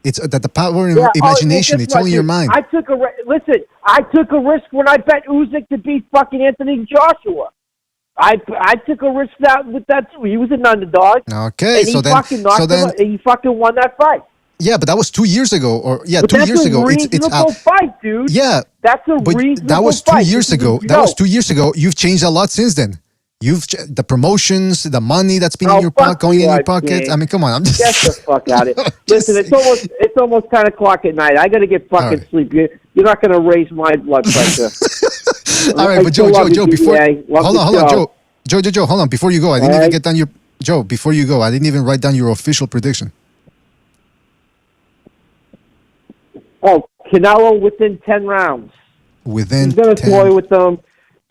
It's that the power of imagination. It's all in your mind.
I took a risk when I bet Usyk to beat fucking Anthony Joshua. I took a risk with that too. He was an underdog.
Okay,
and he fucking won that fight.
Yeah, but that was 2 years ago, but 2 years ago.
It's a fight, dude.
Yeah,
that's a reasonable fight.
That was 2 years ago. That was 2 years ago. You've changed a lot since then. The promotions, the money that's been in your pocket, going in your pocket. I mean, come on. I'm just
get the fuck out of it. Listen, it's almost 10 o'clock at night. I got to get fucking sleep. You're not going to raise my blood pressure.
All right, but Joe, before hold on, Joe, hold on. Before you go, I didn't even get down before you go, I didn't even write down your official prediction.
Oh, Canelo within 10 rounds.
He's
going to toy with them.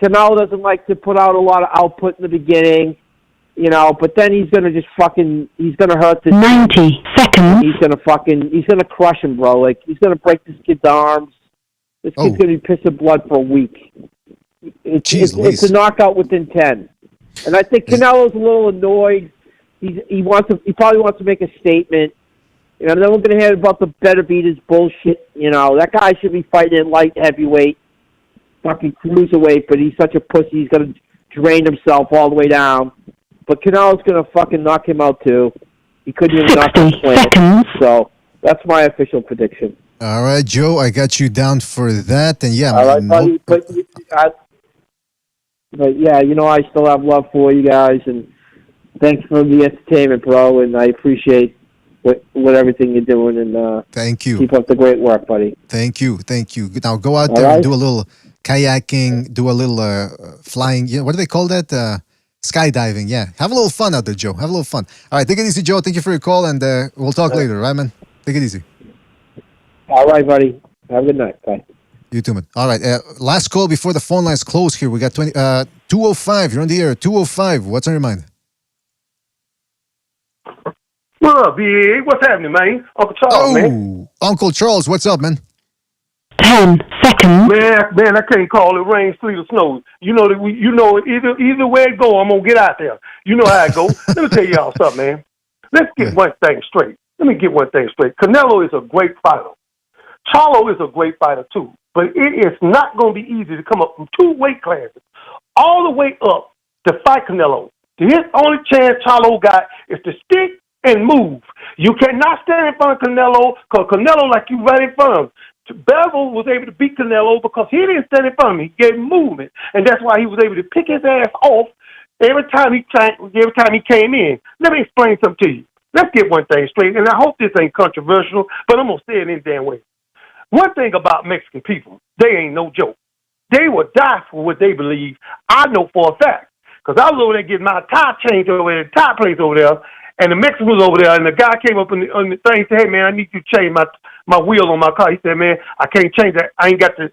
Canelo doesn't like to put out a lot of output in the beginning, but then he's going to just he's going to hurt this
90 seconds.
He's going to crush him, bro. Like, he's going to break this kid's arms. This kid's going to be pissing blood for a week. It's a knockout within 10. And I think Canelo's a little annoyed. He probably wants to make a statement. Then we're going to hear about the better beaters bullshit. That guy should be fighting in light heavyweight. Fucking cruiserweight, but he's such a pussy. He's going to drain himself all the way down. But Canelo's going to fucking knock him out too. He couldn't even knock him flat. So that's my official prediction.
All right, Joe, I got you down for that. And yeah,
all right, buddy. But yeah, I still have love for you guys, and thanks for the entertainment, bro. And I appreciate what everything you're doing. And
thank you.
Keep up the great work, buddy.
Thank you. Now go out there and do a little kayaking, do a little flying. What do they call that? Skydiving. Yeah, have a little fun out there, Joe. Have a little fun. All right, take it easy, Joe. Thank you for your call, and we'll talk later, right, man? Take it easy.
All right, buddy. Have a good night. Bye.
You too, man. All right, last call before the phone lines close here. We got 205. You're on the air. 205. What's on your mind?
What up, big? What's happening, man? Uncle Charles, man.
Uncle Charles, what's up, man?
10 seconds.
Man, I can't call it rain, sleet, or snow. You know that either way it go, I'm gonna get out there. You know how it go. Let me tell y'all something, man. Let's get one thing straight. Let me get one thing straight. Canelo is a great fighter. Charlo is a great fighter too. But it is not gonna be easy to come up from 2 weight classes all the way up to fight Canelo. His only chance Charlo got is to stick and move. You cannot stand in front of Canelo because Canelo like you right in front of him. Bevel was able to beat Canelo because he didn't stand in front of him. He gave him movement, and that's why he was able to pick his ass off every time he came in. Let me explain something to you. Let's get one thing straight, and I hope this ain't controversial, but I'm gonna say it any damn way. One thing about Mexican people, they ain't no joke. They will die for what they believe. I know for a fact because I was over there getting my tire changed over there, tire place over there. And the Mexican was over there, and the guy came up on the thing and said, "Hey man, I need you to change my wheel on my car." He said, "Man, I can't change that. I ain't got the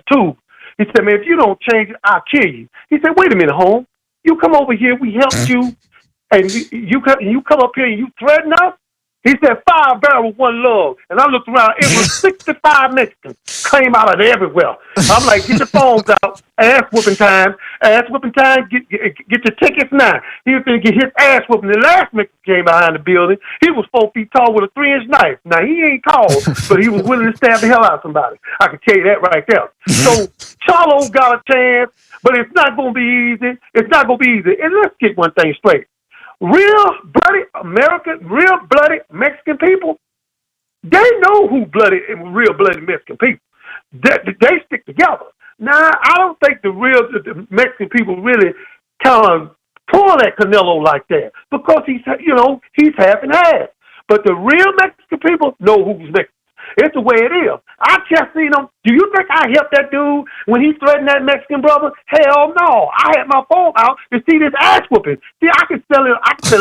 tube." He said, "Man, if you don't change it, I'll kill you." He said, "Wait a minute, home. You come over here, we helped you, and you come up here and you threaten us." He said, 5 barrels, 1 love. And I looked around. It was 65 Mexicans came out of everywhere. I'm like, get your phones out. Ass whooping time. Ass whooping time. Get your tickets now. He was going to get his ass whooping. The last Mexican came behind the building. He was 4 feet tall with a 3-inch knife. Now, he ain't tall, but he was willing to stab the hell out of somebody. I can tell you that right there. So, Charlo got a chance, but it's not going to be easy. It's not going to be easy. And let's get one thing straight. Real bloody Mexican people, they know who real bloody Mexican people. They stick together. Now, I don't think the Mexican people really kind of pull at Canelo like that because he's half and half. But the real Mexican people know who's Mexican. It's the way it is. I just seen him. Do you think I helped that dude when he threatened that Mexican brother? Hell no. I had my phone out to see this ass whooping. See, I can sell it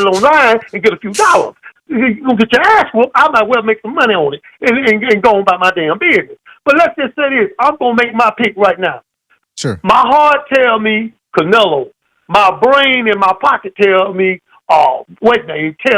online and get a few dollars. You're going to get your ass whooped. I might well make some money on it and go on about my damn business. But let's just say this. I'm going to make my pick right now.
Sure.
My heart tell me Canelo. My brain and my pocket tell me, tell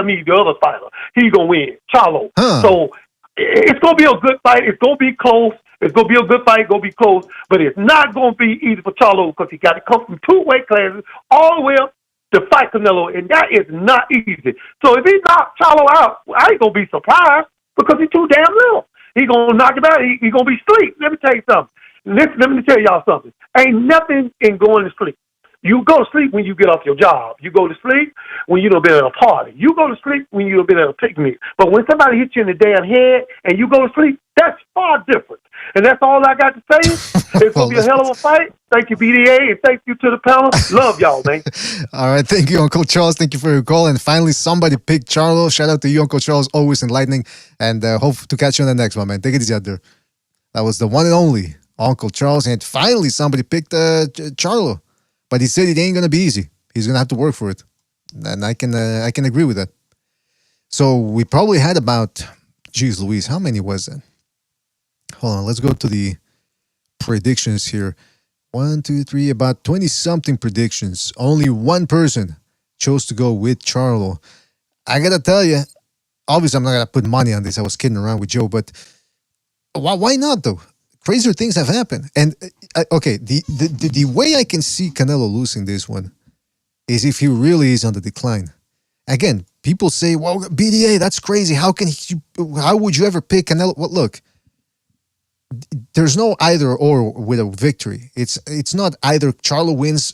me the other fighter. He's going to win. Charlo. So, it's going to be a good fight. It's going to be close. It's going to be a good fight. It's going to be close. But it's not going to be easy for Charlo because he got to come from 2 weight classes all the way up to fight Canelo. And that is not easy. So if he knocks Charlo out, I ain't going to be surprised because he's too damn little. He's going to knock him out. He's going to be asleep. Let me tell you something. Let me tell y'all something. Ain't nothing in going to sleep. You go to sleep when you get off your job. You go to sleep when you done been at a party. You go to sleep when you done been at a picnic. But when somebody hits you in the damn head and you go to sleep, that's far different. And that's all I got to say. It's going to be a hell of a fight. Thank you, BDA, and thank you to the panel. Love y'all, man.
All right. Thank you, Uncle Charles. Thank you for your call. And finally, somebody picked Charlo. Shout out to you, Uncle Charles. Always enlightening. And hope to catch you on the next one, man. Take it easy out there. That was the one and only Uncle Charles. And finally, somebody picked Charlo. But he said it ain't going to be easy. He's going to have to work for it. And I can agree with that. So we probably had about, geez Louise, how many was that? Hold on, let's go to the predictions here. 1, 2, 3, about 20-something predictions. Only one person chose to go with Charlo. I got to tell you, obviously I'm not going to put money on this. I was kidding around with Joe, but why not though? Crazier things have happened. And, okay, the way I can see Canelo losing this one is if he really is on the decline. Again, people say, well, BDA, that's crazy. How would you ever pick Canelo? Well, look, there's no either or with a victory. It's not either Charlo wins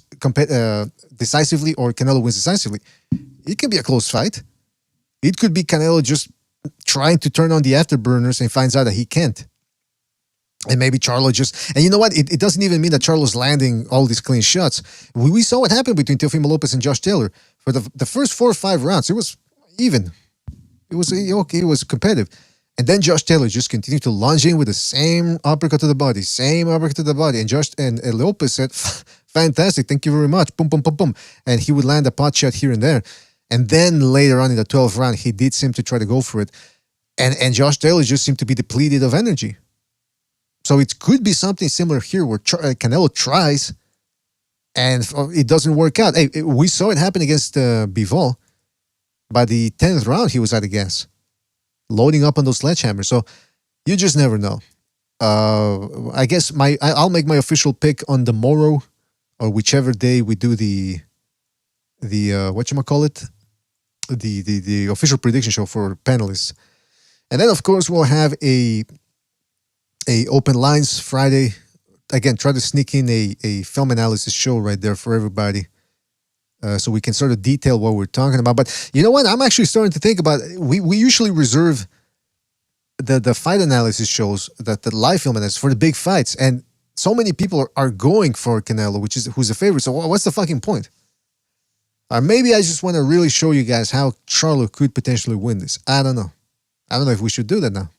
decisively or Canelo wins decisively. It can be a close fight. It could be Canelo just trying to turn on the afterburners and finds out that he can't. And maybe Charlo and you know what? It doesn't even mean that Charlo's landing all these clean shots. We saw what happened between Teofimo Lopez and Josh Taylor. For the first 4 or 5 rounds, it was even. It was okay. It was competitive. And then Josh Taylor just continued to lunge in with the same uppercut to the body, and Lopez said, fantastic, thank you very much, boom, boom, boom, boom. And he would land a pot shot here and there. And then later on in the 12th round, he did seem to try to go for it. And Josh Taylor just seemed to be depleted of energy. So it could be something similar here where Canelo tries and it doesn't work out. Hey, we saw it happen against Bivol. By the 10th round, he was out of gas, loading up on those sledgehammers. So you just never know. I guess I'll make my official pick on the morrow or whichever day we do the whatchamacallit, the official prediction show for panelists. And then, of course, we'll have a open lines Friday. Again, try to sneak in a film analysis show right there for everybody. So we can sort of detail what we're talking about. But you know what? I'm actually starting to think about, we usually reserve the fight analysis shows, the live film analysis for the big fights. And so many people are going for Canelo, who's a favorite. So what's the fucking point? Or maybe I just want to really show you guys how Charlo could potentially win this. I don't know. I don't know if we should do that now.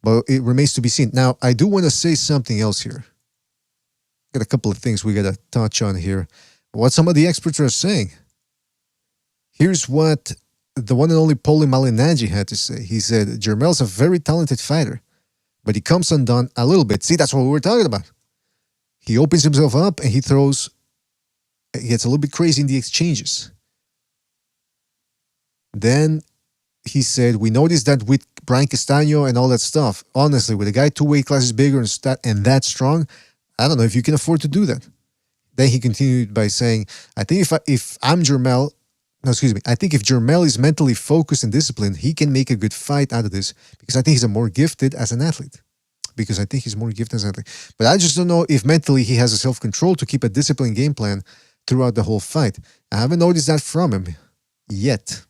But it remains to be seen. Now, I do want to say something else here. Got a couple of things we got to touch on here. What some of the experts are saying. Here's what the one and only Paulie Malignaggi had to say. He said, Jermel's a very talented fighter, but he comes undone a little bit. See, that's what we were talking about. He opens himself up and he gets a little bit crazy in the exchanges. Then he said, we noticed that with Brian Castaño and all that stuff, honestly, with a guy 2 weight classes bigger and that strong, I don't know if you can afford to do that. Then he continued by saying, I think if Jermel is mentally focused and disciplined, he can make a good fight out of this because I think he's more gifted as an athlete. But I just don't know if mentally he has a self-control to keep a disciplined game plan throughout the whole fight. I haven't noticed that from him yet.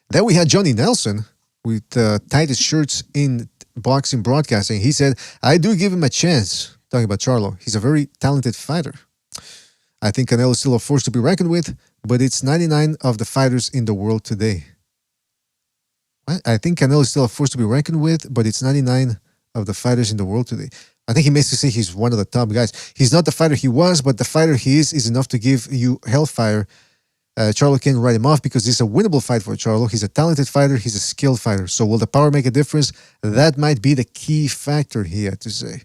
Then we had Johnny Nelson with the tightest shirts in boxing broadcasting. He said, I do give him a chance. Talking about Charlo. He's a very talented fighter. I think Canelo is still a force to be reckoned with, but it's 99 of the fighters in the world today. What? I think Canelo is still a force to be reckoned with, but it's 99 of the fighters in the world today. I think he makes to say he's one of the top guys. He's not the fighter he was, but the fighter he is enough to give you hellfire. Charlo can't write him off because it's a winnable fight for Charlo. He's a talented fighter. He's a skilled fighter. So will the power make a difference? That might be the key factor, he had to say.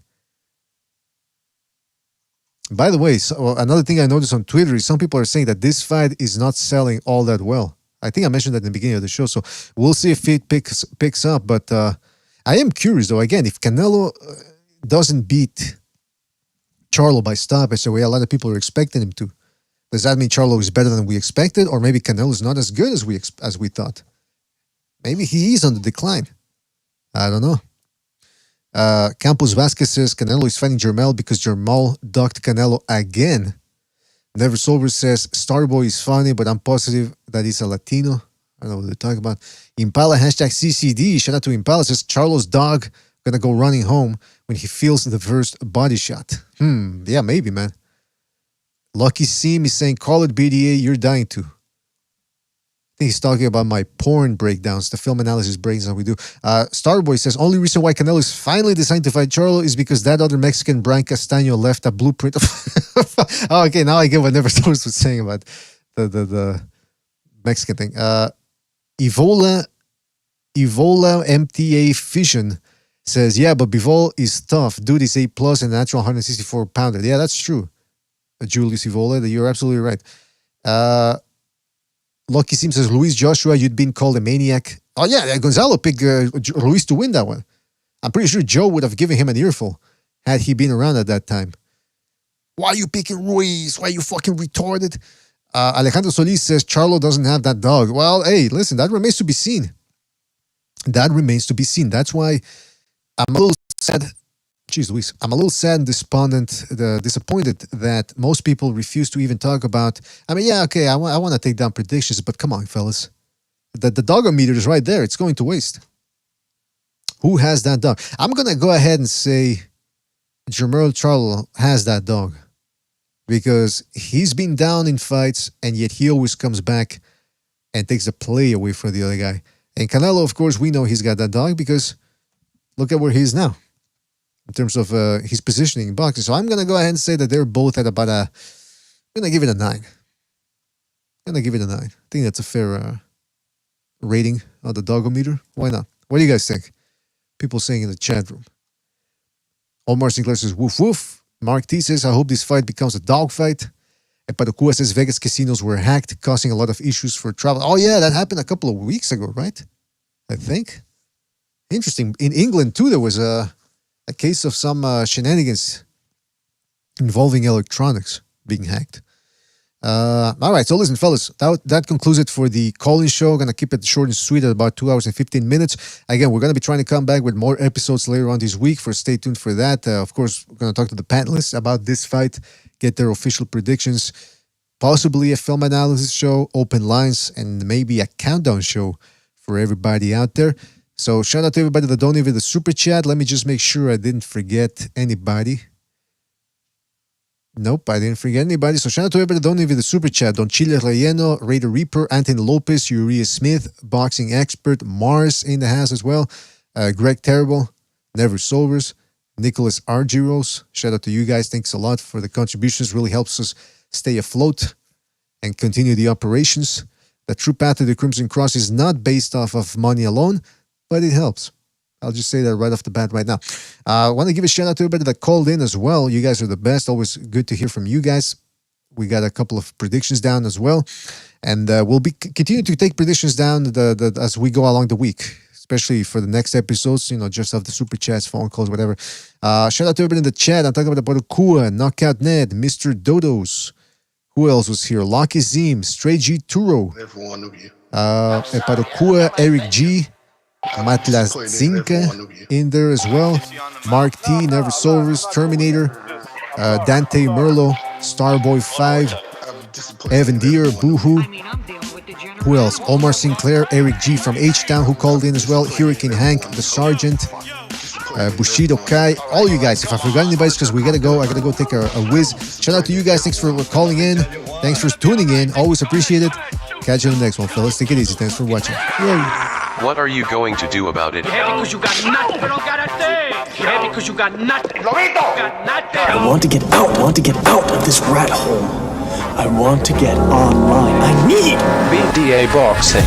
By the way, another thing I noticed on Twitter is some people are saying that this fight is not selling all that well. I think I mentioned that in the beginning of the show, so we'll see if it picks up. But I am curious, though, again, if Canelo doesn't beat Charlo by stoppage the way a lot of people are expecting him to, does that mean Charlo is better than we expected? Or maybe Canelo is not as good as we thought? Maybe he is on the decline. I don't know. Campos Vasquez says Canelo is fighting Jermel because Jermel ducked Canelo again. Never Sober says Starboy is funny, but I'm positive that he's a Latino. I don't know what they're talking about. Impala hashtag CCD. Shout out to Impala. Says Charlo's dog gonna go running home when he feels the first body shot. Yeah, maybe, man. Lucky Sim is saying, call it BDA, you're dying to. I think he's talking about my porn breakdowns, the film analysis breakdowns we do. Starboy says, only reason why Canelo is finally deciding to fight Charlo is because that other Mexican, Brian Castaño, left a blueprint of... Oh, okay, now I get what Never Source was saying about the Mexican thing. Evola MTA Fission says, yeah, but Bivol is tough. Dude is A+ and natural 164 pounder. Yeah, that's true. Julius Evola, you're absolutely right. Lucky Sim says, Luis Joshua, you'd been called a maniac. Oh, yeah, Gonzalo picked Luis to win that one. I'm pretty sure Joe would have given him an earful had he been around at that time. Why are you picking Ruiz? Why are you fucking retarded? Alejandro Solis says, Charlo doesn't have that dog. Well, hey, listen, that remains to be seen. That's why I'm a little sad. Jeez Louise. I'm a little sad and disappointed that most people refuse to even talk about. I mean, yeah, okay, I want to take down predictions, but come on, fellas. The dog-o-meter is right there. It's going to waste. Who has that dog? I'm going to go ahead and say Jermel Charlo has that dog because he's been down in fights and yet he always comes back and takes the play away from the other guy. And Canelo, of course, we know he's got that dog because look at where he is now in terms of his positioning in boxing. So I'm going to go ahead and say that they're both at about I'm going to give it a 9. I think that's a fair rating on the dogometer. Why not? What do you guys think? People saying in the chat room. Omar Sinclair says, woof woof. Mark T says, I hope this fight becomes a dog fight. And Padukua says, Vegas casinos were hacked, causing a lot of issues for travel. Oh yeah, that happened a couple of weeks ago, right? I think. Interesting. In England, too, there was a case of some shenanigans involving electronics being hacked. All right, so listen, fellas, that concludes it for the call-in show. Going to keep it short and sweet at about 2 hours and 15 minutes. Again, we're going to be trying to come back with more episodes later on this week, stay tuned for that. Of course, we're going to talk to the panelists about this fight, get their official predictions, possibly a film analysis show, open lines, and maybe a countdown show for everybody out there. So shout out to everybody that donated the super chat. Let me just make sure I didn't forget anybody. Nope, I didn't forget anybody. So shout out to everybody that donated the super chat. Don Chile Relleno, Raider Reaper, Anthony Lopez, Uriah Smith, Boxing Expert, Mars in the house as well, Greg Terrible, Never Solvers, Nicholas Argyros. Shout out to you guys. Thanks a lot for the contributions. Really helps us stay afloat and continue the operations. The true path to the Crimson Cross is not based off of money alone, but it helps. I'll just say that right off the bat right now. I want to give a shout out to everybody that called in as well. You guys are the best. Always good to hear from you guys. We got a couple of predictions down as well. And we'll be continue to take predictions down as we go along the week, especially for the next episodes, just of the super chats, phone calls, whatever. Shout out to everybody in the chat. I'm talking about Barukua, Knockout Ned, Mr. Dodos. Who else was here? Lucky Zim, Stray G Turo.
Everyone knew you.
Barukua, Eric G. Matlas Zinka in there as well. Mark T, Never Solvers, Terminator, Dante Merlo, Starboy 5, Evan Deere, Boohoo. Who else? Omar Sinclair, Eric G from H-Town who called in as well. Hurricane Hank, The Sergeant, Bushido Kai. All you guys, if I forgot anybody, it's because we gotta go. I gotta go take a whiz. Shout out to you guys. Thanks for calling in. Thanks for tuning in. Always appreciate it. Catch you in the next one, fellas. Take it easy. Thanks for watching. Yay.
What are you going to do about it?
Yeah, because you got nothing. You don't got a thing. Yeah, because you got nothing.
I want to get out. I want to get out of this rat hole. I want to get online. I need
BDA Boxing.